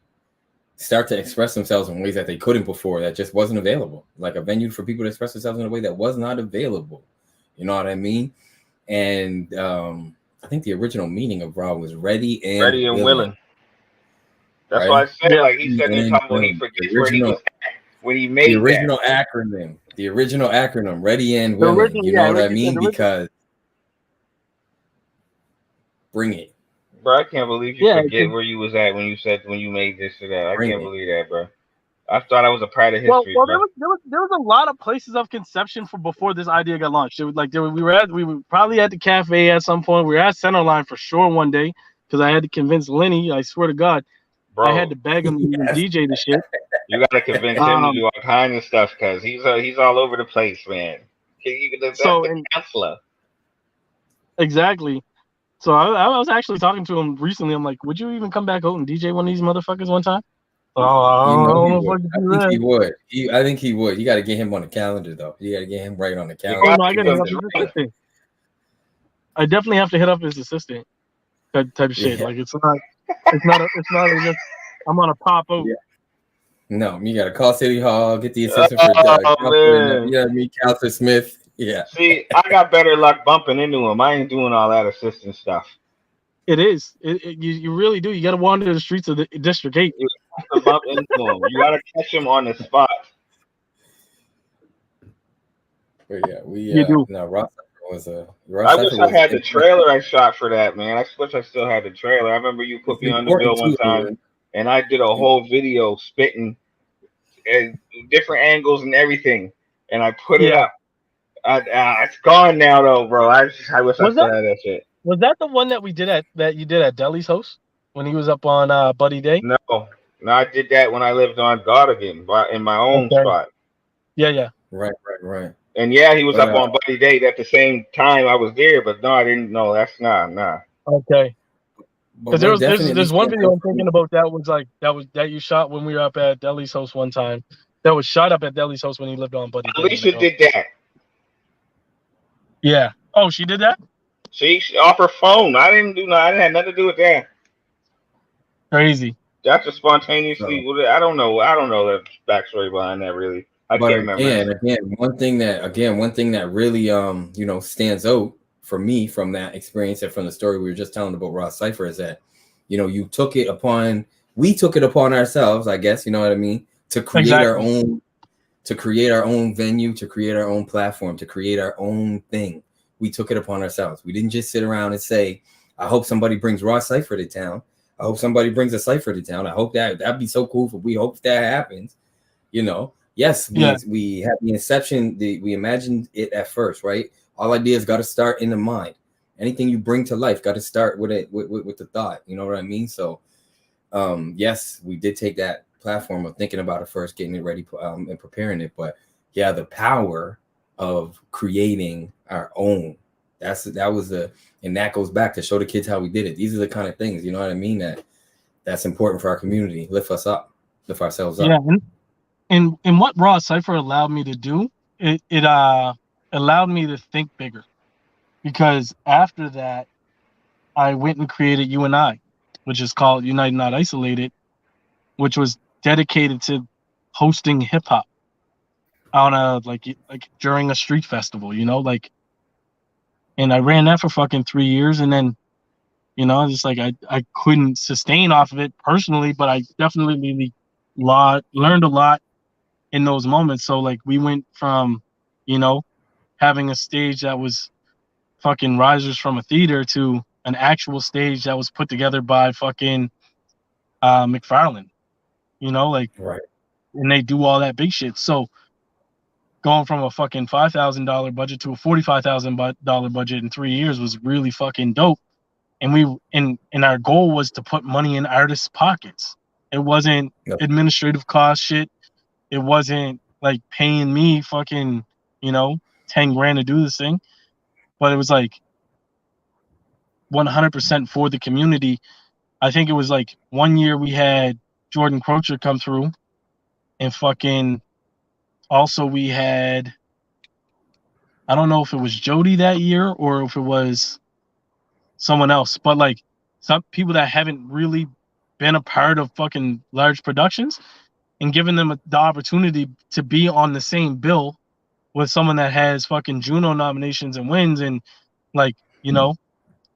start to express themselves in ways that they couldn't before, that just wasn't available. Like a venue for people to express themselves in a way that was not available. You know what I mean? And I think the original meaning of Raw was ready and willing. That's right? why I said, Yeah. like he said, in talking about he forgets where he was at when he made the original acronym. The original acronym, ready and willing. original, You know yeah, what I like you said, mean? Because bring it. Bro, I can't believe you Yeah, forget where you was at when you made this or that. I Bring can't it. believe that, bro. I thought I was a part of well, history, there bro. was a lot of places of conception for before this idea got launched. It was like we were probably at the cafe at some point. We were at Centerline for sure one day because I had to convince Lenny. I swear to God, Bro, I had to beg him to even DJ the shit. you gotta convince him to do all kinds of stuff because he's all over the place, man. That's the counselor. Exactly. So I was actually talking to him recently. I'm like, would you even come back out and DJ one of these motherfuckers one time? Oh, I don't know if I can do that. He would. I think he would. You got to get him on the calendar, though. You got to get him right on the calendar. Oh, no, I got to hit up his assistant. I definitely have to hit up his assistant. Type of shit. Like it's not just I'm on a pop out. Yeah. No, you got to call City Hall, get the assistant for Doug. You know what I mean? Counselor Smith. Yeah. See, I got better luck bumping into him. I ain't doing all that assistant stuff. It is. You really do. You got to wander the streets of the District 8. You have to bump into him. You got to catch him on the spot. But yeah, you do. No, Ross was a. I wish I had the trailer I shot for that, man. I wish I still had the trailer. I remember you put me on the bill one time, and I did a whole video spitting at different angles and everything, and I put it up. It's gone now, though, bro. I wish I still had that shit. Was that the one that you did at Deli's house when he was up on Buddy Day? No, I did that when I lived on Gaudigan in my own spot. Yeah. Right. And yeah, he was up on Buddy Day at the same time I was there, but no, I didn't know. That's nah. Okay. Because there's one video I'm thinking about that you shot when we were up at Deli's house one time. That was shot up at Deli's house when he lived on Buddy Day. Alicia did that. Yeah. Oh, she did that? She off her phone. I didn't have nothing to do with that. Crazy. That's a spontaneously. I don't know the backstory behind that really. I can't remember. Again, one thing that really stands out for me from that experience and from the story we were just telling about Raw Cipher is that, you know, we took it upon ourselves, I guess, you know what I mean, to create our own venue, to create our own platform, to create our own thing. We took it upon ourselves. We didn't just sit around and say, I hope somebody brings Raw Cipher to town. I hope somebody brings a cipher to town. I hope that'd be so cool. We hope that happens, you know. yes, we had the inception. We imagined it at first, right? All ideas got to start in the mind. Anything you bring to life got to start with it with the thought. You know what I mean? So, yes, we did take that platform of thinking about it first, getting it ready, and preparing it. But yeah, the power of creating our own. And that goes back to show the kids how we did it. These are the kind of things, you know what I mean, that's important for our community. Lift us up, lift ourselves up. Yeah, and what Raw Cipher allowed me to do, it allowed me to think bigger, because after that, I went and created UNI, which is called United Not Isolated, which was dedicated to hosting hip hop on a like during a street festival, you know, like. And I ran that for fucking 3 years, and then, you know, just like I couldn't sustain off of it personally, but I definitely learned a lot in those moments. So like we went from, you know, having a stage that was fucking risers from a theater to an actual stage that was put together by fucking McFarlane, you know, like, right. And they do all that big shit. So going from a fucking $5,000 budget to a $45,000 budget in 3 years was really fucking dope. And our goal was to put money in artists' pockets. It wasn't administrative cost shit. It wasn't like paying me fucking, you know, 10 grand to do this thing. But it was like 100% for the community. I think it was like 1 year we had Jordan Crocher come through, and fucking also we had, I don't know if it was Jody that year or if it was someone else, but like some people that haven't really been a part of fucking large productions, and giving them the opportunity to be on the same bill with someone that has fucking Juno nominations and wins, and like, you know,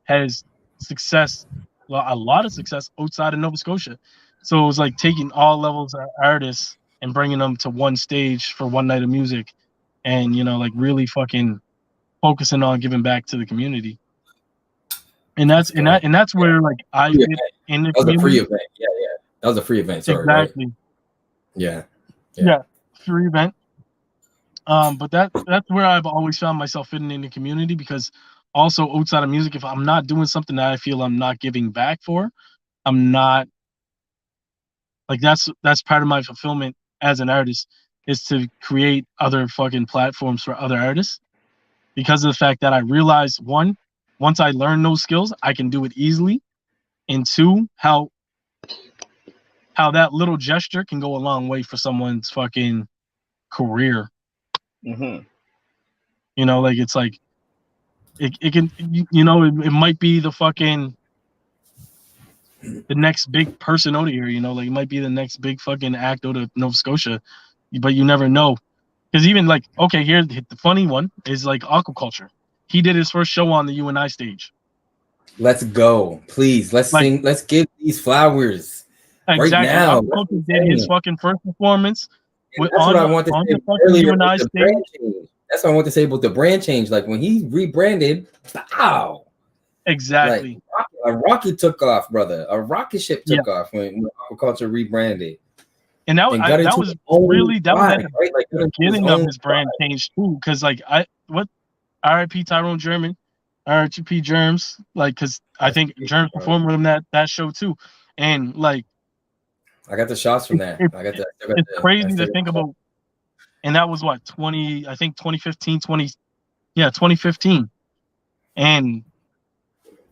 has success, a lot of success outside of Nova Scotia. So it was like taking all levels of artists and bringing them to one stage for one night of music, and, you know, like really fucking focusing on giving back to the community. And that's where like I get in the community. That was a free event. Yeah. That was a free event. Sorry, exactly. Right? Yeah, free event. But that's where I've always found myself fitting in the community, because also outside of music, if I'm not doing something that I feel I'm not giving back for, I'm not, like, that's part of my fulfillment as an artist, is to create other fucking platforms for other artists, because of the fact that I realized, one, once I learn those skills, I can do it easily, and two, how that little gesture can go a long way for someone's fucking career. Mm-hmm. You know, like, it's like it can, you know, it might be the fucking the next big person out of here, you know, like it might be the next big fucking act out of Nova Scotia, but you never know. Because even like, okay, here the funny one is like Aquaculture. He did his first show on the UNI stage. Let's go, please. Let's sing. Let's give these flowers right now. Aquaculture did his fucking first performance. That's what I want to say earlier about the brand change. That's what I want to say about the brand change. Like when he rebranded, wow. Exactly. Like, a rocket took off, brother. A rocket ship took off when Aquaculture rebranded. And that was at the beginning of his brand change too. Because like R.I.P. Tyrone German, R.I.P. Germs, like, because I think Germs performed with him that show too. And like, I got the shots from that. It's crazy to think about. And that was what, 2015. And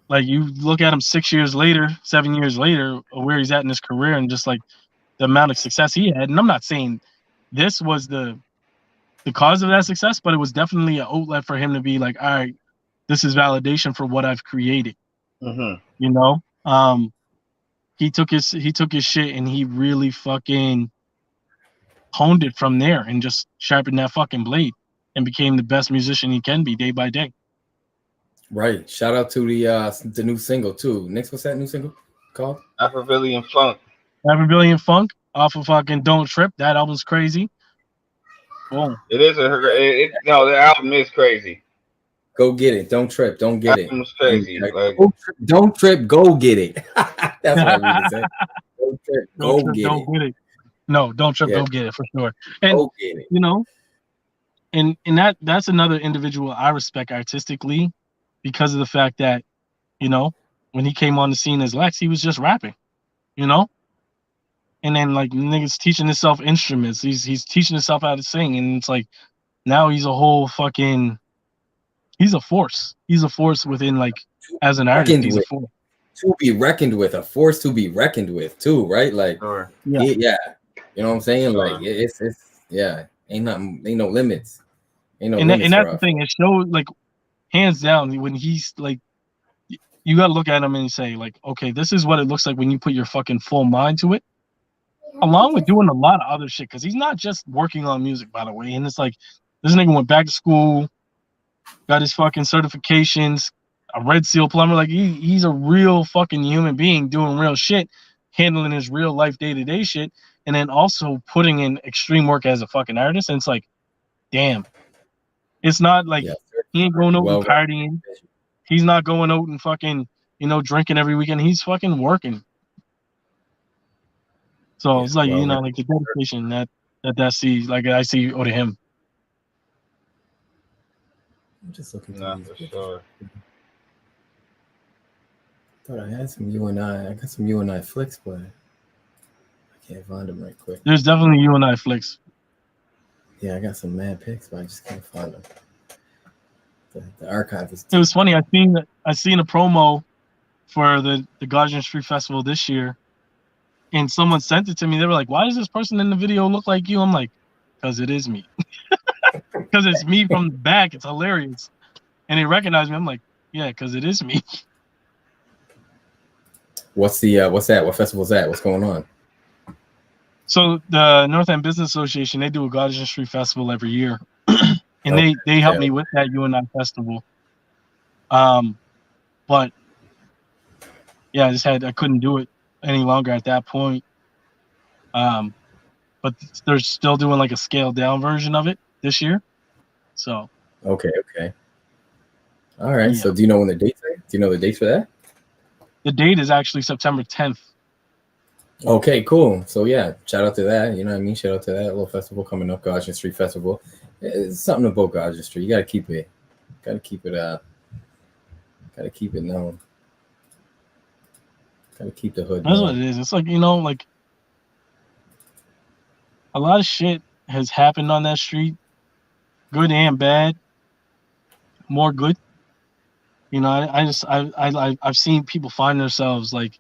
like, you look at him 7 years later, where he's at in his career, and just like the amount of success he had. And I'm not saying this was the cause of that success, but it was definitely an outlet for him to be like, all right, this is validation for what I've created. Mm-hmm. You know, he took his shit and he really fucking honed it from there, and just sharpened that fucking blade and became the best musician he can be day by day. Right. Shout out to the new single too. Nixx, what's that new single called? Afrovillian Funk. Afrovillian Funk off of fucking Don't Trip. That album's crazy. Boom. It is the album is crazy. Go get it. Don't trip. Don't get it. Album's crazy. Don't trip. Go get it. That's what I mean to say. Don't trip. Go get it. No, don't trip. Yeah. Go get it for sure. And Go get it. you know, and that's another individual I respect artistically because of the fact that, you know, when he came on the scene as Lex, he was just rapping, you know? And then like niggas teaching himself instruments. He's teaching himself how to sing, and it's like now he's a whole fucking he's a force. He's a force within like as an artist, he's a force. To be reckoned with, a force to be reckoned with too, right? Like Sure. Yeah. You know what I'm saying? Sure. Like it's yeah, ain't no limits. Ain't no And limits. that's the thing. It shows like hands down when he's like you gotta look at him and say, like, okay, this is what it looks like when you put your fucking full mind to it. Along with doing a lot of other shit, because he's not just working on music, by the way. And it's like this nigga went back to school, got his fucking certifications, a Red Seal plumber. Like he's a real fucking human being doing real shit, handling his real life day-to-day shit, and then also putting in extreme work as a fucking artist. And it's like, damn. It's not like he ain't going out and partying. He's not going out and fucking, you know, drinking every weekend. He's fucking working. So it's like, you know, like the dedication that sees, like I see out of him. I'm just looking for sure. Thought I had some I got some UNI flicks, but I can't find them right quick. There's definitely UNI flicks. Yeah, I got some mad pics, but I just can't find them. The archive is. It was funny. I seen a promo for the Gaudian Street Festival this year, and someone sent it to me. They were like, "Why does this person in the video look like you?" I'm like, "Cause it is me. Because it's me from the back. It's hilarious." And they recognize me. I'm like, "Yeah, cause it is me." What's that? What festival is that? What's going on? So the North End Business Association, they do a Gaudian Street Festival every year. And they helped me with that UNI festival. But yeah, I couldn't do it any longer at that point. But they're still doing like a scaled down version of it this year. So okay. All right. Yeah. So do you know when the dates are? Do you know the dates for that? The date is actually September 10th. Okay, cool. So yeah, shout out to that. You know what I mean? Shout out to that little festival coming up, Gaudian Street Festival. It's something about Gaudian Street. You gotta keep it known. Gotta keep the hood. That's what it is. It's like, you know, like a lot of shit has happened on that street, good and bad. More good. You know, I've seen people find themselves like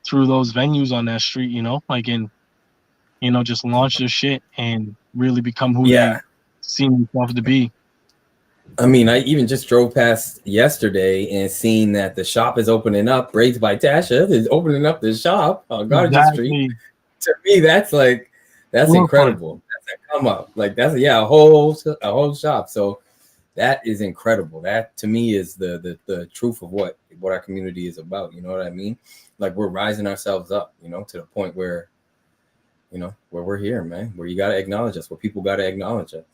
through those venues on that street, you know, like in, you know, just launch their shit and really become who they seem themselves to be. I mean, I even just drove past yesterday and seen that the shop is opening up. Braids by Tasha is opening up the shop on Gaudian Street. To me, that's incredible. That's a come up. Like that's a whole shop. So that is incredible. That to me is the truth of what our community is about. You know what I mean? Like we're rising ourselves up, you know, to the point where, you know, where we're here, man, where you got to acknowledge us, where people got to acknowledge us.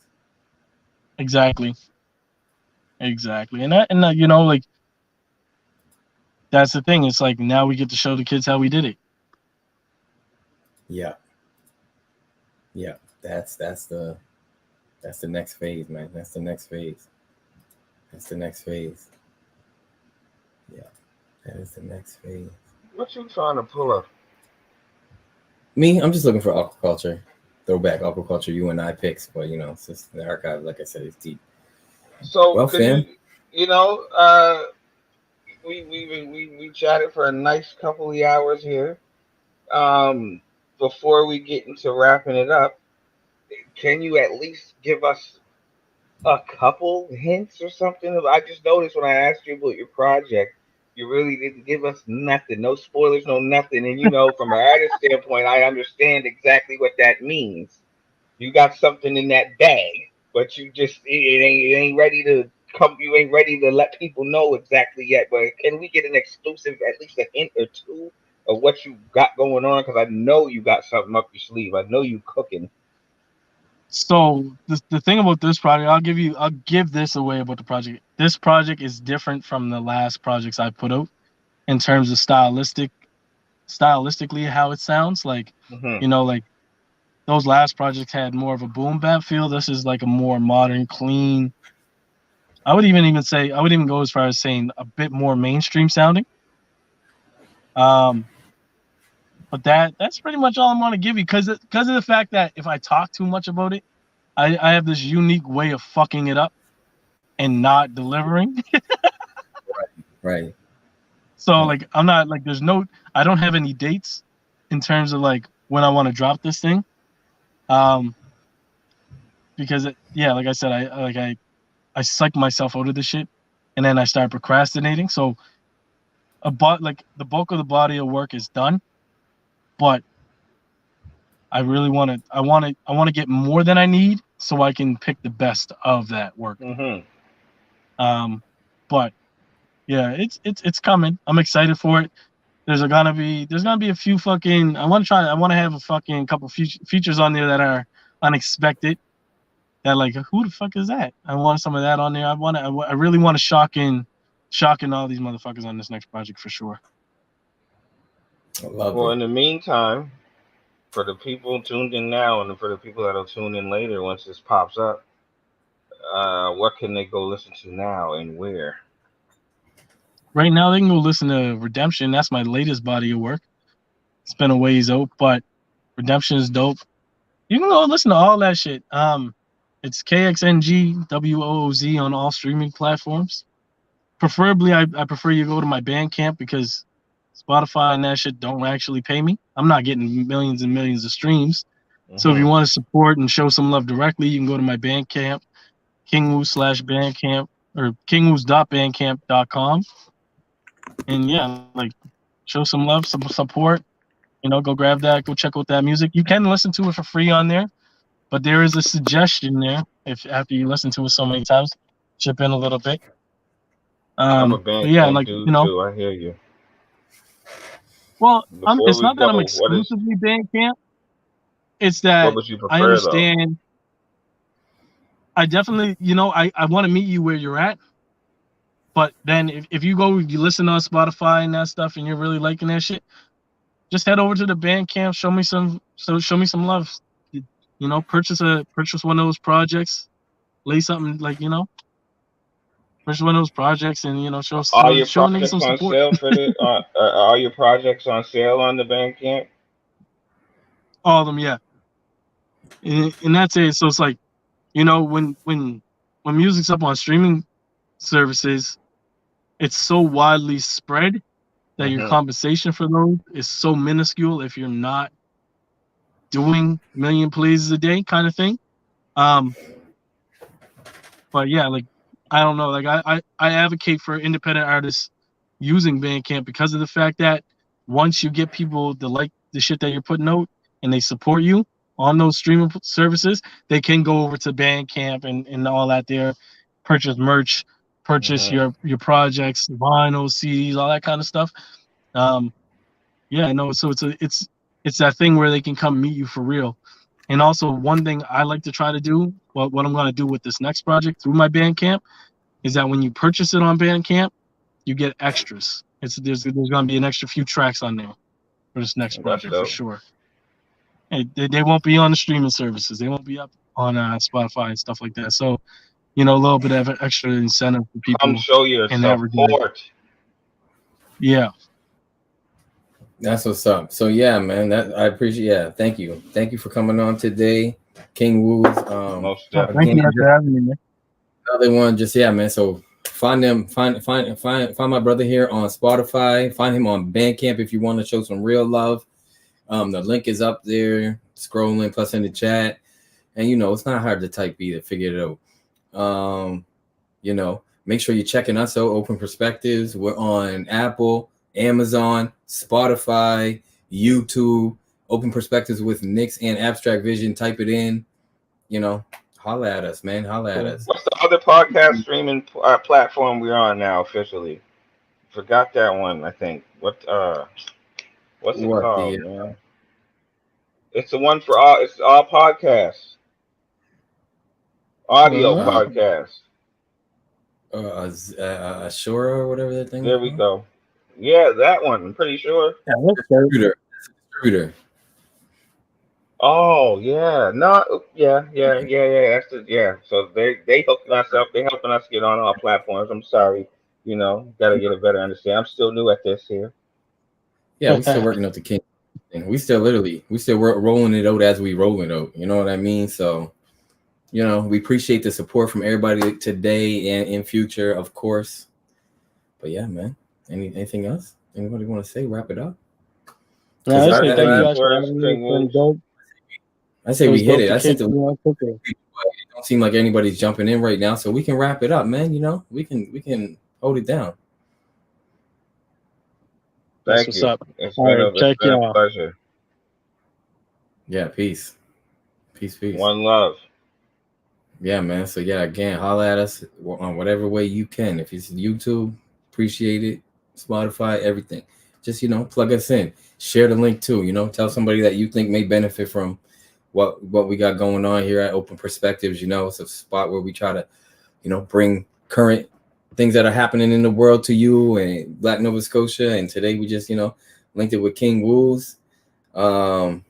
Exactly. And that, you know, like that's the thing. It's like now we get to show the kids how we did it. Yeah. That's the next phase, man. That's the next phase. Yeah, that is the next phase. What you trying to pull up? Me, I'm just looking for aquaculture, throwback aquaculture UNI picks, but you know, it's just the archive, like I said, is deep. So, well, fam, we chatted for a nice couple of hours here. Before we get into wrapping it up, can you at least give us a couple hints or something? I just noticed when I asked you about your project, you really didn't give us nothing, no spoilers, no nothing. And you know, from an artist standpoint, I understand exactly what that means. You got something in that bag, but you just it ain't ready to come. You ain't ready to let people know exactly yet. But can we get an exclusive, at least a hint or two of what you got going on? Because I know you got something up your sleeve. I know you cooking. So the thing about this project, I'll give this away about the project. This project is different from the last projects I put out in terms of stylistically how it sounds. Like, you know, like those last projects had more of a boom bap feel. This is like a more modern, clean. I would even go as far as saying a bit more mainstream sounding. But that's pretty much all I'm going to give you because of the fact that if I talk too much about it, I have this unique way of fucking it up and not delivering. Right. So like I'm not like I don't have any dates in terms of like when I want to drop this thing. Because like I said, I psych myself out of the shit and then I start procrastinating. So like the bulk of the body of work is done, but I really want to get more than I need so I can pick the best of that work. But yeah, it's coming. I'm excited for it. There's gonna be a few fucking. I want to have a fucking couple features on there that are unexpected. That like, who the fuck is that? I want some of that on there. I really want to shocking all these motherfuckers on this next project for sure. Well, in the meantime, for the people tuned in now and for the people that'll tune in later once this pops up, what can they go listen to now and where? Right now, they can go listen to Redemption. That's my latest body of work. It's been a ways out, but Redemption is dope. You can go listen to all that shit. It's Kxng Wooz on all streaming platforms. Preferably, I prefer you go to my Bandcamp because Spotify and that shit don't actually pay me. I'm not getting millions and millions of streams. So if you want to support and show some love directly, you can go to my Bandcamp, Kxng Wooz /Bandcamp or kxngwooz.bandcamp.com. And yeah, like show some love, some support. Go grab that, go check out that music. You can listen to it for free on there, but there is a suggestion there. If after you listen to it so many times, chip in a little bit. I'm a Bandcamp dude too. I hear you. Well, it's not that I'm exclusively Bandcamp. It's that what would you prefer, I understand. Though? I definitely, I want to meet you where you're at. But then if you listen on Spotify and that stuff and you're really liking that shit, just head over to the Bandcamp, show me some love. Purchase one of those projects, lay something like, purchase one of those projects and show your show projects some on support. sale for the are your projects on sale on the Bandcamp? All of them, yeah. And that's it. So it's like, when music's up on streaming services, it's so widely spread that your compensation for those is so minuscule if you're not doing a million plays a day kind of thing. But yeah, like I don't know, like I advocate for independent artists using Bandcamp because of the fact that once you get people to like the shit that you're putting out and they support you on those streaming services, they can go over to Bandcamp and all that there, purchase merch, purchase your projects, vinyls, CDs, all that kind of stuff. So it's that thing where they can come meet you for real. And also one thing I like to try to do, what I'm going to do with this next project through my Bandcamp, is that when you purchase it on Bandcamp, you get extras. There's going to be an extra few tracks on there for this next project for sure. They won't be on the streaming services. They won't be up on Spotify and stuff like that. So, a little bit of extra incentive for people. Come show your support. Yeah. That's what's up. So yeah, man, that I appreciate. Yeah, thank you for coming on today, Kxng Wooz. Thank you for having me, man. Another one, just man. So find my brother here on Spotify. Find him on Bandcamp if you want to show some real love. The link is up there, scrolling plus in the chat, and it's not hard to type either. Figure it out. Make sure you're checking us out. Open Perspectives. We're on Apple, Amazon, Spotify, YouTube. Open Perspectives with Nixx and Abstract Vision. Type it in. Holla at us, man. Holla at us. What's the other podcast streaming platform we're on now officially? Forgot that one. I think. What's it called? Man? It's the one for all. It's all podcasts. Audio podcasts. Ashura or whatever that thing. There we go. Yeah, that one. I'm pretty sure. Yeah, distributor. Oh yeah, no, yeah. That's the yeah. So they hooking us up. They helping us get on our platforms. I'm sorry, gotta get a better understanding. I'm still new at this here. Yeah, we still working out the king. And we still rolling it out as we rolling out. You know what I mean? So, we appreciate the support from everybody today and in future, of course. But yeah, man. Anything else? Anybody want to say? Wrap it up? Yeah, Because I say I thank you mean, guys for Words, having me. Kxng It's been Wooz. dope. I say It we was hit dope it. to I kick. sent the. It don't seem like anybody's jumping in right now, so we can wrap it up, man. We can hold it down. That's Thank what's you. up. All right, It's check been a y'all. pleasure. Yeah, peace, peace. One love. Yeah, man. So yeah, again, holla at us on whatever way you can. If it's YouTube, appreciate it. Spotify, everything. Just plug us in. Share the link too. Tell somebody that you think may benefit from what we got going on here at Open Perspectives. It's a spot where we try to, bring current things that are happening in the world to you and Black Nova Scotia. And today we just, linked it with Kxng Wooz. So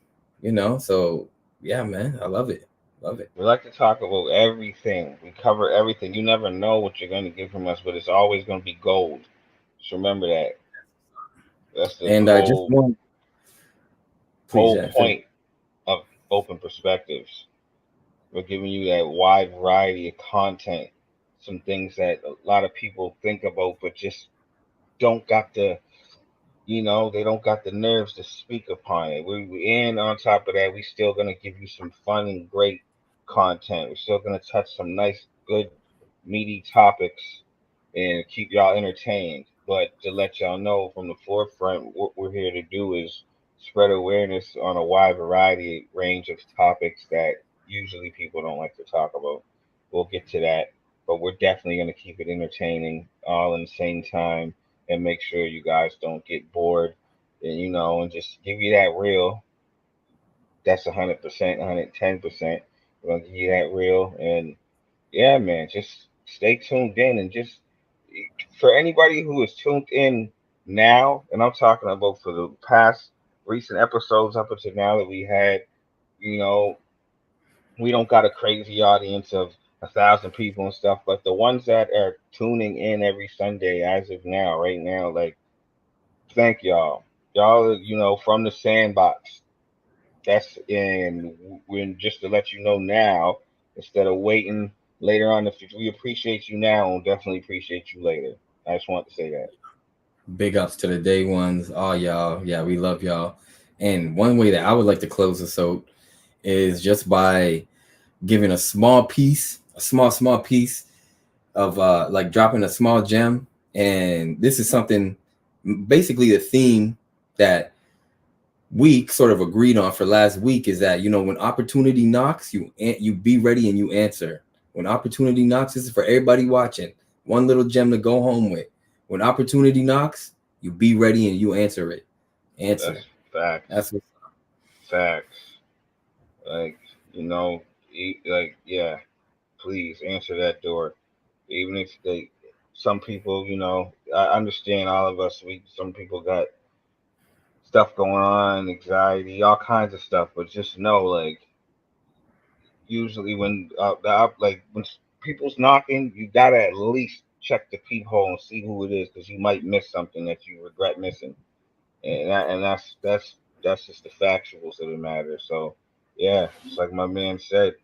yeah, man, I love it. Love it. We like to talk about everything. We cover everything. You never know what you're going to get from us, but it's always going to be gold. Just remember that. That's the And I just whole want, please, whole yeah, finish. point of Open Perspectives. We're giving you that wide variety of content, some things that a lot of people think about, but just don't got they don't got the nerves to speak upon it. And on top of that, we still gonna give you some fun and great content. We're still gonna touch some nice, good, meaty topics and keep y'all entertained. But to let y'all know from the forefront, what we're here to do is spread awareness on a wide variety range of topics that usually people don't like to talk about. We'll get to that, but we're definitely going to keep it entertaining all in the same time and make sure you guys don't get bored and and just give you that real. That's 100%, 110%. We're gonna give you that real and yeah, man, just stay tuned in and just for anybody who is tuned in now, and I'm talking about for the past recent episodes up until now that we had, you know, we don't got a crazy audience of 1,000 people and stuff, but the ones that are tuning in every Sunday as of now, right now, like, thank y'all. Y'all, from the sandbox. That's and when just to let you know now, instead of waiting later on, if we appreciate you now, we'll definitely appreciate you later. I just want to say that. Big ups to the day ones, all y'all. Yeah, we love y'all. And one way that I would like to close this out is just by giving a small piece of like dropping a small gem. And this is something, basically the theme that we sort of agreed on for last week is that when opportunity knocks, you be ready and you answer. When opportunity knocks, this is for everybody watching. One little gem to go home with. When opportunity knocks, you be ready and you answer it. That's Answer. facts. That's what. Facts. Like like yeah. Please answer that door. Even if some people, I understand all of us. Some people got stuff going on, anxiety, all kinds of stuff. But just know, like, usually when like when people's knocking, you gotta at least check the peephole and see who it is, because you might miss something that you regret missing, and that's just the factuals of the matter. So yeah, just like my man said,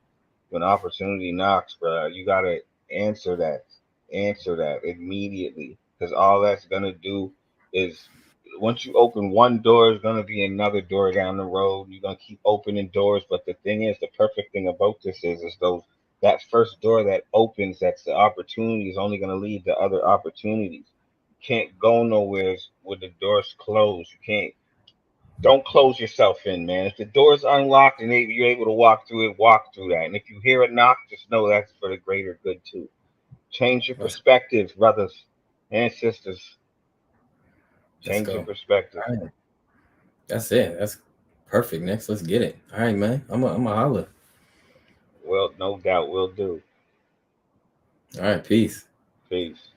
when opportunity knocks, bro, you gotta answer that. Answer that immediately, because all that's gonna do is once you open one door, is gonna be another door down the road. You're gonna keep opening doors, but the thing is, the perfect thing about this is those that first door that opens, that's the opportunity, is only gonna lead to other opportunities. You can't go nowhere with the doors closed. You can't don't close yourself in, man. If the door's unlocked and you're able to walk through it, walk through that. And if you hear a knock, just know that's for the greater good too. Change your perspective, brothers and sisters. Let's Change your go. perspective. All right. That's it. That's perfect. Next, let's get it. All right, man. I'm a holler. Well, no doubt, will do. All right, peace. Peace.